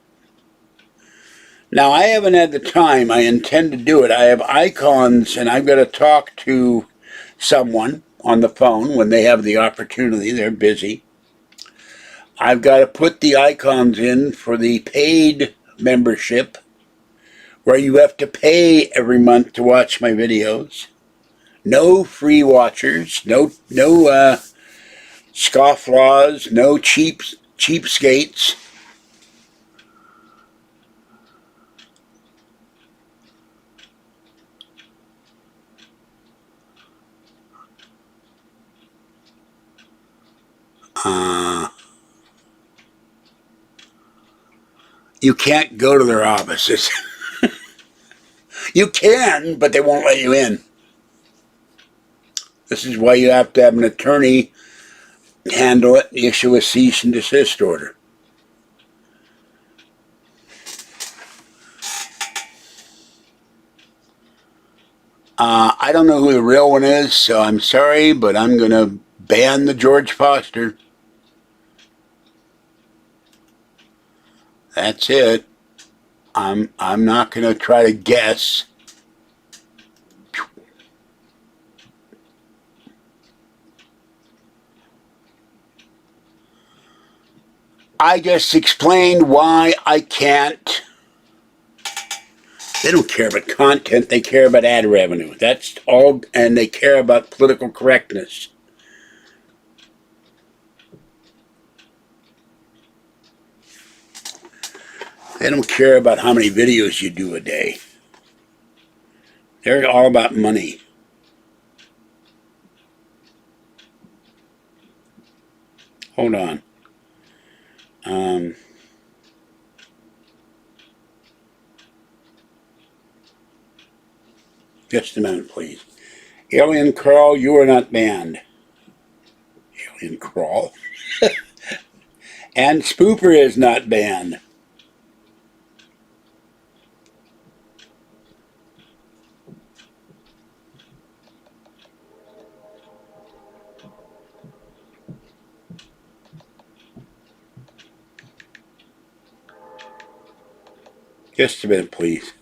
[SPEAKER 1] Now, I haven't had the time. I intend to do it. I have icons, and I've got to talk to someone on the phone when they have the opportunity. They're busy. I've got to put the icons in for the paid membership, where you have to pay every month to watch my videos. No free watchers, no scofflaws, no cheapskates. You can't go to their offices. You can, but they won't let you in. This is why you have to have an attorney handle it, issue a cease and desist order. I don't know who the real one is, so I'm sorry, but I'm going to ban the George Foster. That's it. I'm not going to try to guess. I just explained why I can't. They don't care about content, they care about ad revenue. That's all, and they care about political correctness. They don't care about how many videos you do a day. They're all about money. Hold on. Just a minute, please. Alien Crawl, you are not banned. Alien Crawl. And Spooper is not banned. Just a minute, please.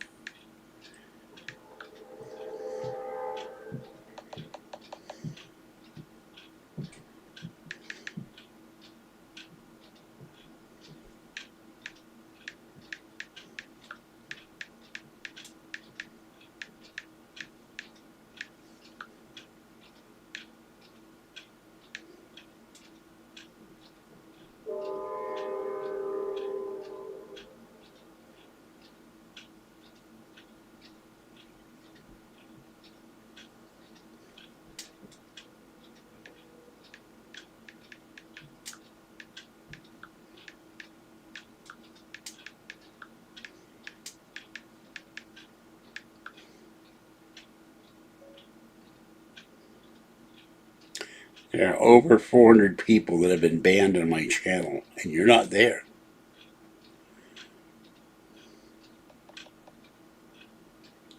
[SPEAKER 1] There are over 400 people that have been banned on my channel, and you're not there.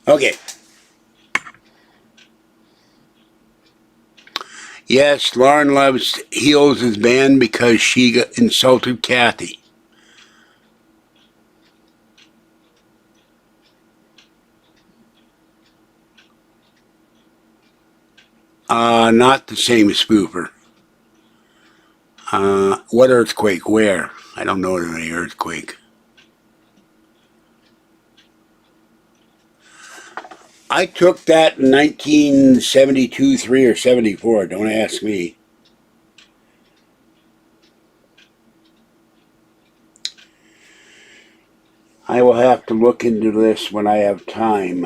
[SPEAKER 1] Okay. Yes, Lauren Loves Heels is banned because she insulted Kathy. Not the same as Spooper. What earthquake? Where? I don't know of any earthquake. I took that in 1972, 3, or 74. Don't ask me. I will have to look into this when I have time.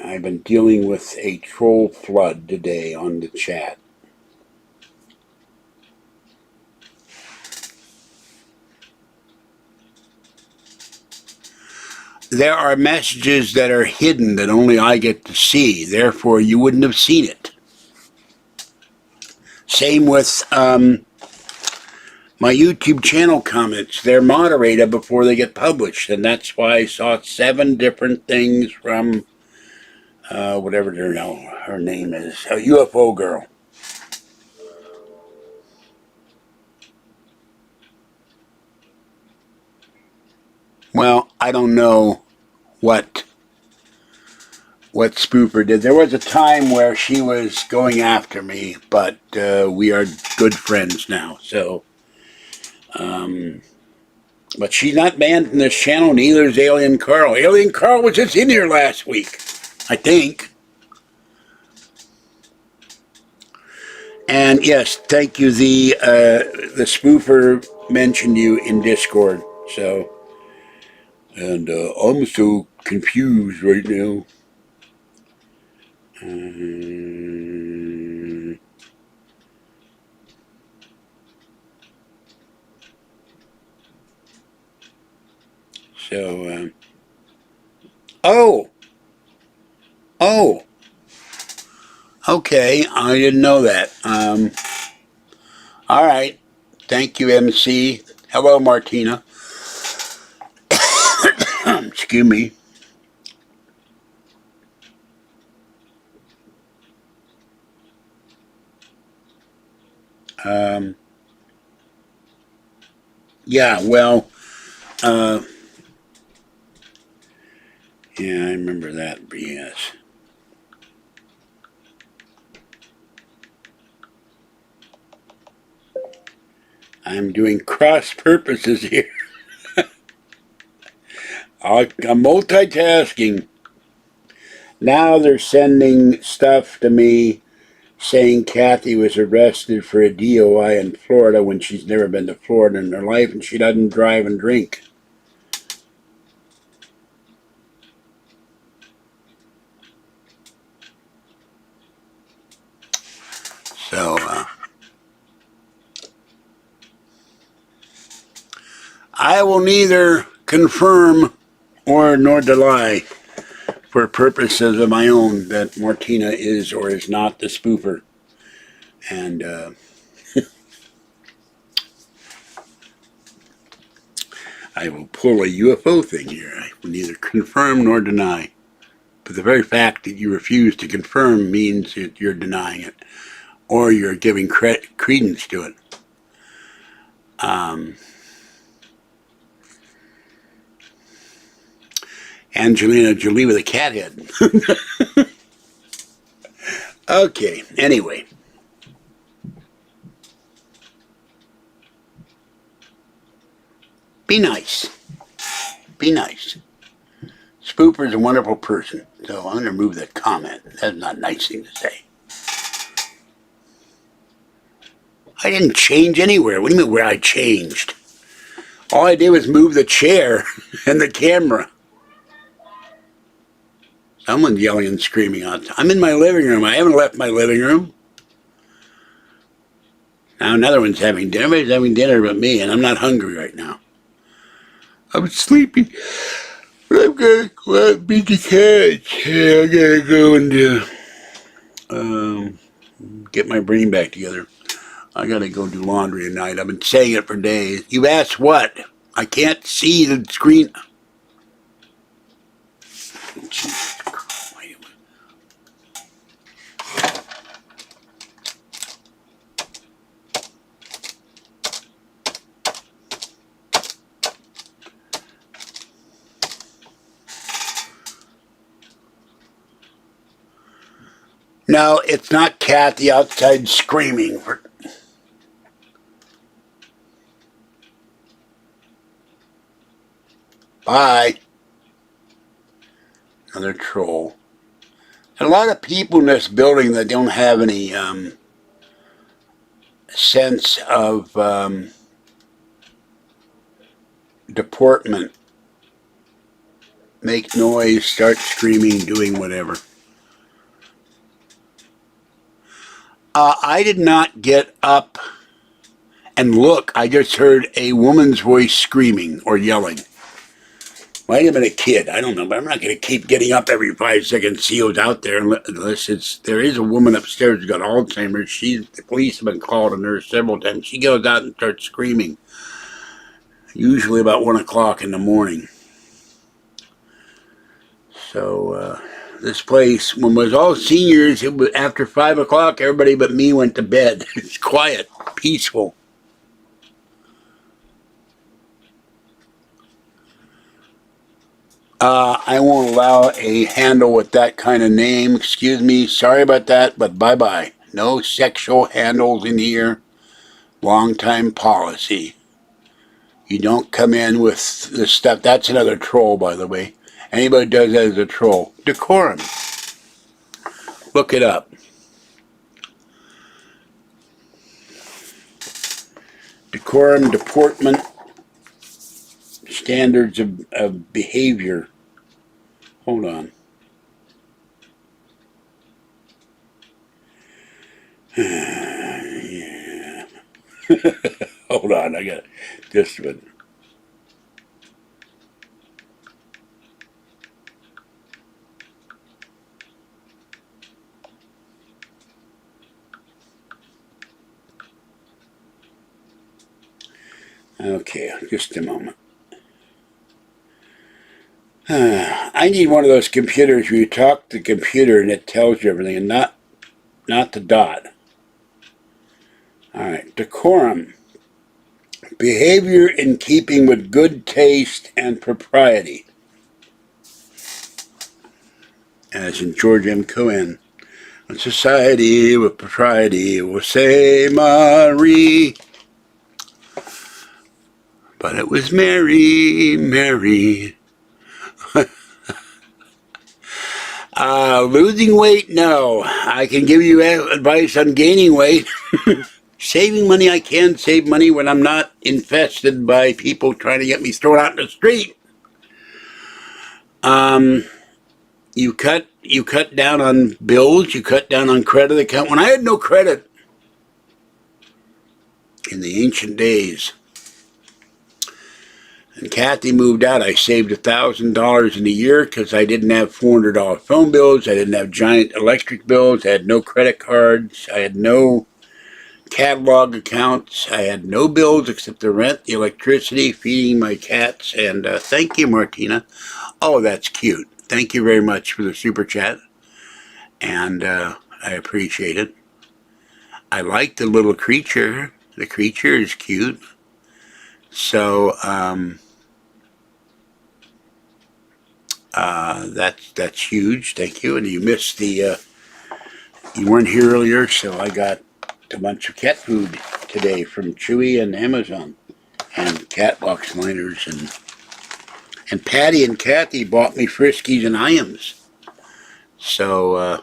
[SPEAKER 1] I've been dealing with a troll flood today on the chat. There are messages that are hidden that only I get to see. Therefore, you wouldn't have seen it. Same with my YouTube channel comments. They're moderated before they get published. And that's why I saw 7 different things from whatever her name is. A UFO girl. Well, I don't know what Spooper did. There was a time where she was going after me, but we are good friends now. So But she's not banned from this channel, neither is Alien Carl. Alien Carl was just in here last week, I think. And yes, thank you. The spoofer mentioned you in Discord. So, and I'm so confused right now. So, oh, okay. I didn't know that. All right. Thank you, MC. Hello, Martina. Excuse me. Yeah, well, yeah, I remember that BS. I'm doing cross purposes here. I'm multitasking. Now they're sending stuff to me saying Kathy was arrested for a DOI in Florida when she's never been to Florida in her life and she doesn't drive and drink. So, I will neither confirm or nor deny for purposes of my own that Martina is or is not the spoofer. And I will pull a UFO thing here. I will neither confirm nor deny. But the very fact that you refuse to confirm means that you're denying it or you're giving credence to it. Angelina Jolie with a cat head. Okay, anyway. Be nice. Be nice. Spooper's a wonderful person, so I'm going to remove that comment. That's not a nice thing to say. I didn't change anywhere. What do you mean where I changed? All I did was move the chair and the camera. Someone's yelling and screaming out. I'm in my living room. I haven't left my living room. Now another one's having dinner. Everybody's having dinner but me, and I'm not hungry right now. I'm sleepy. But I'm going to go out and beat the cats. Yeah, I got to go and get my brain back together. I got to go do laundry tonight. I've been saying it for days. You asked what? I can't see the screen. Jesus Christ. Wait a minute. No, it's not Kathy outside screaming. Bye. Another troll. There's a lot of people in this building that don't have any sense of deportment. Make noise, start screaming, doing whatever. I did not get up and look. I just heard a woman's voice screaming or yelling. Might have been a kid. I don't know, but I'm not going to keep getting up every 5 seconds, see who's out there unless there is a woman upstairs who's got Alzheimer's. The police have been called on her several times. She goes out and starts screaming, usually about 1 o'clock in the morning. So this place, when it was all seniors, it was after 5 o'clock, everybody but me went to bed. It's quiet, peaceful. I won't allow a handle with that kind of name. Excuse me. Sorry about that, but bye-bye. No sexual handles in here. Long-time policy. You don't come in with the stuff. That's another troll, by the way. Anybody does that is a troll. Decorum. Look it up. Decorum, deportment, standards of behavior. Hold on. Yeah. Hold on, I got this one. Okay, just a moment. I need one of those computers where you talk to the computer and it tells you everything, and not the dot. All right, decorum. Behavior in keeping with good taste and propriety. As in George M. Cohen. A society with propriety will say Marie. But it was Mary, Mary. Losing weight, no. I can give you advice on gaining weight. Saving money, I can save money when I'm not infested by people trying to get me thrown out in the street. You cut down on bills, you cut down on credit account. When I had no credit in the ancient days, and Kathy moved out, I saved $1,000 in a year because I didn't have $400 phone bills, I didn't have giant electric bills, I had no credit cards, I had no catalog accounts, I had no bills except the rent, the electricity, feeding my cats, and thank you, Martina. Oh, that's cute. Thank you very much for the super chat, and I appreciate it. I like the little creature. The creature is cute. So, that's huge. Thank you. And you missed the, you weren't here earlier, so I got a bunch of cat food today from Chewy and Amazon, and cat box liners, and Patty and Kathy bought me Friskies and Iams. So,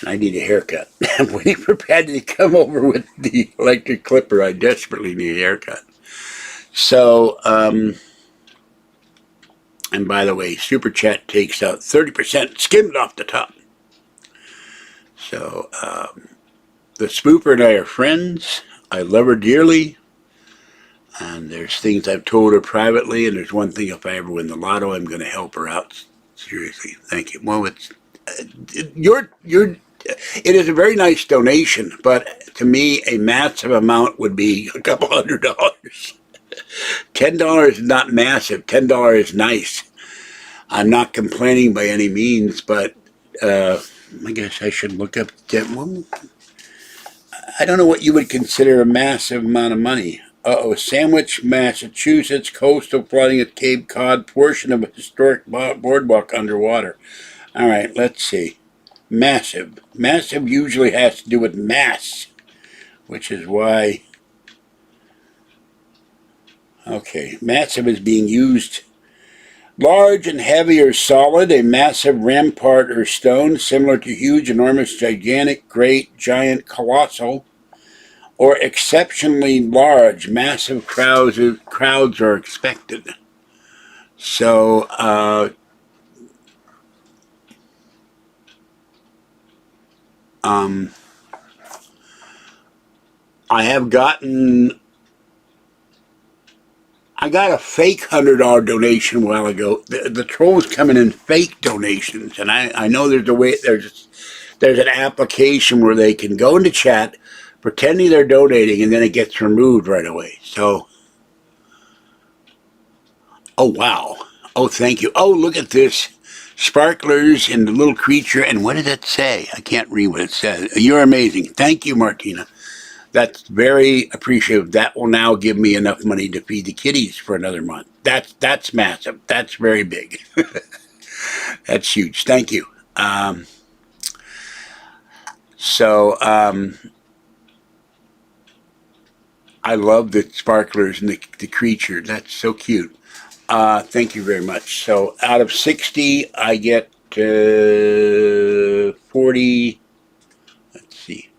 [SPEAKER 1] I need a haircut. I'm waiting for Patty to come over with the electric clipper. I desperately need a haircut. So, and by the way, Super Chat takes out 30% skimmed off the top. So, the spooper and I are friends. I love her dearly. And there's things I've told her privately, and there's one thing, if I ever win the lotto, I'm going to help her out. Seriously, thank you. Well, it's it is a very nice donation, but to me, a massive amount would be a couple $100. $10 is not massive. $10 is nice. I'm not complaining by any means, but I guess I should look up that one. I don't know what you would consider a massive amount of money. Sandwich, Massachusetts, coastal flooding at Cape Cod, portion of a historic boardwalk underwater. All right, let's see. Massive. Massive usually has to do with mass, which is why... Okay, massive is being used. Large and heavy or solid, a massive rampart or stone, similar to huge, enormous, gigantic, great, giant, colossal, or exceptionally large, massive crowds are expected. So, I got a fake $100 donation a while ago. The trolls coming in fake donations, and I know there's a way, there's an application where they can go into chat, pretending they're donating, and then it gets removed right away. So, oh wow, oh thank you, oh look at this, sparklers and the little creature, and what did it say? I can't read what it says. You're amazing. Thank you, Martina. That's very appreciative. That will now give me enough money to feed the kitties for another month. That's massive. That's very big. That's huge. Thank you. I love the sparklers and the creature. That's so cute. Thank you very much. So out of 60, I get 40. Let's see.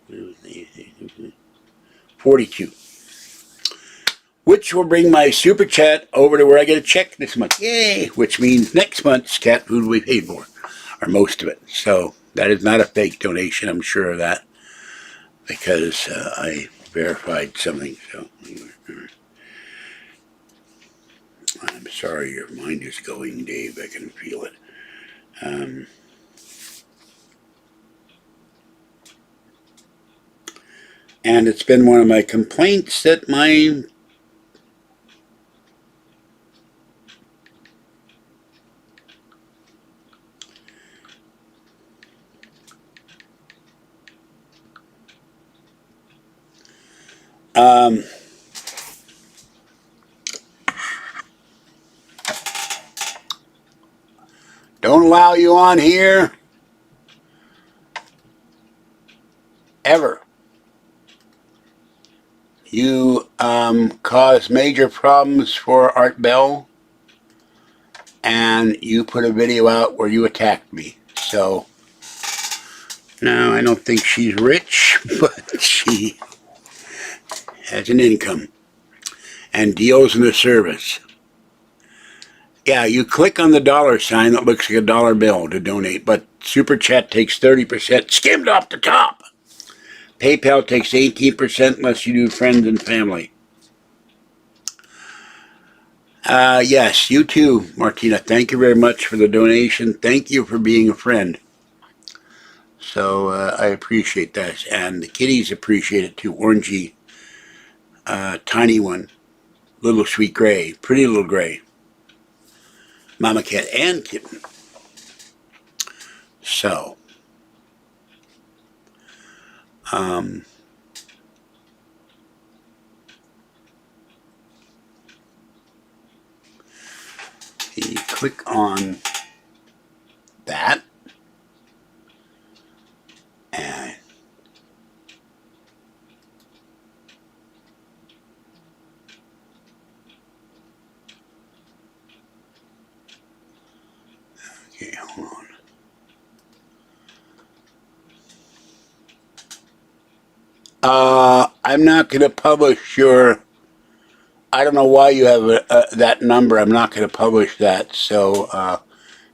[SPEAKER 1] 42. Which will bring my super chat over to where I get a check this month. Yay! Which means next month's cat food will be paid for, or most of it. So that is not a fake donation, I'm sure of that, because I verified something. So I'm sorry your mind is going, Dave. I can feel it. And it's been one of my complaints that my don't allow you on here ever. You caused major problems for Art Bell, and you put a video out where you attacked me. So, no, I don't think she's rich, but she has an income and deals in the service. Yeah, you click on the dollar sign that looks like a dollar bill to donate, but Super Chat takes 30%, skimmed off the top. PayPal takes 18% unless you do friends and family. Yes, you too, Martina. Thank you very much for the donation. Thank you for being a friend. So I appreciate that. And the kitties appreciate it too. Orangey, tiny one, little sweet gray, pretty little gray. Mama cat and kitten. So, you click on that, and okay, hold on. I'm not going to publish your. I don't know why you have that number. I'm not going to publish that. So,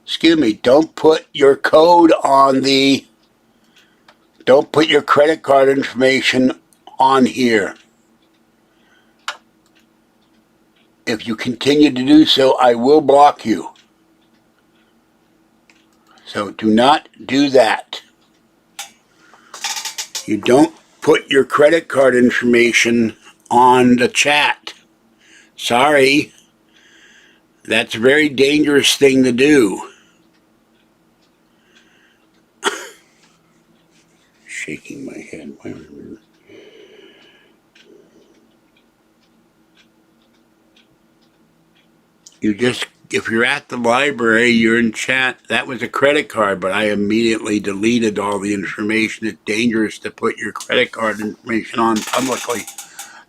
[SPEAKER 1] excuse me. Don't put your code on the. Don't put your credit card information on here. If you continue to do so, I will block you. So do not do that. You don't put your credit card information on the chat. Sorry. That's a very dangerous thing to do. Shaking my head. You just, if you're at the library, you're in chat. That was a credit card, but I immediately deleted all the information. It's dangerous to put your credit card information on publicly.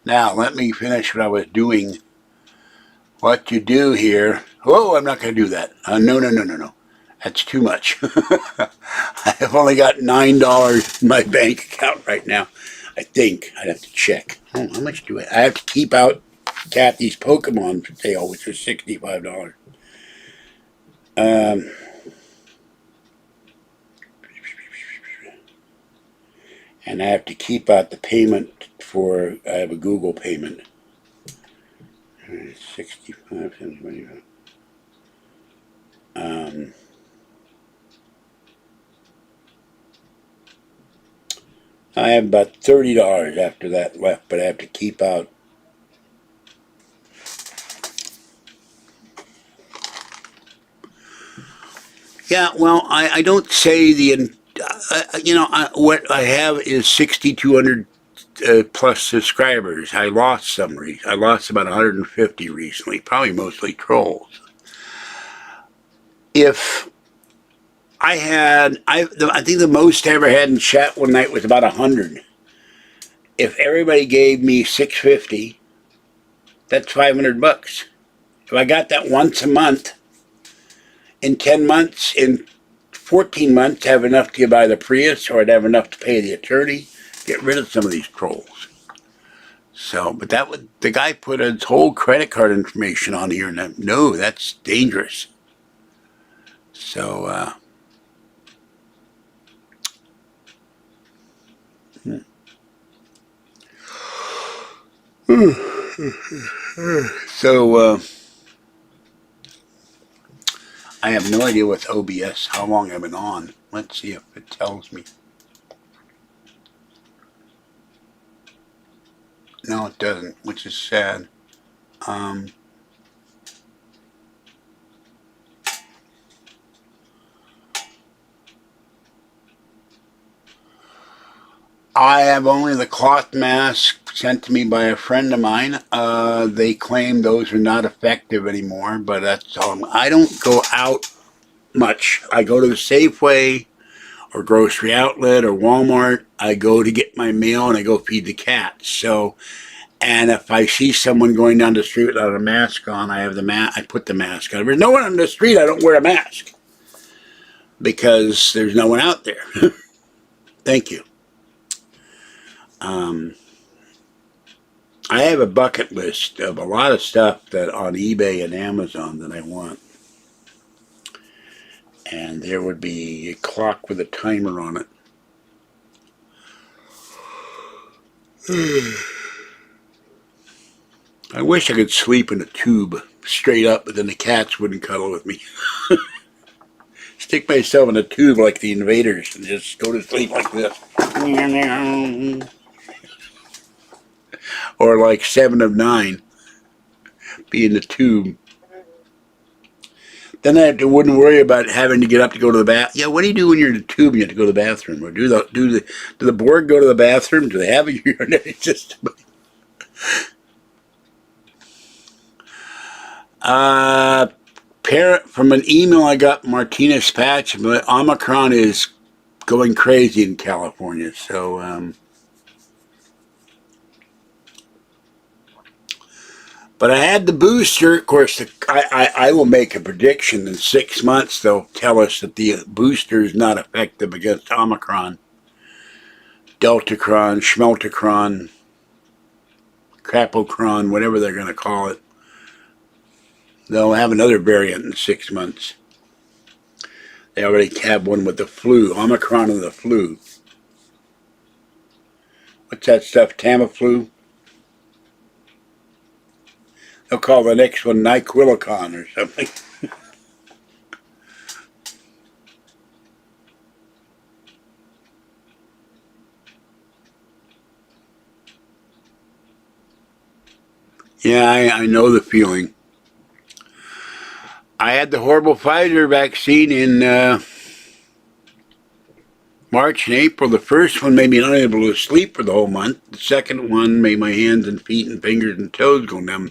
[SPEAKER 1] Now, let me finish what I was doing. What you do here. Oh, I'm not going to do that. No. That's too much. I have only got $9 in my bank account right now. I think. I'd have to check. Oh, how much do I have to keep out Kathy's Pokemon sale, which was $65. And I have to keep out the payment for, I have a Google payment. 65, 75. I have about $30 after that left, but I have to keep out. Yeah, well, I don't say the, what I have is 6,200 plus subscribers. I lost some. I lost about 150 recently, probably mostly trolls. If I think the most I ever had in chat one night was about 100. if everybody gave me $650, that's $500. If I got that once a month, in 10 months, in 14 months, I have enough to buy the Prius, or I'd have enough to pay the attorney, get rid of some of these trolls. So, but that would, the guy put his whole credit card information on here, and no, that's dangerous. So, so, I have no idea with OBS how long I've been on. Let's see if it tells me. No, it doesn't, which is sad. I have only the cloth mask sent to me by a friend of mine. They claim those are not effective anymore, but that's all. I don't go out much. I go to the Safeway or grocery outlet or Walmart. I go to get my mail and I go feed the cats. So, and if I see someone going down the street without a mask on, I have the I put the mask on. If there's no one on the street, I don't wear a mask because there's no one out there. Thank you. I have a bucket list of a lot of stuff that on eBay and Amazon that I want. And there would be a clock with a timer on it. I wish I could sleep in a tube straight up, but then the cats wouldn't cuddle with me. Stick myself in a tube like the invaders and just go to sleep like this. Or like 7 of 9. Be in the tube. Then I wouldn't worry about having to get up to go to the bath. Yeah, what do you do when you're in the tube and you have to go to the bathroom? Or do the board go to the bathroom? Do they have a urinary system? From an email I got, Martinez Patch, but Omicron is going crazy in California. So, but I had the booster. Of course, I will make a prediction in 6 months. They'll tell us that the booster is not effective against Omicron, Deltacron, Schmeltacron, Crapocron, whatever they're going to call it. They'll have another variant in 6 months. They already have one with the flu, Omicron of the flu. What's that stuff, Tamiflu? They'll call the next one Nyquillicon or something. Yeah, I know the feeling. I had the horrible Pfizer vaccine in March and April. The first one made me unable to sleep for the whole month. The second one made my hands and feet and fingers and toes go numb.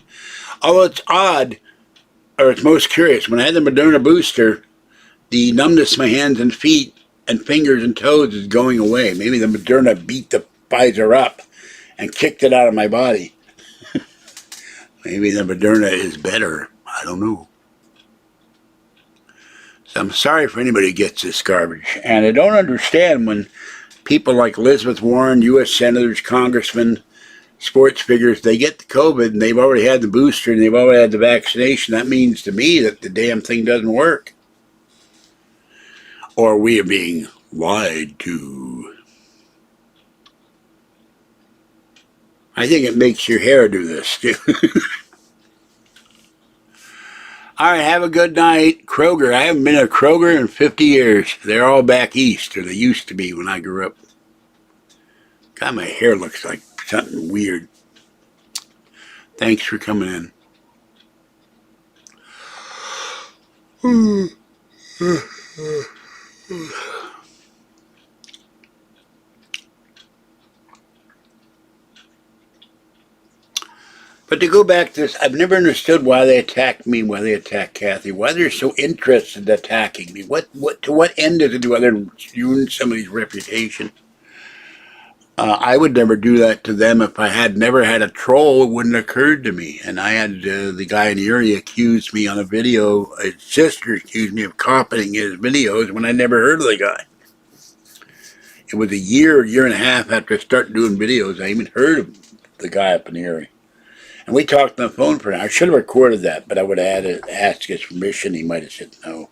[SPEAKER 1] Although it's odd, or it's most curious, when I had the Moderna booster, the numbness in my hands and feet and fingers and toes is going away. Maybe the Moderna beat the Pfizer up and kicked it out of my body. Maybe the Moderna is better. I don't know. So I'm sorry for anybody who gets this garbage. And I don't understand when people like Elizabeth Warren, U.S. senators, congressmen, sports figures, they get the COVID and they've already had the booster and they've already had the vaccination. That means to me that the damn thing doesn't work. Or we are being lied to. I think it makes your hair do this too. All right, have a good night. Kroger. I haven't been to Kroger in 50 years. They're all back east, or they used to be when I grew up. God, my hair looks like something weird. Thanks for coming in. But to go back to this, I've never understood why they attacked me, why they attacked Kathy, why they're so interested in attacking me. To what end does it do other than ruin somebody's reputation? I would never do that to them. If I had never had a troll, it wouldn't have occurred to me. And I had the guy in the area accuse me on a video. His sister accused me of copying his videos when I never heard of the guy. It was a year and a half after I started doing videos, I even heard of the guy up in the area. And we talked on the phone for an hour. I should have recorded that, but I would have had to ask his permission. He might have said no.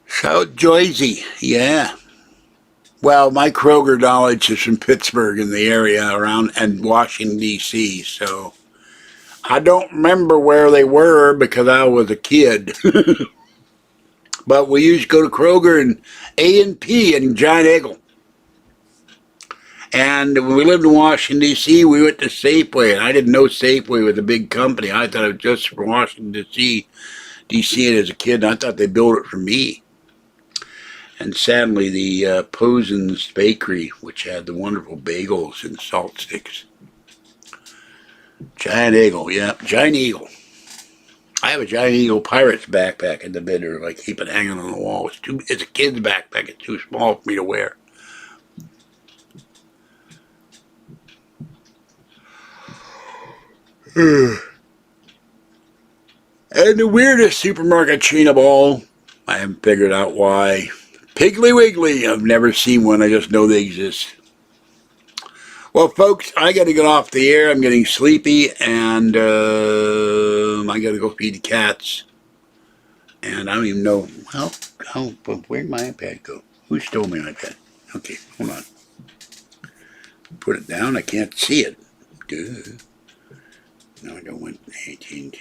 [SPEAKER 1] South Jersey, yeah. Well, my Kroger knowledge is from Pittsburgh in the area around and Washington, D.C., so I don't remember where they were because I was a kid. But we used to go to Kroger and A&P and Giant Eagle. And when we lived in Washington, D.C., we went to Safeway, and I didn't know Safeway was a big company. I thought it was just for Washington, D.C., and as a kid, and I thought they built it for me. And sadly, the Posen's Bakery, which had the wonderful bagels and salt sticks. Giant Eagle, yeah, Giant Eagle. I have a Giant Eagle Pirates backpack in the bedroom. I keep it hanging on the wall. It's a kid's backpack. It's too small for me to wear. And the weirdest supermarket chain of all, I haven't figured out why. Piggly Wiggly. I've never seen one. I just know they exist. Well, folks, I got to get off the air. I'm getting sleepy, and I got to go feed the cats. And I don't even know. Well, where'd my iPad go? Who stole my iPad? Okay, hold on. Put it down. I can't see it. Duh. No, I don't want 18.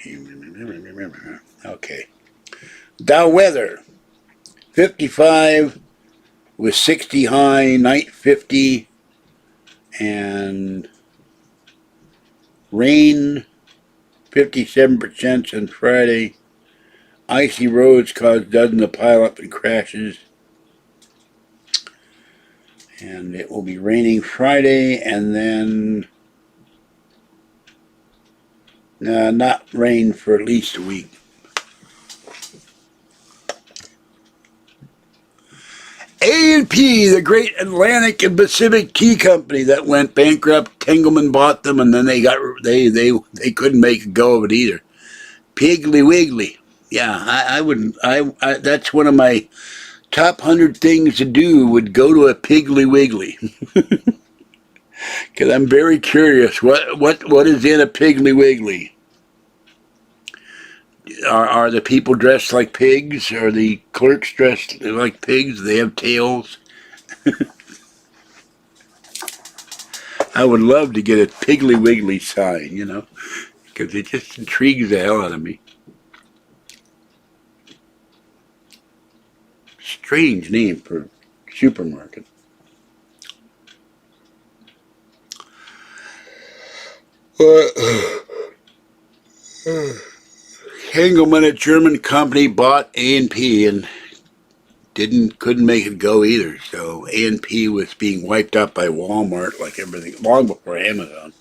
[SPEAKER 1] Okay. Dow weather. 55 with 60 high, night 50, and rain 57% on Friday. Icy roads cause dozens of pileup and crashes. And it will be raining Friday, and then not rain for at least a week. A&P, the great Atlantic and Pacific Tea Company that went bankrupt. Tengelman bought them, and then they couldn't make a go of it either. Piggly Wiggly, yeah, I that's one of my top 100 things to do. Would go to a Piggly Wiggly because I'm very curious. What is in a Piggly Wiggly? Are the people dressed like pigs? Are the clerks dressed like pigs? They have tails. I would love to get a Piggly Wiggly sign, you know, because it just intrigues the hell out of me. Strange name for supermarket. Hengelman, a German company, bought A&P and couldn't make it go either. So A&P was being wiped out by Walmart like everything, long before Amazon.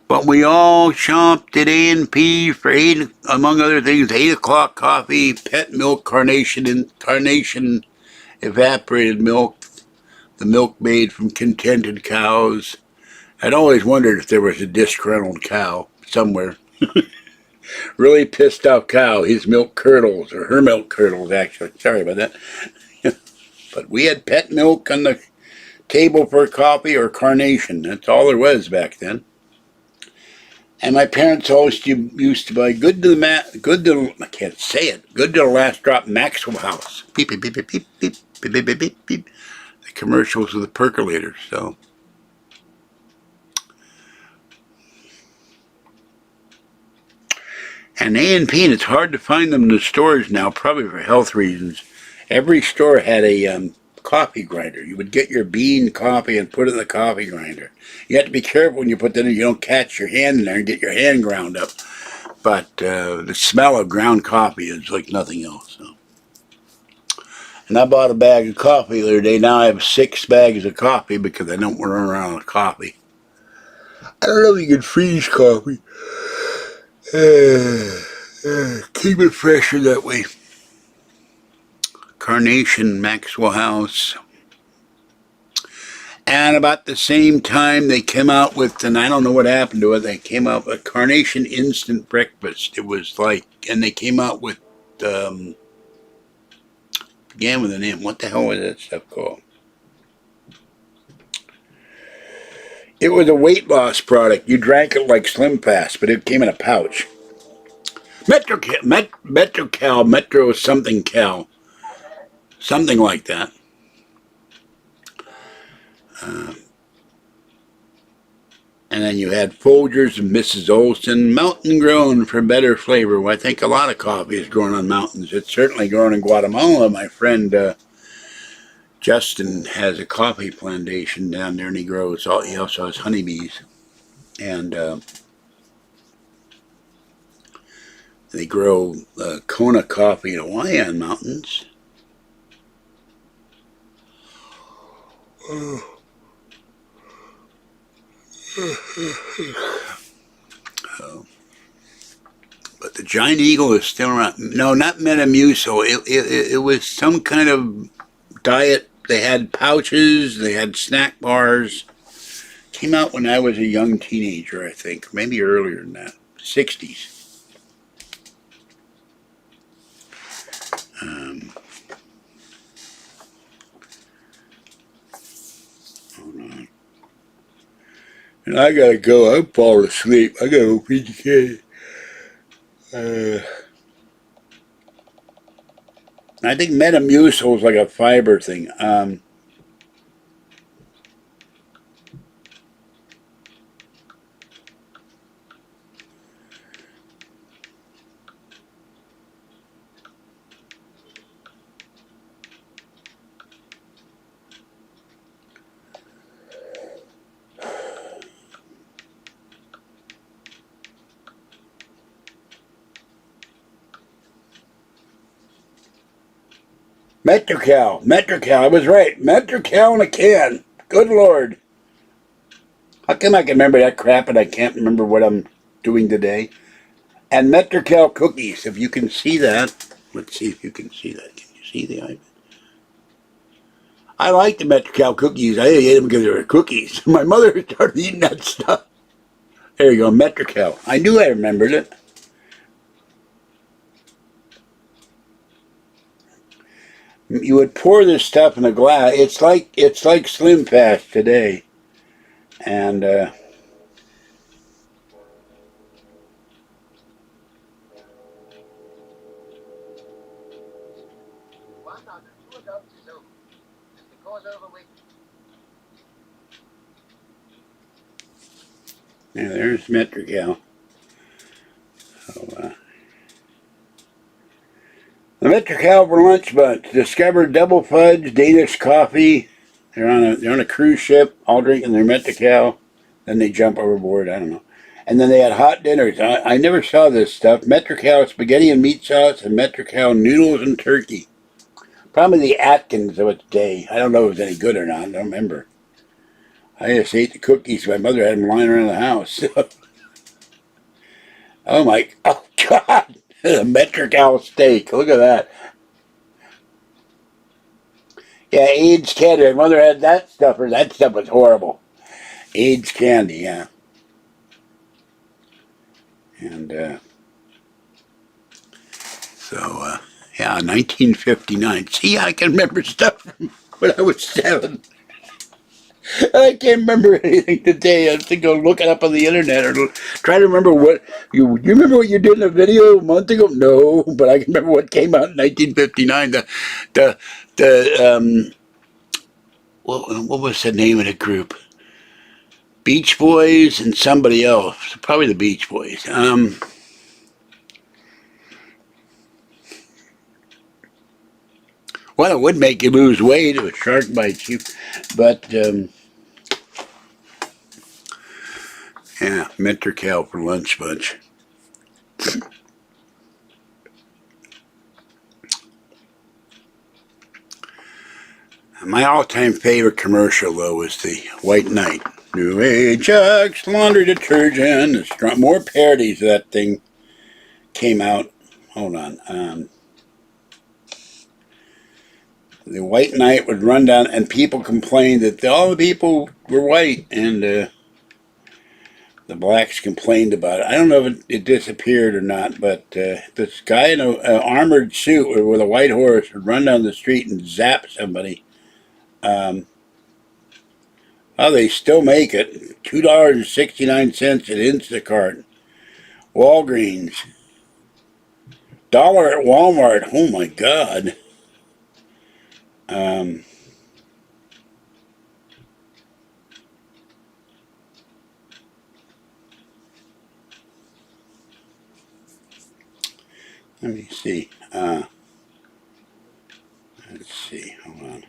[SPEAKER 1] But we all chomped at A&P for among other things, 8 o'clock coffee, pet milk, carnation evaporated milk, the milk made from contented cows. I'd always wondered if there was a disgruntled cow somewhere. Really pissed off cow, his milk curdles, or her milk curdles actually. Sorry about that. But we had pet milk on the table for coffee or carnation. That's all there was back then. And my parents always used to buy good to the last drop Maxwell House. Beep, beep, beep, beep, beep, beep, beep, beep, beep, beep. The commercials of the percolator, so. And A&P, and it's hard to find them in the stores now, probably for health reasons. Every store had a coffee grinder. You would get your bean coffee and put it in the coffee grinder. You have to be careful when you put that in. You don't catch your hand in there and get your hand ground up. But the smell of ground coffee is like nothing else. So. And I bought a bag of coffee the other day. Now I have 6 bags of coffee because I don't run around with coffee. I don't know if you can freeze coffee. Keep it fresher that way. Carnation Maxwell House. And about the same time they came out with, and I don't know what happened to it, they came out with Carnation Instant Breakfast. It was like, and they came out with, began with a name. What the hell was that stuff called? It was a weight loss product. You drank it like Slim Fast, but it came in a pouch. Metro something Cal. Something like that. And then you had Folgers and Mrs. Olson. Mountain grown for better flavor. Well, I think a lot of coffee is grown on mountains. It's certainly grown in Guatemala. My friend Justin has a coffee plantation down there, and he also has honeybees. And they grow Kona coffee in Hawaii on mountains. But the giant eagle is still around. No, not Metamucil. It was some kind of diet. They had pouches. They had snack bars. Came out when I was a young teenager, I think. Maybe earlier than that. 60s. Hold on. And I gotta go. I'm falling asleep. I gotta go feed the kid. I think Metamucil is like a fiber thing. Metrocal, I was right. Metrocal in a can. Good Lord. How come I can remember that crap and I can't remember what I'm doing today? And Metrocal cookies, if you can see that. Let's see if you can see that. Can you see the iPad? I like the Metrocal cookies. I ate them because they were cookies. My mother started eating that stuff. There you go, Metrocal. I knew I remembered it. You would pour this stuff in a glass. It's like Slim Fast today, and yeah, there's Metrocal. So, the Metrocal for lunch bunch. Discovered double fudge, Danish coffee. They're on a cruise ship, all drinking their Metrocal. Then they jump overboard. I don't know. And then they had hot dinners. I never saw this stuff. Metrocal spaghetti and meat sauce, and Metrocal noodles and turkey. Probably the Atkins of its day. I don't know if it was any good or not. I don't remember. I just ate the cookies. My mother had them lying around the house. Oh God. A Metrocal steak. Look at that. Yeah, AIDS candy. My mother had that stuff. That stuff was horrible. AIDS candy, yeah. And, yeah, 1959. See, I can remember stuff from when I was 7. I can't remember anything today. I think I'll look it up on the internet or try to remember what you remember what you did in a video a month ago? No, but I can remember what came out in 1959. What was the name of the group? Beach Boys and somebody else. Probably the Beach Boys. Well, it would make you lose weight if a shark bites you, but yeah, Metrocal for lunch bunch. My all-time favorite commercial, though, was the White Knight. New Ajax laundry detergent. More parodies of that thing came out. Hold on. The white knight would run down, and people complained that all the people were white, and the blacks complained about it. I don't know if it disappeared or not, but this guy in an armored suit with a white horse would run down the street and zap somebody. Well, they still make it. $2.69 at Instacart. Walgreens. $1 at Walmart. Oh my God. Let me see. Let's see. Hold on.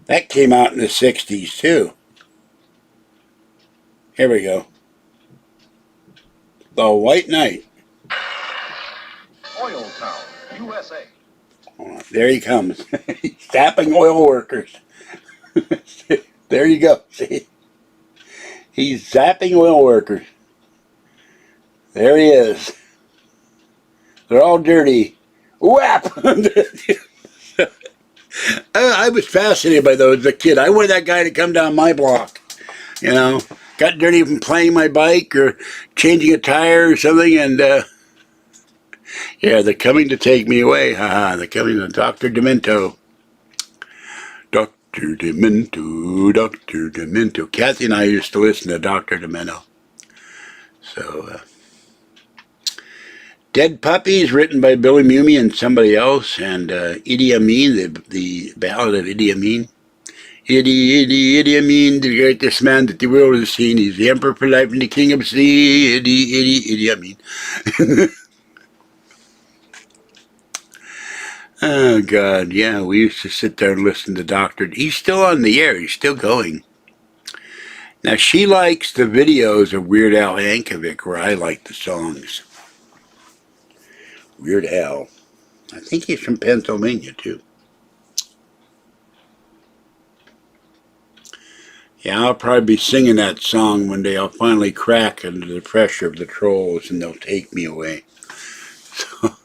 [SPEAKER 1] That came out in the 60s too. Here we go. The White Knight.
[SPEAKER 3] Oil Town, USA.
[SPEAKER 1] Hold on. There he comes. He's zapping oil workers. There you go. See? He's zapping oil workers. There he is. They're all dirty. Whap! I was fascinated by those as a kid. I wanted that guy to come down my block. You know, got dirty from playing my bike or changing a tire or something, and yeah, they're coming to take me away. Haha, they're coming to Dr. Demento. Dr. Demento, Dr. Demento. Kathy and I used to listen to Dr. Demento. So, Dead Puppies, written by Billy Mumi and somebody else, and Idi Amin, the ballad of Idi Amin. Idi Amin, the greatest man that the world has seen. He's the emperor for life and the king of the sea. Idi Amin. Oh, God, yeah, we used to sit there and listen to Dr. He's still on the air. He's still going. Now, she likes the videos of Weird Al Yankovic, where I like the songs. Weird Al. I think he's from Pennsylvania, too. Yeah, I'll probably be singing that song one day. I'll finally crack under the pressure of the trolls, and they'll take me away. So,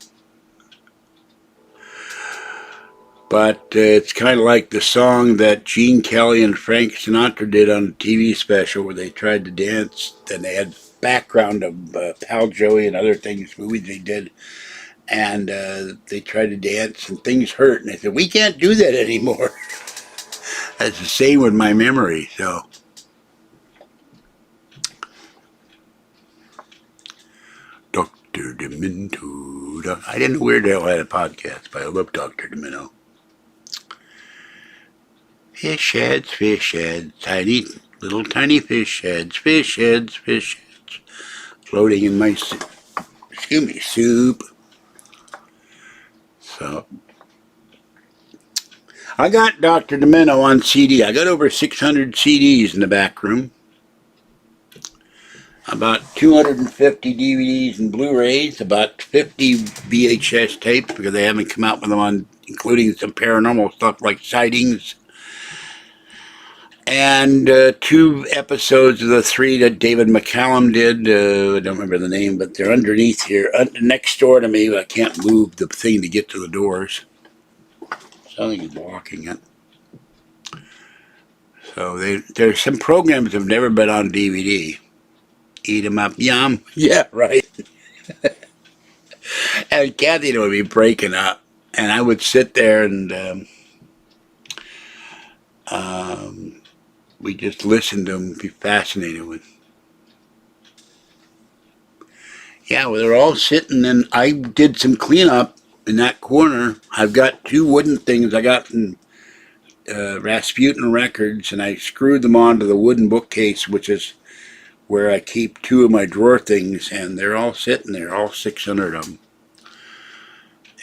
[SPEAKER 1] but it's kind of like the song that Gene Kelly and Frank Sinatra did on a TV special where they tried to dance, and they had background of Pal Joey and other things, movies they did, and they tried to dance, and things hurt, and they said, we can't do that anymore. That's the same with my memory, so. Dr. Demento. I didn't know Weird Al had a podcast, but I love Dr. Demento. Fish heads, tiny, little tiny fish heads, floating in my, soup. So, I got Dr. Demento on CD. I got over 600 CDs in the back room. About 250 DVDs and Blu-rays, about 50 VHS tapes, because they haven't come out with them on, including some paranormal stuff like sightings. And 2 episodes of the 3 that David McCallum did. I don't remember the name, but they're underneath here, next door to me. I can't move the thing to get to the doors. Something is blocking it. So there's some programs that have never been on DVD. Eat 'em up, yum. Yeah, right. And Kathy would be breaking up, and I would sit there and we just listen to them, be fascinated with. Yeah, well, they're all sitting, and I did some cleanup in that corner. I've got 2 wooden things I got from Rasputin Records, and I screwed them onto the wooden bookcase, which is where I keep 2 of my drawer things, and they're all sitting there, all 600 of them.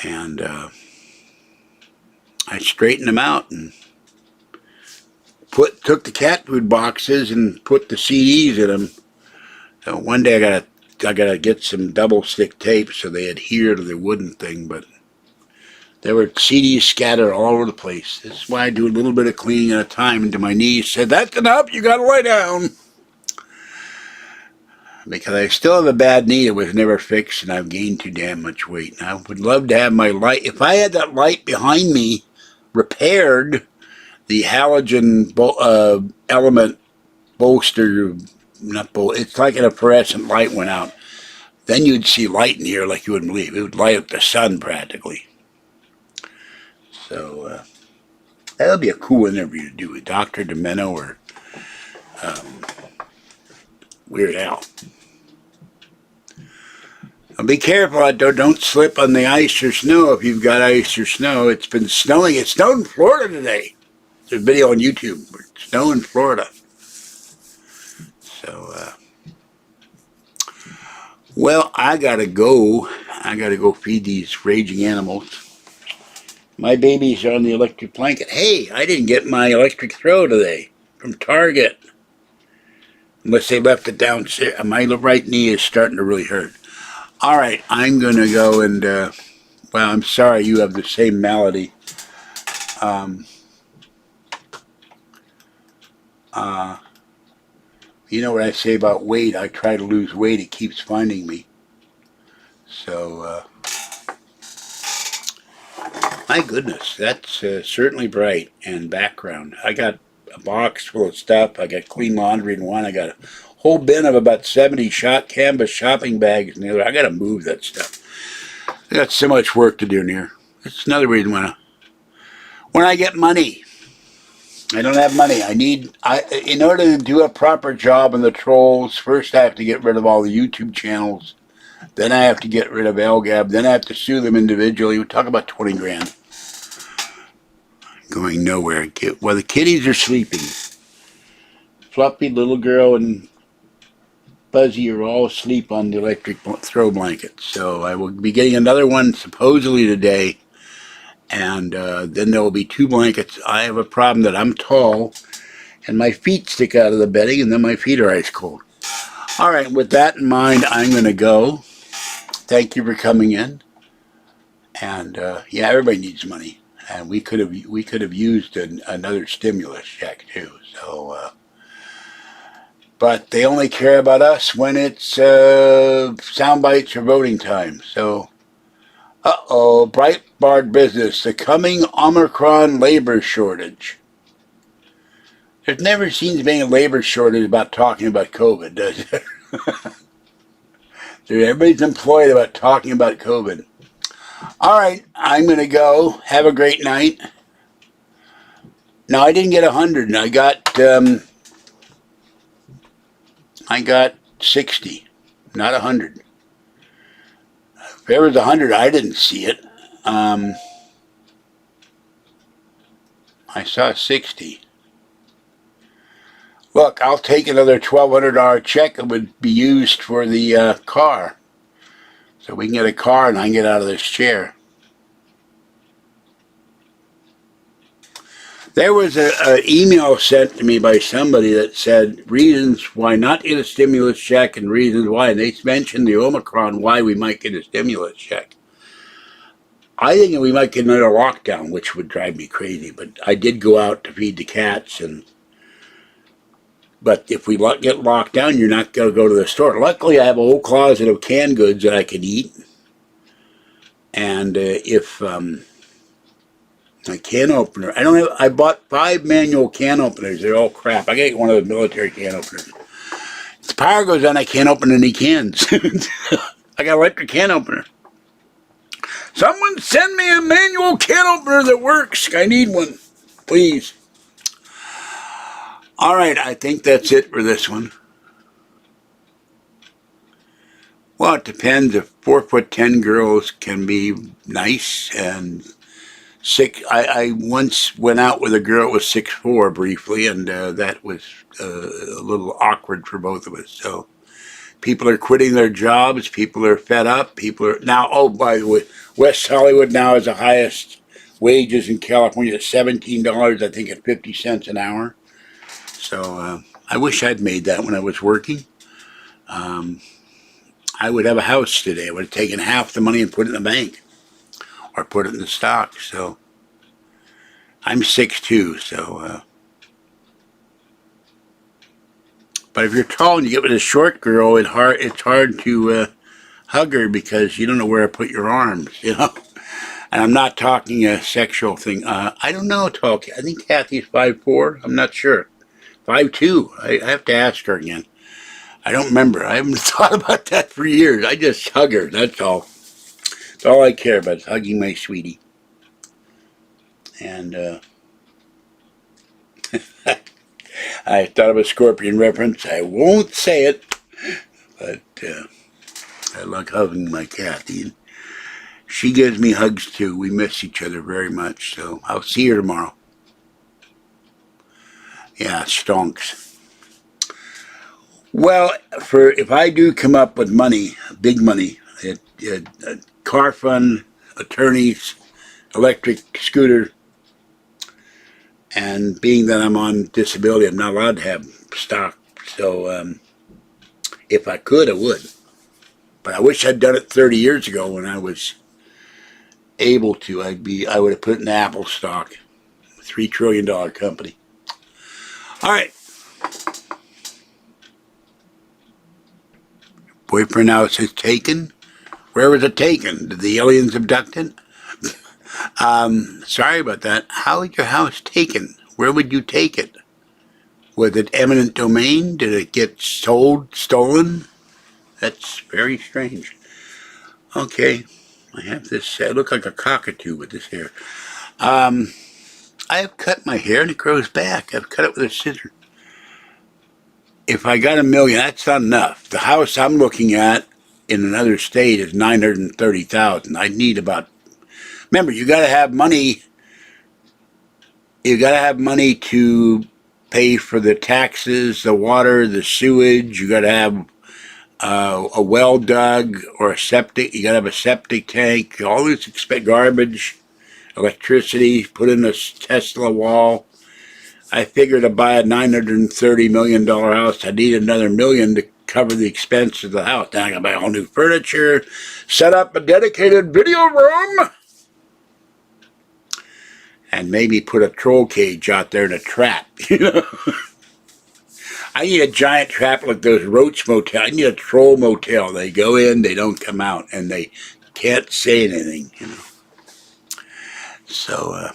[SPEAKER 1] And I straightened them out and took the cat food boxes and put the CDs in them. So one day I gotta get some double stick tape so they adhere to the wooden thing, but there were CDs scattered all over the place. This is why I do a little bit of cleaning at a time. And to my niece said, "That's enough, you gotta lie down." because I still have a bad knee that was never fixed, and I've gained too damn much weight. And I would love to have my light. If I had that light behind me repaired, the halogen element bolster, not bolster, it's like a fluorescent light went out. Then you'd see light in here like you wouldn't believe. It would light up the sun practically. So that would be a cool interview to do with Dr. Demento or Weird Al. Now be careful out there. Don't slip on the ice or snow if you've got ice or snow. It's been snowing. It snowed in Florida today. There's a video on YouTube. It's snow in Florida. So, well, I gotta go. I gotta go feed these raging animals. My babies are on the electric blanket. Hey, I didn't get my electric throw today from Target. Unless they left it downstairs. My right knee is starting to really hurt. All right, I'm going to go and, well, I'm sorry you have the same malady. You know what I say about weight? I try to lose weight. It keeps finding me. So, my goodness, that's certainly bright and background. I got a box full of stuff. I got clean laundry in one. I got a whole bin of about 70 canvas shopping bags in the other. I got to move that stuff. I got so much work to do in here. That's another reason when I get money. I don't have money. In order to do a proper job on the trolls, first I have to get rid of all the YouTube channels. Then I have to get rid of LGAB. Then I have to sue them individually. We talk about 20 grand. Going nowhere. Well, the kitties are sleeping. Fluffy, little girl, and Fuzzy are all asleep on the electric throw blanket. So I will be getting another one supposedly today. And then there will be 2 blankets. I have a problem that I'm tall, and my feet stick out of the bedding, and then my feet are ice cold. All right, with that in mind, I'm going to go. Thank you for coming in. And yeah, everybody needs money, and we could have used another stimulus check too. So, but they only care about us when it's sound bites or voting time. So. Uh-oh, Breitbart Business, the coming Omicron labor shortage. There's never seems to be a labor shortage about talking about COVID, does there? Everybody's employed about talking about COVID. All right, I'm going to go. Have a great night. No, I didn't get 100. I got 60, not 100. If there was 100, I didn't see it. I saw 60. Look, I'll take another $1,200 check that would be used for the car. So we can get a car and I can get out of this chair. There was an email sent to me by somebody that said reasons why not get a stimulus check and reasons why. And they mentioned the Omicron, why we might get a stimulus check. I think we might get another lockdown, which would drive me crazy. But I did go out to feed the cats. But if we get locked down, you're not going to go to the store. Luckily, I have a whole closet of canned goods that I can eat. And if... a can opener. I bought 5 manual can openers. They're all crap. I gotta get one of the military can openers. If the power goes on, I can't open any cans. I got an electric can opener. Someone send me a manual can opener that works. I need one. Please. Alright, I think that's it for this one. Well, it depends. If 4'10" girls can be nice and sick. I once went out with a girl that was 6'4" briefly, and that was a little awkward for both of us. So people are quitting their jobs. People are fed up. People are now. Oh, by the way, West Hollywood now has the highest wages in California at $17. I think at 50 cents an hour. So I wish I'd made that when I was working. I would have a house today. I would have taken half the money and put it in the bank. Or put it in the stock. So I'm 6'2", so But if you're tall and you get with a short girl, it's hard to hug her because you don't know where to put your arms, you know. And I'm not talking a sexual thing. I don't know, tall. I think Kathy's 5'4". I'm not sure. 5'2". I have to ask her again. I don't remember. I haven't thought about that for years. I just hug her. That's all. That's all I care about is hugging my sweetie. And I thought of a Scorpion reference. I won't say it, but I like hugging my Kathy. And she gives me hugs too. We miss each other very much. So I'll see her tomorrow. Yeah, stonks. Well, if I do come up with money, big money, car fund, attorneys, electric scooter, and being that I'm on disability, I'm not allowed to have stock. So if I could, I would. But I wish I'd done it 30 years ago when I was able to. I would have put in Apple stock, $3 trillion company. All right. Boyfriend house is taken. Where was it taken? Did the aliens abduct it? Sorry about that. How was your house taken? Where would you take it? Was it eminent domain? Did it get sold, stolen? That's very strange. Okay. I have this, I look like a cockatoo with this hair. I have cut my hair and it grows back. I've cut it with a scissor. If I got $1 million, that's not enough. The house I'm looking at in another state is $930,000. I need about. Remember, you got to have money. You got to have money to pay for the taxes, the water, the sewage. You got to have a well dug or a septic. You got to have a septic tank. All this garbage, electricity. Put in a Tesla wall. I figured to buy a $930 million house, I need another $1 million to cover the expense of the house. Now I gotta buy all new furniture, set up a dedicated video room, and maybe put a troll cage out there in a trap. You know, I need a giant trap like those roach motel. I need a troll motel. They go in, they don't come out, and they can't say anything. You know, so.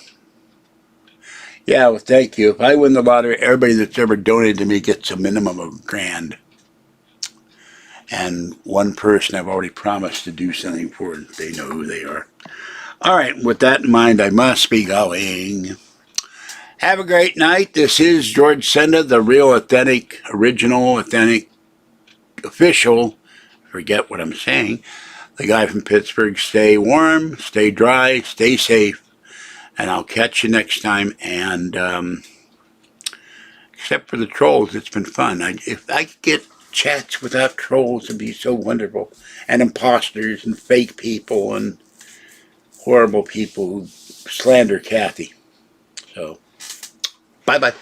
[SPEAKER 1] Yeah, well, thank you. If I win the lottery, everybody that's ever donated to me gets a minimum of $1,000. And one person I've already promised to do something for, and they know who they are. All right, with that in mind, I must be going. Have a great night. This is George Senda, the real, authentic, original, authentic, official, forget what I'm saying, the guy from Pittsburgh. Stay warm, stay dry, stay safe. And I'll catch you next time. And except for the trolls, it's been fun. If I could get chats without trolls, it'd be so wonderful. And imposters and fake people and horrible people who slander Kathy. So, bye-bye.